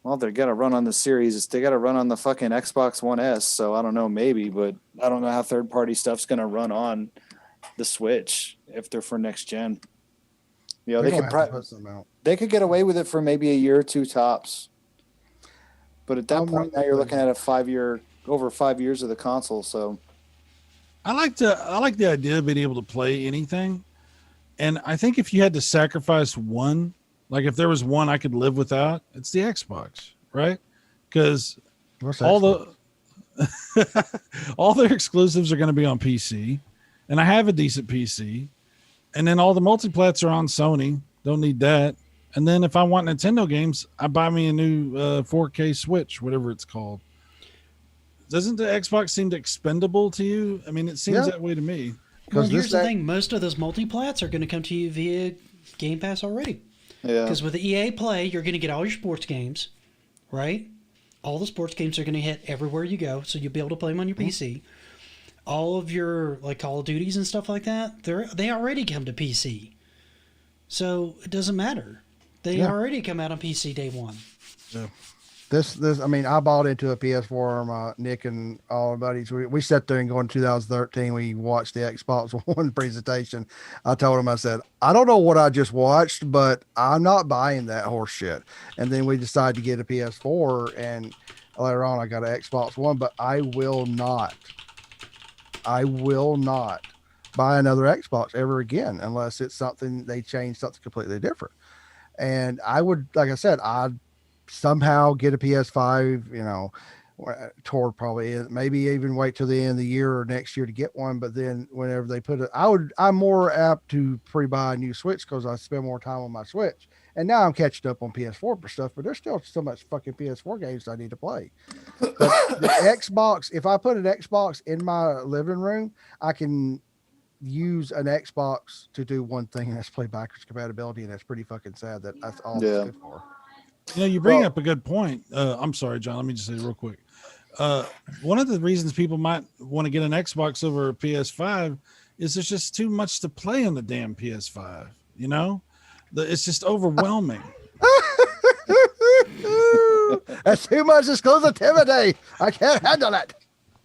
Speaker 2: Well, they're gonna run on the series. They gotta run on the fucking Xbox One S. So I don't know, maybe, but I don't know how third party stuff's gonna run on the Switch if they're for next gen. You know, they could put something out. They could get away with it for maybe a year or two tops. But at that point, now you're looking at over 5 years of the console. So
Speaker 4: I like the idea of being able to play anything. And I think if you had to sacrifice one, like if there was one I could live without, it's the Xbox, right? Because all their exclusives are going to be on PC, and I have a decent PC, and then all the multiplats are on Sony. Don't need that. And then if I want Nintendo games, I buy me a new 4K Switch, whatever it's called. Doesn't the Xbox seem expendable to you? I mean, it seems that way to me.
Speaker 1: Well, here's the thing. Most of those multiplats are going to come to you via Game Pass already.
Speaker 2: yeah,
Speaker 1: Because with the EA Play, you're going to get all your sports games, right? All the sports games are going to hit everywhere you go, so you'll be able to play them on your PC. All of your like Call of Duties and stuff like that, they already come to PC. So it doesn't matter. They already come out on PC day one.
Speaker 4: Yeah.
Speaker 3: I mean, I bought into a PS4. Nick and all our buddies, we sat there and go in 2013. We watched the Xbox One presentation. I told him, I said, I don't know what I just watched, but I'm not buying that horse shit. And then we decided to get a PS4, and later on I got an Xbox One, but I will not buy another Xbox ever again unless it's something they change something completely different. And I would, like I said, I'd somehow get a PS5, toward probably maybe even wait till the end of the year or next year to get one. But then whenever they put it, I'm more apt to pre-buy a new Switch because I spend more time on my Switch. And now I'm catching up on PS4 for stuff, but there's still so much fucking PS4 games I need to play. But the Xbox, if I put an Xbox in my living room, I can use an Xbox to do one thing, and that's play backwards compatibility, and that's pretty fucking sad that that's all it's good for.
Speaker 4: You bring up a good point. I'm sorry, John. Let me just say real quick. One of the reasons people might want to get an Xbox over a PS5 is there's just too much to play on the damn PS5. It's just overwhelming.
Speaker 3: That's too much exclusivity. I can't handle it.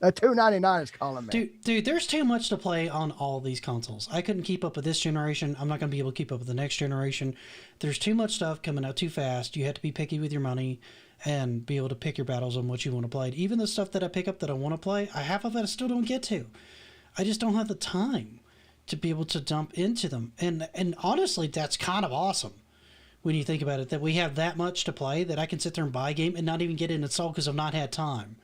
Speaker 3: The $299 is calling me.
Speaker 1: Dude, there's too much to play on all these consoles. I couldn't keep up with this generation. I'm not going to be able to keep up with the next generation. There's too much stuff coming out too fast. You have to be picky with your money and be able to pick your battles on what you want to play. Even the stuff that I pick up that I want to play, half of it I still don't get to. I just don't have the time to be able to dump into them. And honestly, that's kind of awesome when you think about it, that we have that much to play that I can sit there and buy a game and not even get it installed because I've not had time.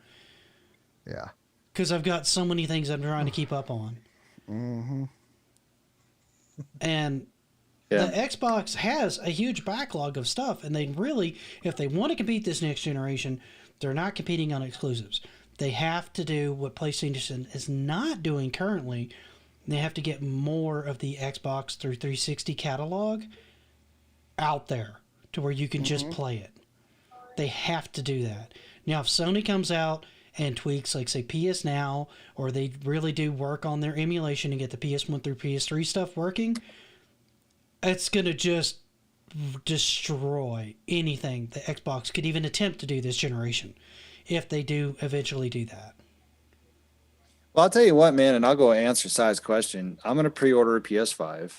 Speaker 3: Yeah.
Speaker 1: Because I've got so many things I'm trying to keep up on.
Speaker 3: Mm-hmm.
Speaker 1: And the Xbox has a huge backlog of stuff. And they really, if they want to compete this next generation, they're not competing on exclusives. They have to do what PlayStation is not doing currently. They have to get more of the Xbox 360 catalog out there to where you can just play it. They have to do that. Now, if Sony comes out and tweaks, like, say, PS Now, or they really do work on their emulation and get the PS1 through PS3 stuff working, it's going to just destroy anything the Xbox could even attempt to do this generation, if they do eventually do that.
Speaker 2: Well, I'll tell you what, man, and I'll go answer Si's question. I'm going to pre-order a PS5.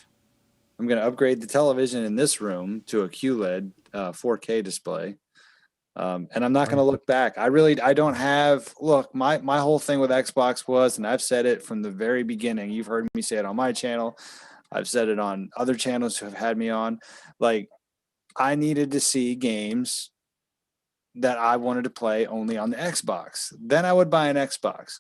Speaker 2: I'm going to upgrade the television in this room to a QLED 4K display. And I'm not going to look back. I don't have, look, my whole thing with Xbox was, and I've said it from the very beginning, you've heard me say it on my channel. I've said it on other channels who have had me on. Like, I needed to see games that I wanted to play only on the Xbox. Then I would buy an Xbox.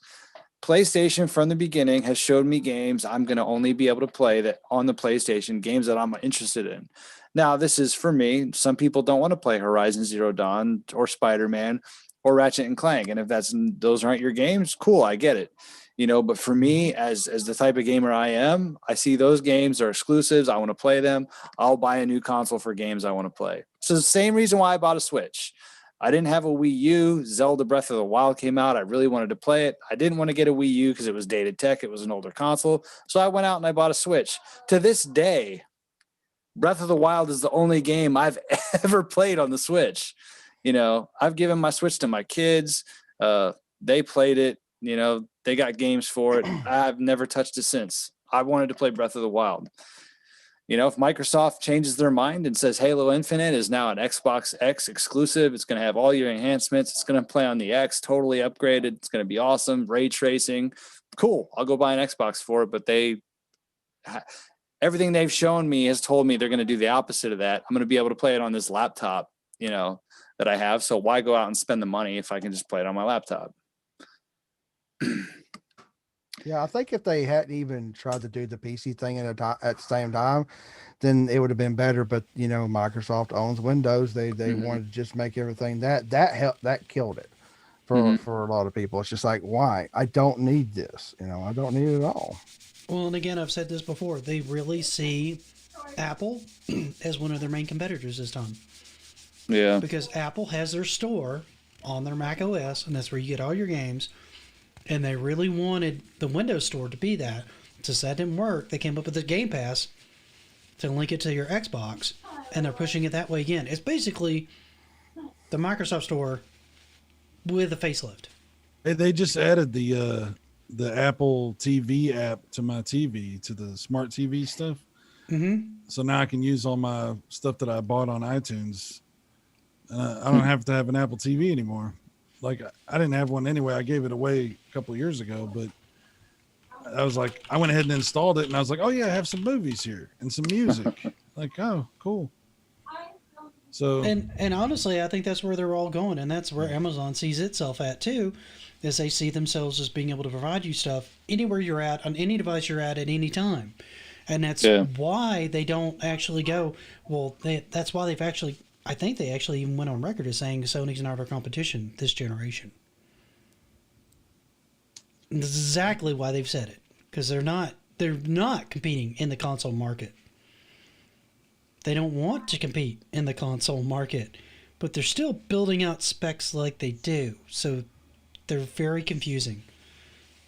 Speaker 2: PlayStation from the beginning has showed me games I'm going to only be able to play that on the PlayStation, games that I'm interested in. Now, this is for me. Some people don't want to play Horizon Zero Dawn or Spider-Man or Ratchet and Clank. And if those aren't your games, cool, I get it. But for me, as the type of gamer I am, I see those games are exclusives. I want to play them. I'll buy a new console for games I want to play. So the same reason why I bought a Switch. I didn't have a Wii U. Zelda Breath of the Wild came out. I really wanted to play it. I didn't want to get a Wii U because it was dated tech. It was an older console. So I went out and I bought a Switch. To this day, Breath of the Wild is the only game I've ever played on the Switch. I've given my Switch to my kids. They played it. They got games for it. I've never touched it since. I wanted to play Breath of the Wild. if Microsoft changes their mind and says Halo Infinite is now an Xbox X exclusive, it's going to have all your enhancements. It's going to play on the X, totally upgraded. It's going to be awesome. Ray tracing. Cool. I'll go buy an Xbox for it. But everything they've shown me has told me they're going to do the opposite of that. I'm going to be able to play it on this laptop, that I have. So why go out and spend the money if I can just play it on my laptop?
Speaker 3: Yeah, I think if they hadn't even tried to do the PC thing at the same time, then it would have been better. But Microsoft owns Windows. They wanted to just make everything that helped, that killed it for a lot of people. It's just like, why? I don't need this. I don't need it at all.
Speaker 1: Well, and again, I've said this before. They really see Apple as one of their main competitors this time.
Speaker 2: Yeah.
Speaker 1: Because Apple has their store on their Mac OS, and that's where you get all your games. And they really wanted the Windows Store to be that. Since that didn't work, they came up with the Game Pass to link it to your Xbox, and they're pushing it that way again. It's basically the Microsoft Store with a facelift.
Speaker 4: They just added the Apple TV app to my TV, to the smart TV stuff.
Speaker 1: Mm-hmm.
Speaker 4: So now I can use all my stuff that I bought on iTunes. I don't have to have an Apple TV anymore. Like, I didn't have one anyway. I gave it away a couple of years ago, but I was like, I went ahead and installed it, and I was like, oh yeah, I have some movies here and some music. Like, oh, cool. So
Speaker 1: and honestly, I think that's where they're all going, and that's where Amazon sees itself at too, is they see themselves as being able to provide you stuff anywhere you're at, on any device you're at any time. And that's why they don't actually go, well, that's why they've actually, I think they actually even went on record as saying Sony's not our competition this generation. And that's exactly why they've said it, because they're not competing in the console market. They don't want to compete in the console market, but they're still building out specs like they do. So they're very confusing.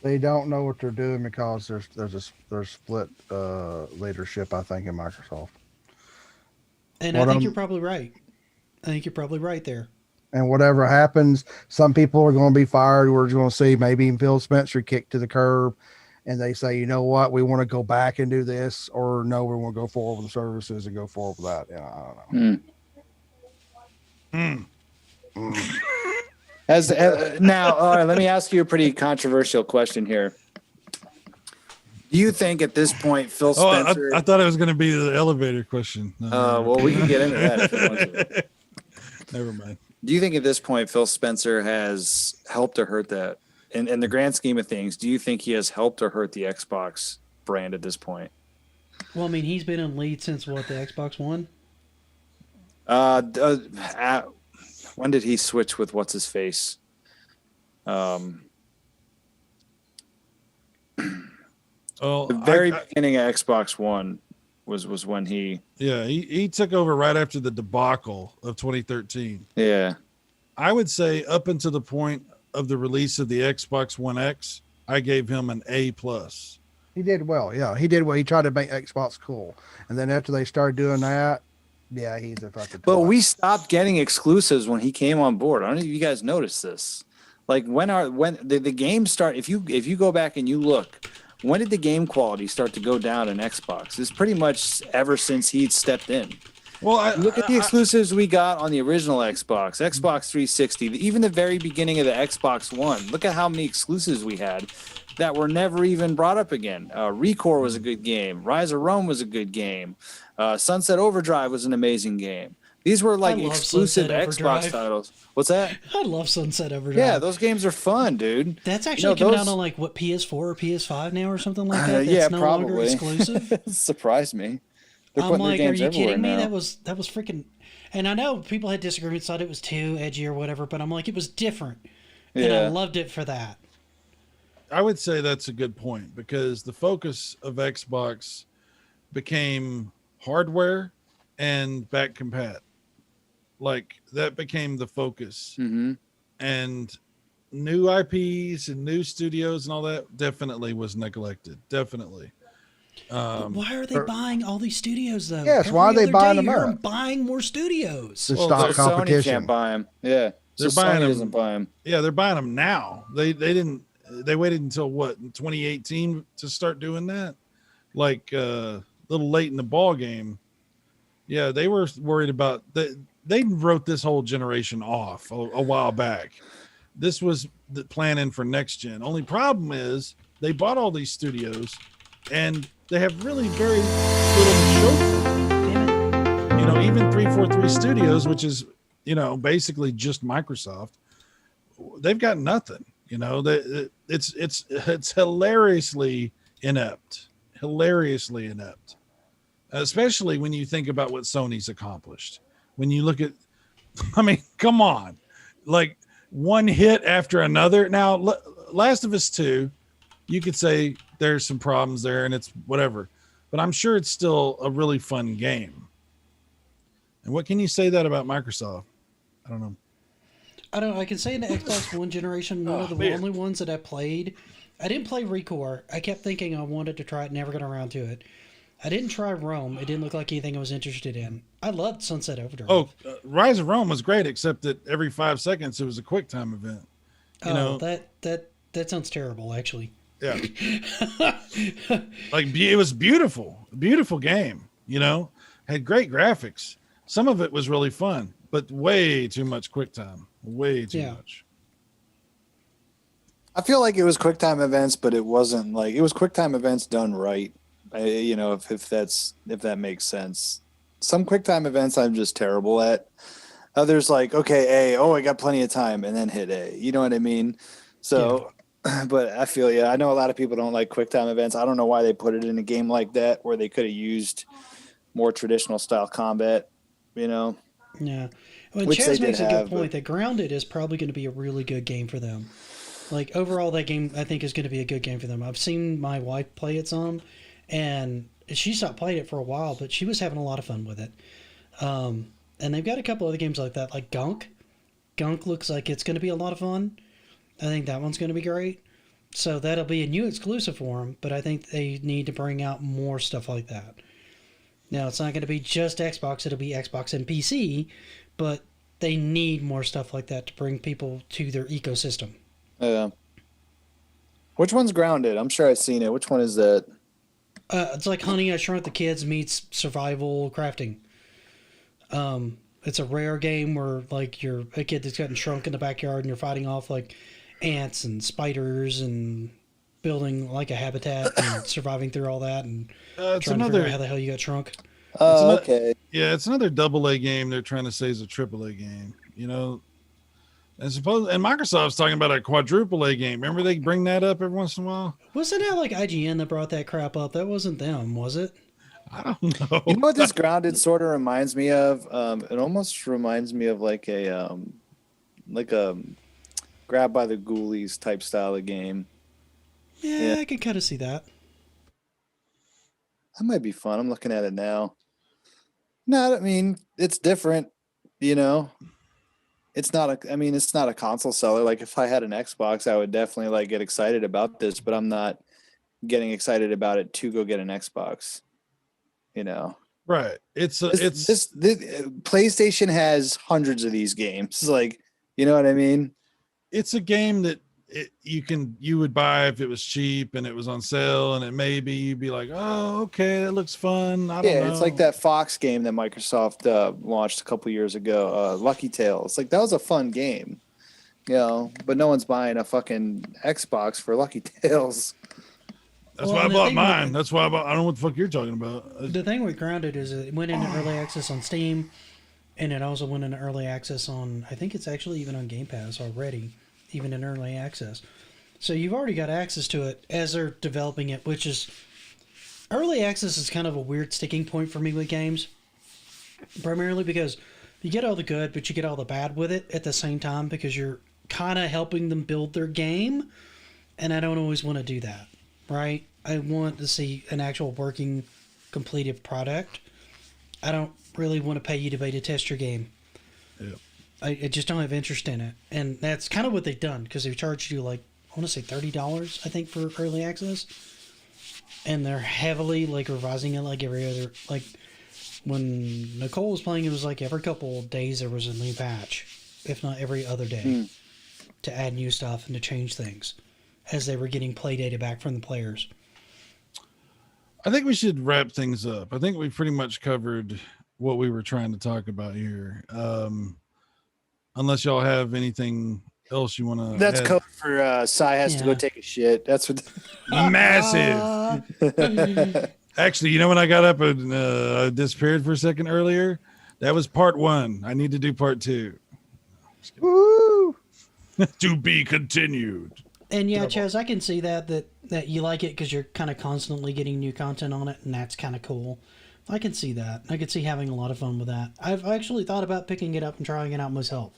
Speaker 3: They don't know what they're doing because there's split leadership, I think, in Microsoft.
Speaker 1: And I think you're probably right. I think you're probably right there.
Speaker 3: And whatever happens, some people are going to be fired. We're going to see maybe Phil Spencer kicked to the curb, and they say, you know what, we want to go back and do this, or no, we want to go forward with the services and go forward with that. Yeah, I don't know.
Speaker 2: As now, all right, let me ask you a pretty controversial question here. Do you think at this point Phil Spencer?
Speaker 4: I thought it was going to be the elevator question. No,
Speaker 2: well, we can get into that if you want to.
Speaker 4: Never mind.
Speaker 2: Do you think at this point Phil Spencer has helped or hurt that? In the grand scheme of things, do you think he has helped or hurt the Xbox brand at this point?
Speaker 1: Well, I mean, he's been in lead since what, the Xbox One?
Speaker 2: When did he switch with what's his face?
Speaker 4: Oh,
Speaker 2: The very beginning of Xbox One was when he.
Speaker 4: Yeah, he took over right after the debacle of 2013.
Speaker 2: Yeah.
Speaker 4: I would say up until the point of the release of the Xbox One X, I gave him an A+.
Speaker 3: He did well. Yeah, he did well. He tried to make Xbox cool, and then after they started doing that, yeah, he's a fucking.
Speaker 2: But we stopped getting exclusives when he came on board. I don't know if you guys noticed this. Like when the game start, if you go back and you look, when did the game quality start to go down in Xbox? It's pretty much ever since he stepped in.
Speaker 4: Well,
Speaker 2: Look at the exclusives we got on the original Xbox, Xbox 360, even the very beginning of the Xbox One. Look at how many exclusives we had that were never even brought up again. Recore was a good game. Rise of Rome was a good game. Sunset Overdrive was an amazing game. These were like exclusive Xbox titles. What's that?
Speaker 1: I love Sunset Overdrive.
Speaker 2: Yeah, those games are fun, dude.
Speaker 1: That's actually coming out on like what, PS4 or PS5 now or something like that. That's
Speaker 2: yeah,
Speaker 1: no
Speaker 2: probably.
Speaker 1: longer exclusive.
Speaker 2: It surprised me. They're
Speaker 1: I'm
Speaker 2: putting
Speaker 1: like,
Speaker 2: their
Speaker 1: are
Speaker 2: games
Speaker 1: you
Speaker 2: everywhere
Speaker 1: kidding me?
Speaker 2: now.
Speaker 1: That was freaking. And I know people had disagreements, thought it was too edgy or whatever, but I'm like, it was different, and I loved it for that.
Speaker 4: I would say that's a good point, because the focus of Xbox became hardware and back compat. Like that became the focus.
Speaker 2: Mm-hmm.
Speaker 4: And new IPs and new studios and all that definitely was neglected. Definitely.
Speaker 1: But why are they buying all these studios though?
Speaker 3: Yes, why are they buying them up?
Speaker 1: Buying more studios.
Speaker 3: To stop
Speaker 2: Sony
Speaker 3: competition.
Speaker 2: can't buy them. Yeah,
Speaker 4: They're
Speaker 2: so
Speaker 4: buying
Speaker 2: Sony
Speaker 4: them.
Speaker 2: doesn't buy them.
Speaker 4: Yeah, they're buying them now. They waited until what, in 2018 to start doing that? Like little late in the ball game. Yeah, they were worried about that. They wrote this whole generation off a while back. This was the planning for next gen. Only problem is they bought all these studios, and they have really very little to show for them. You know, even 343 Studios, which is, you know, basically just Microsoft, they've got nothing. You know, it's hilariously inept, especially when you think about what Sony's accomplished. When you look at, I mean, come on, like one hit after another. Now, Last of Us 2, you could say there's some problems there and it's whatever, but I'm sure it's still a really fun game. And what can you say that about Microsoft? I don't know.
Speaker 1: I can say in the Xbox One generation, one of the only ones that I played, I didn't play ReCore. I kept thinking I wanted to try it, never got around to it. I didn't try Rome. It didn't look like anything I was interested in. I loved Sunset Overdrive.
Speaker 4: Oh, Rise of Rome was great, except that every 5 seconds it was a QuickTime event. You know,
Speaker 1: that sounds terrible, actually.
Speaker 4: Yeah. Like, it was beautiful game, you know, had great graphics. Some of it was really fun, but way too much QuickTime, way too much.
Speaker 2: I feel like it was QuickTime events, but it wasn't like, it was QuickTime events done right. You know, if that makes sense. Some QuickTime events I'm just terrible at. Others like, okay, A, I got plenty of time, and then hit A. You know what I mean? So, but I feel I know a lot of people don't like QuickTime events. I don't know why they put it in a game like that where they could have used more traditional style combat. You know?
Speaker 1: Yeah. Well, Chaz makes a good point that Grounded is probably going to be a really good game for them. Like overall, that game I think is going to be a good game for them. I've seen my wife play it some. And she stopped playing it for a while, but she was having a lot of fun with it. And they've got a couple other games like that, like Gunk. Gunk looks like it's going to be a lot of fun. I think that one's going to be great. So that'll be a new exclusive for them, but I think they need to bring out more stuff like that. Now, it's not going to be just Xbox. It'll be Xbox and PC, but they need more stuff like that to bring people to their ecosystem.
Speaker 2: Yeah. Which one's Grounded? I'm sure I've seen it. Which one is that?
Speaker 1: It's like Honey, I Shrunk the Kids meets survival crafting. It's a rare game where like you're a kid that's gotten shrunk in the backyard and you're fighting off like ants and spiders and building like a habitat and surviving through all that and trying to figure out how the hell you got shrunk.
Speaker 2: Okay.
Speaker 4: Yeah, it's another AA game they're trying to say is a AAA game. You know, and Microsoft's talking about a quadruple A game. Remember they bring that up every once in a while?
Speaker 1: Wasn't that like IGN that brought that crap up? That wasn't them, was it?
Speaker 4: I don't know.
Speaker 2: You know what this Grounded sort of reminds me of? It almost reminds me of like a Grab by the Ghoulies type style of game.
Speaker 1: Yeah, I can kind of see that.
Speaker 2: That might be fun. I'm looking at it now. No, I mean, it's different, you know. It's not a console seller. Like if I had an Xbox, I would definitely like get excited about this, but I'm not getting excited about it to go get an Xbox. You know.
Speaker 4: Right. This
Speaker 2: PlayStation has hundreds of these games. Like, you know what I mean?
Speaker 4: It's a game that you would buy if it was cheap and it was on sale, and it maybe you'd be like, oh, okay, that looks fun. I don't know.
Speaker 2: It's like that Fox game that Microsoft launched a couple years ago, Lucky Tales. Like that was a fun game, you know, but no one's buying a fucking Xbox for Lucky Tales.
Speaker 4: That's why I bought mine. That's why I don't know what the fuck you're talking about.
Speaker 1: The thing with Grounded is it went into early access on Steam, and it also went into early access on, I think it's actually even on Game Pass already, even in early access. So you've already got access to it as they're developing it, which is, early access is kind of a weird sticking point for me with games, primarily because you get all the good, but you get all the bad with it at the same time because you're kind of helping them build their game, and I don't always want to do that. Right? I want to see an actual working, completed product. I don't really want to pay you to beta test your game.
Speaker 4: Yep.
Speaker 1: I just don't have interest in it. And that's kind of what they've done because they've charged you like, I want to say $30, I think, for early access. And they're heavily like revising it like every other, like when Nicole was playing, it was like every couple of days there was a new patch, if not every other day, to add new stuff and to change things as they were getting play data back from the players.
Speaker 4: I think we should wrap things up. I think we pretty much covered what we were trying to talk about here. Unless y'all have anything else you want to.
Speaker 2: That's code for Cy has to go
Speaker 1: Yeah.
Speaker 2: take a shit. That's what.
Speaker 4: Massive. Actually, you know when I got up and disappeared for a second earlier? That was part 1. I need to do part 2.
Speaker 3: Woo!
Speaker 4: To be continued.
Speaker 1: And yeah, Chaz, I can see that you like it because you're kind of constantly getting new content on it, and that's kind of cool. I can see that. I could see having a lot of fun with that. I've actually thought about picking it up and trying it out myself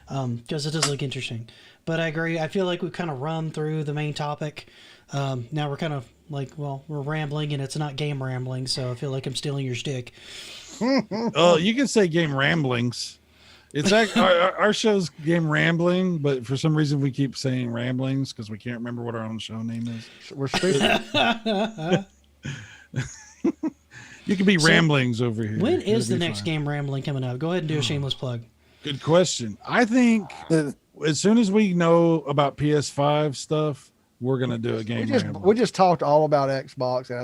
Speaker 1: because it does look interesting. But I agree. I feel like we've kind of run through the main topic. Now we're kind of like, well, we're rambling, and it's not game rambling, so I feel like I'm stealing your stick.
Speaker 4: Oh, you can say game ramblings. It's like our show's game rambling, but for some reason we keep saying ramblings because we can't remember what our own show name is.
Speaker 3: We're stupid.
Speaker 4: You can be ramblings over here.
Speaker 1: When is the
Speaker 4: It'll be
Speaker 1: next
Speaker 4: fine.
Speaker 1: game rambling coming out? Go ahead and do a shameless plug.
Speaker 4: Good question. I think as soon as we know about PS5 stuff, we're gonna do a game rambling.
Speaker 3: we just talked all about Xbox, and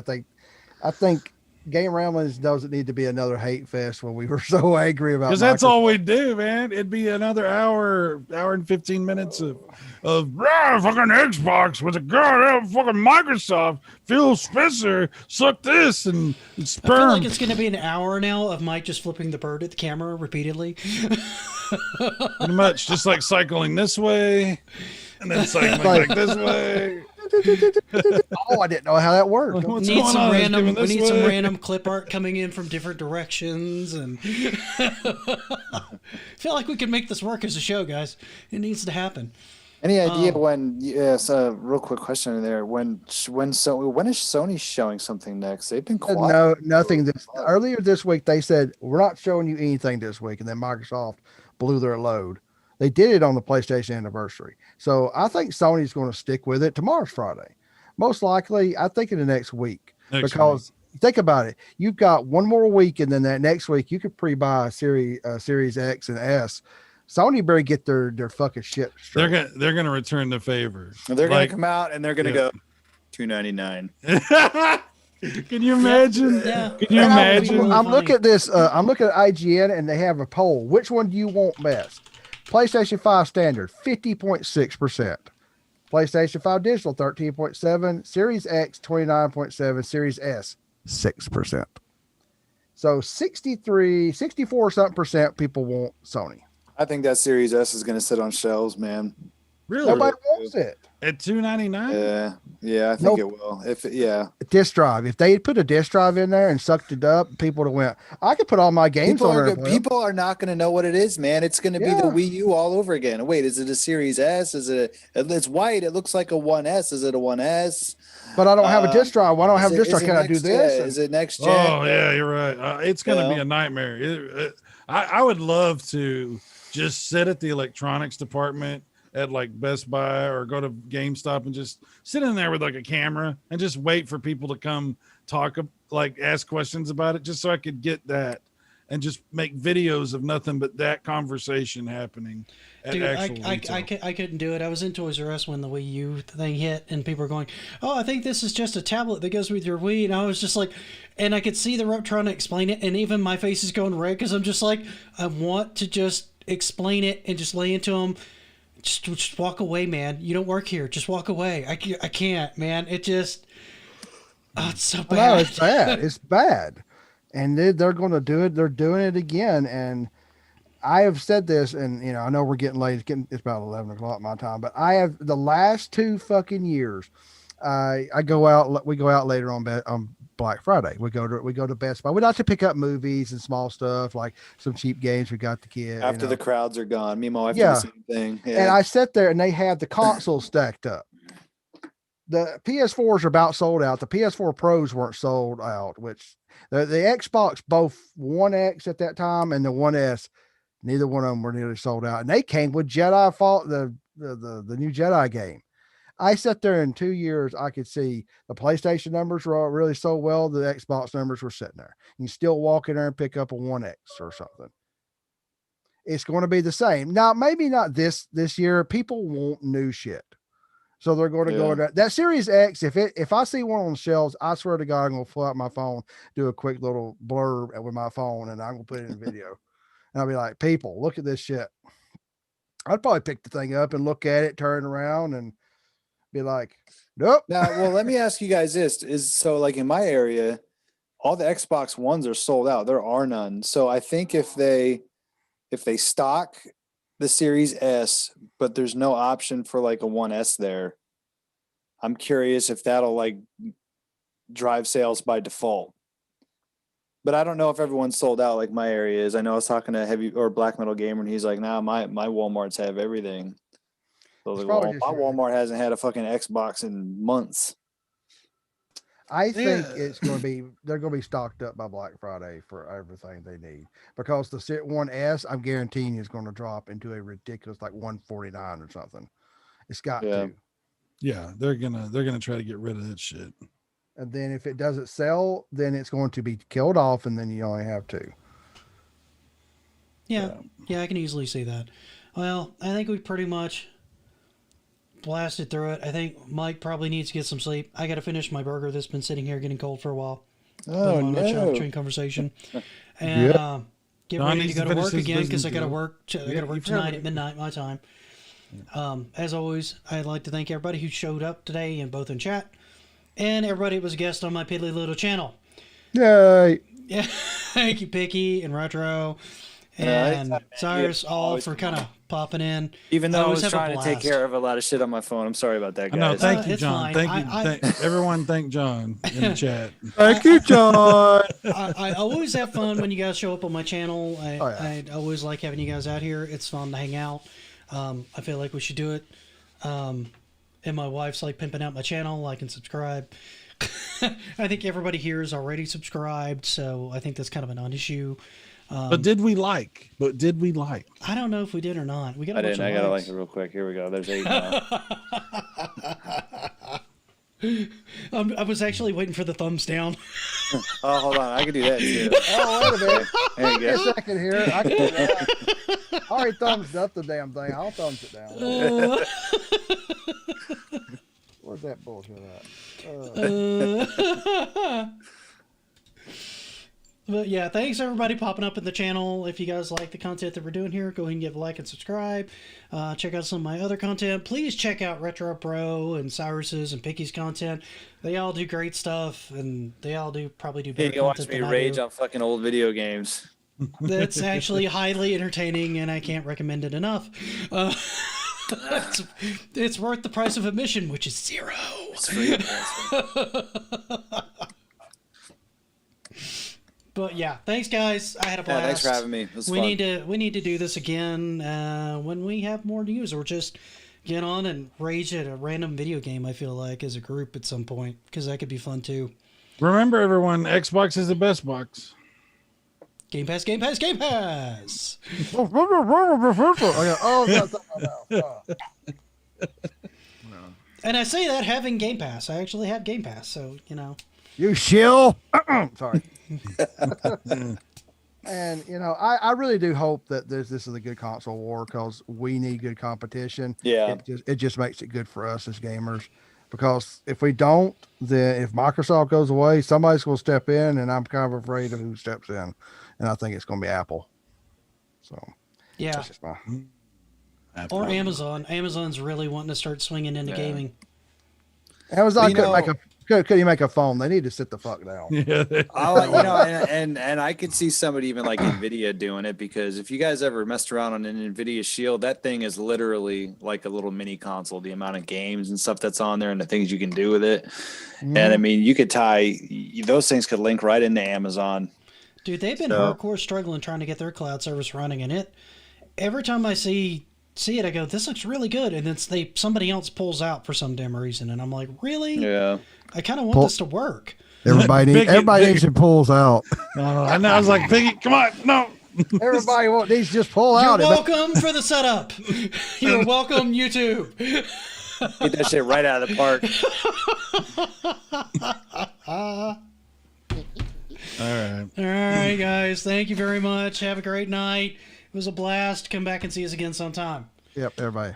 Speaker 3: I think Game Ramblings doesn't need to be another hate fest when we were so angry about.
Speaker 4: Because that's
Speaker 3: Microsoft.
Speaker 4: all we do, man. It'd be another hour and 15 minutes of fucking Xbox with a goddamn fucking Microsoft. Phil Spencer suck this and
Speaker 1: I feel
Speaker 4: sperm.
Speaker 1: like it's going to be an hour now of Mike just flipping the bird at the camera repeatedly.
Speaker 4: Pretty much just like cycling this way and then cycling like this way.
Speaker 3: Oh, I didn't know how that worked.
Speaker 4: What's
Speaker 1: Need
Speaker 4: going
Speaker 1: some
Speaker 4: on? It's
Speaker 1: random.
Speaker 4: giving
Speaker 1: We
Speaker 4: this
Speaker 1: need some
Speaker 4: way.
Speaker 1: random clip art coming in from different directions, and feel like we can make this work as a show, guys. It needs to happen.
Speaker 2: Any idea when? Yes, real quick question in there. When is Sony showing something next? They've been quiet.
Speaker 3: No, nothing. Earlier this week, they said we're not showing you anything this week, and then Microsoft blew their load. They did it on the PlayStation anniversary, so I think Sony's going to stick with it. Tomorrow's Friday, most likely. I think in the next week, because think about it, you've got one more week, and then that next week you could pre-buy Series X and S. Sony better get their fucking shit straight.
Speaker 4: They're gonna return the favor.
Speaker 2: They're gonna
Speaker 4: Like-
Speaker 2: come out and they're gonna
Speaker 4: Yeah.
Speaker 2: go $2.99.
Speaker 4: Can you imagine?
Speaker 1: Yeah.
Speaker 4: Can you
Speaker 3: And
Speaker 4: imagine?
Speaker 3: I'm
Speaker 1: Funny.
Speaker 3: looking at this. I'm looking at IGN, and they have a poll. Which one do you want best? PlayStation 5 standard, 50.6%. PlayStation 5 digital, 13.7. Series X, 29.7. Series S, 6%. So 64 something percent people want Sony.
Speaker 2: I think that Series S is gonna sit on shelves, man.
Speaker 4: Really?
Speaker 3: Nobody wants it.
Speaker 4: At $299?
Speaker 2: Yeah, I think it will.
Speaker 3: Disk drive. If they had put a disk drive in there and sucked it up, people would have went, I could put all my games
Speaker 2: People
Speaker 3: on
Speaker 2: are,
Speaker 3: there.
Speaker 2: people are not going to know what it is, man. It's going to be the
Speaker 3: Yeah.
Speaker 2: Wii U all over again. Wait, is it a Series S? Is it? It's white. It looks like a 1S. Is it a 1S?
Speaker 3: But I don't have a disk drive. Why don't I have a disk drive? Can I do
Speaker 2: next-
Speaker 3: this?
Speaker 2: yeah, is it next gen?
Speaker 4: Oh, yeah, you're right. It's going to
Speaker 2: Yeah.
Speaker 4: be a nightmare. I would love to just sit at the electronics department at like Best Buy or go to GameStop and just sit in there with like a camera and just wait for people to come talk, like ask questions about it, just so I could get that and just make videos of nothing but that conversation happening at
Speaker 1: Dude,
Speaker 4: actual
Speaker 1: I
Speaker 4: retail.
Speaker 1: couldn't do it. I was in Toys R Us when the Wii U thing hit, and people were going, "Oh, I think this is just a tablet that goes with your Wii." And I was just like, and I could see the rep trying to explain it, and even my face is going red because I'm just like, I want to just explain it and just lay into them. Just walk away, man. You don't work here. Just walk away. I can't, man. It just, it's so bad.
Speaker 3: No, it's bad. It's bad. And they're going to do it. They're doing it again. And I have said this, and I know we're getting late. It's about 11 o'clock my time, but I have the last 2 fucking years. We go out later on Black Friday. We go to Best Buy. We like to pick up movies and small stuff like some cheap games. We got the kid
Speaker 2: After the crowds are gone, me and my wife do
Speaker 3: Yeah.
Speaker 2: the same thing.
Speaker 3: And
Speaker 2: Yeah.
Speaker 3: I sit there and they have the consoles stacked up. The PS4s are about sold out. The PS4 Pros weren't sold out, which the Xbox, both One X at that time and the One S, neither one of them were nearly sold out. And they came with Jedi Fall, the new Jedi game. I sat there in 2 years, I could see the PlayStation numbers were really so well, the Xbox numbers were sitting there. You can still walk in there and pick up a One X or something. It's going to be the same. Now, maybe not this year. People want new shit. So they're going to go
Speaker 2: Yeah.
Speaker 3: in that Series X. If I see one on the shelves, I swear to God, I'm going to pull out my phone, do a quick little blurb with my phone, and I'm going to put it in a video. And I'll be like, people, look at this shit. I'd probably pick the thing up and look at it, turn around, and be like, nope.
Speaker 2: Now, well, let me ask you guys this: is so like in my area, all the Xbox Ones are sold out. There are none. So I think if they stock the Series S, but there's no option for like a 1S there, I'm curious if that'll like drive sales by default. But I don't know if everyone's sold out like my area is. I know I was talking to Heavy or Black Metal Gamer, and he's like, "Nah, my Walmarts have everything." So I was
Speaker 3: It's
Speaker 2: like, well,
Speaker 3: probably just
Speaker 2: my
Speaker 3: your-
Speaker 2: Walmart hasn't had a fucking Xbox in months.
Speaker 3: I think
Speaker 4: Yeah.
Speaker 3: it's going to be they're going to be stocked up by Black Friday for everything they need because the Set 1S I'm guaranteeing is going to drop into a ridiculous like 149 or something. It's got
Speaker 2: Yeah.
Speaker 3: to.
Speaker 4: Yeah, they're gonna try to get rid of that shit.
Speaker 3: And then if it doesn't sell, then it's going to be killed off, and then you only have two.
Speaker 1: Yeah, I can easily see that. Well, I think we pretty much blasted through it. I think Mike probably needs to get some sleep. I got to finish my burger that's been sitting here getting cold for a while.
Speaker 2: Oh
Speaker 1: On that show
Speaker 2: no!
Speaker 1: between conversation, and get
Speaker 4: Don
Speaker 1: ready to
Speaker 4: needs
Speaker 1: go
Speaker 4: to
Speaker 1: to
Speaker 4: finish
Speaker 1: work
Speaker 4: his
Speaker 1: again because
Speaker 4: business
Speaker 1: I got to
Speaker 4: deal.
Speaker 1: work. I got to work tonight at midnight my time. As always, I'd like to thank everybody who showed up today, and both in chat, and everybody who was a guest on my piddly little channel.
Speaker 3: Yay!
Speaker 1: Yeah, thank you, Picky and Retro
Speaker 2: Yeah,
Speaker 1: and
Speaker 2: anytime, man.
Speaker 1: Cyrus,
Speaker 2: You
Speaker 1: all
Speaker 2: always
Speaker 1: for
Speaker 2: come
Speaker 1: kind of popping in.
Speaker 2: Even though I
Speaker 1: always
Speaker 2: was
Speaker 1: have a
Speaker 2: trying to take
Speaker 1: blast.
Speaker 2: care of a lot of shit on my phone, I'm sorry about that,
Speaker 4: I know.
Speaker 2: guys.
Speaker 4: Thank you,
Speaker 1: It's
Speaker 4: John.
Speaker 1: fine.
Speaker 4: Thank you.
Speaker 1: I-
Speaker 4: Everyone, thank John in the chat.
Speaker 3: Thank you, John.
Speaker 1: I always have fun when you guys show up on my channel.
Speaker 3: Oh, yeah.
Speaker 1: I always like having you guys out here. It's fun to hang out. I feel like we should do it. And my wife's like pimping out my channel, like and subscribe. I think everybody here is already subscribed, so I think that's kind of a non-issue.
Speaker 4: But did we like?
Speaker 1: I don't know if we did or not. We got a
Speaker 2: I
Speaker 1: bunch
Speaker 2: didn't. I
Speaker 1: of
Speaker 2: gotta
Speaker 1: likes.
Speaker 2: like it real quick. Here we go. There's 8 now.
Speaker 1: I was actually waiting for the thumbs down.
Speaker 2: Oh, hold on. I can do that too.
Speaker 3: Oh, wait a minute.
Speaker 2: There you
Speaker 3: Give me a
Speaker 2: go.
Speaker 3: second here. I can do that. I already thumbs up the damn thing. I'll thumbs it down. Where's that bullshit at?
Speaker 1: But yeah, thanks everybody popping up in the channel. If you guys like the content that we're doing here, go ahead and give a like and subscribe. Check out some of my other content. Please check out Retro Pro and Cyrus's and Picky's content. They all do great stuff, and they all probably do better
Speaker 2: You can watch
Speaker 1: content
Speaker 2: me
Speaker 1: than I
Speaker 2: rage
Speaker 1: do.
Speaker 2: on fucking old video games.
Speaker 1: That's actually highly entertaining, and I can't recommend it enough. It's worth the price of admission, which is $0.
Speaker 2: It's free.
Speaker 1: But yeah, thanks guys. I had a blast.
Speaker 2: Yeah, thanks for having me. It was
Speaker 1: We
Speaker 2: fun.
Speaker 1: need to do this again when we have more news, or just get on and rage at a random video game. I feel like as a group at some point, because that could be fun too.
Speaker 4: Remember, everyone, Xbox is the best box.
Speaker 1: Game Pass, Game Pass, Game Pass.
Speaker 3: Oh, that's
Speaker 1: And I say that having Game Pass. I actually have Game Pass, so you know.
Speaker 3: you shill. Sorry. And I really do hope that this is a good console war because we need good competition.
Speaker 2: Yeah.
Speaker 3: It just makes it good for us as gamers. Because if we don't, then if Microsoft goes away, somebody's going to step in, and I'm kind of afraid of who steps in. And I think it's going to be Apple. So
Speaker 1: Yeah,
Speaker 3: that's just my.
Speaker 1: or Amazon. Amazon's really wanting to start swinging into
Speaker 2: Yeah.
Speaker 1: gaming.
Speaker 3: Amazon
Speaker 2: Well,
Speaker 3: couldn't you make a phone? They need to sit the fuck down.
Speaker 4: Yeah.
Speaker 2: And I could see somebody even like Nvidia doing it, because if you guys ever messed around on an Nvidia Shield, that thing is literally like a little mini console. The amount of games and stuff that's on there and the things you can do with it. And I mean, you could those things could link right into Amazon.
Speaker 1: Dude, they've been
Speaker 2: So-
Speaker 1: hardcore struggling trying to get their cloud service running, and every time I see it, I go, "This looks really good," and then somebody else pulls out for some damn reason, and I'm like, "Really?
Speaker 2: Yeah.
Speaker 1: I kind of want this to work."
Speaker 3: Everybody needs to pulls out.
Speaker 4: I know. I was like, Piggy, come on, no.
Speaker 3: Everybody needs to just pull
Speaker 1: You're
Speaker 3: out.
Speaker 1: welcome for the setup. You're welcome, YouTube.
Speaker 2: Get that shit right out of the park.
Speaker 4: All right.
Speaker 1: All right, guys. Thank you very much. Have a great night. It was a blast. Come back and see us again sometime.
Speaker 3: Yep, everybody.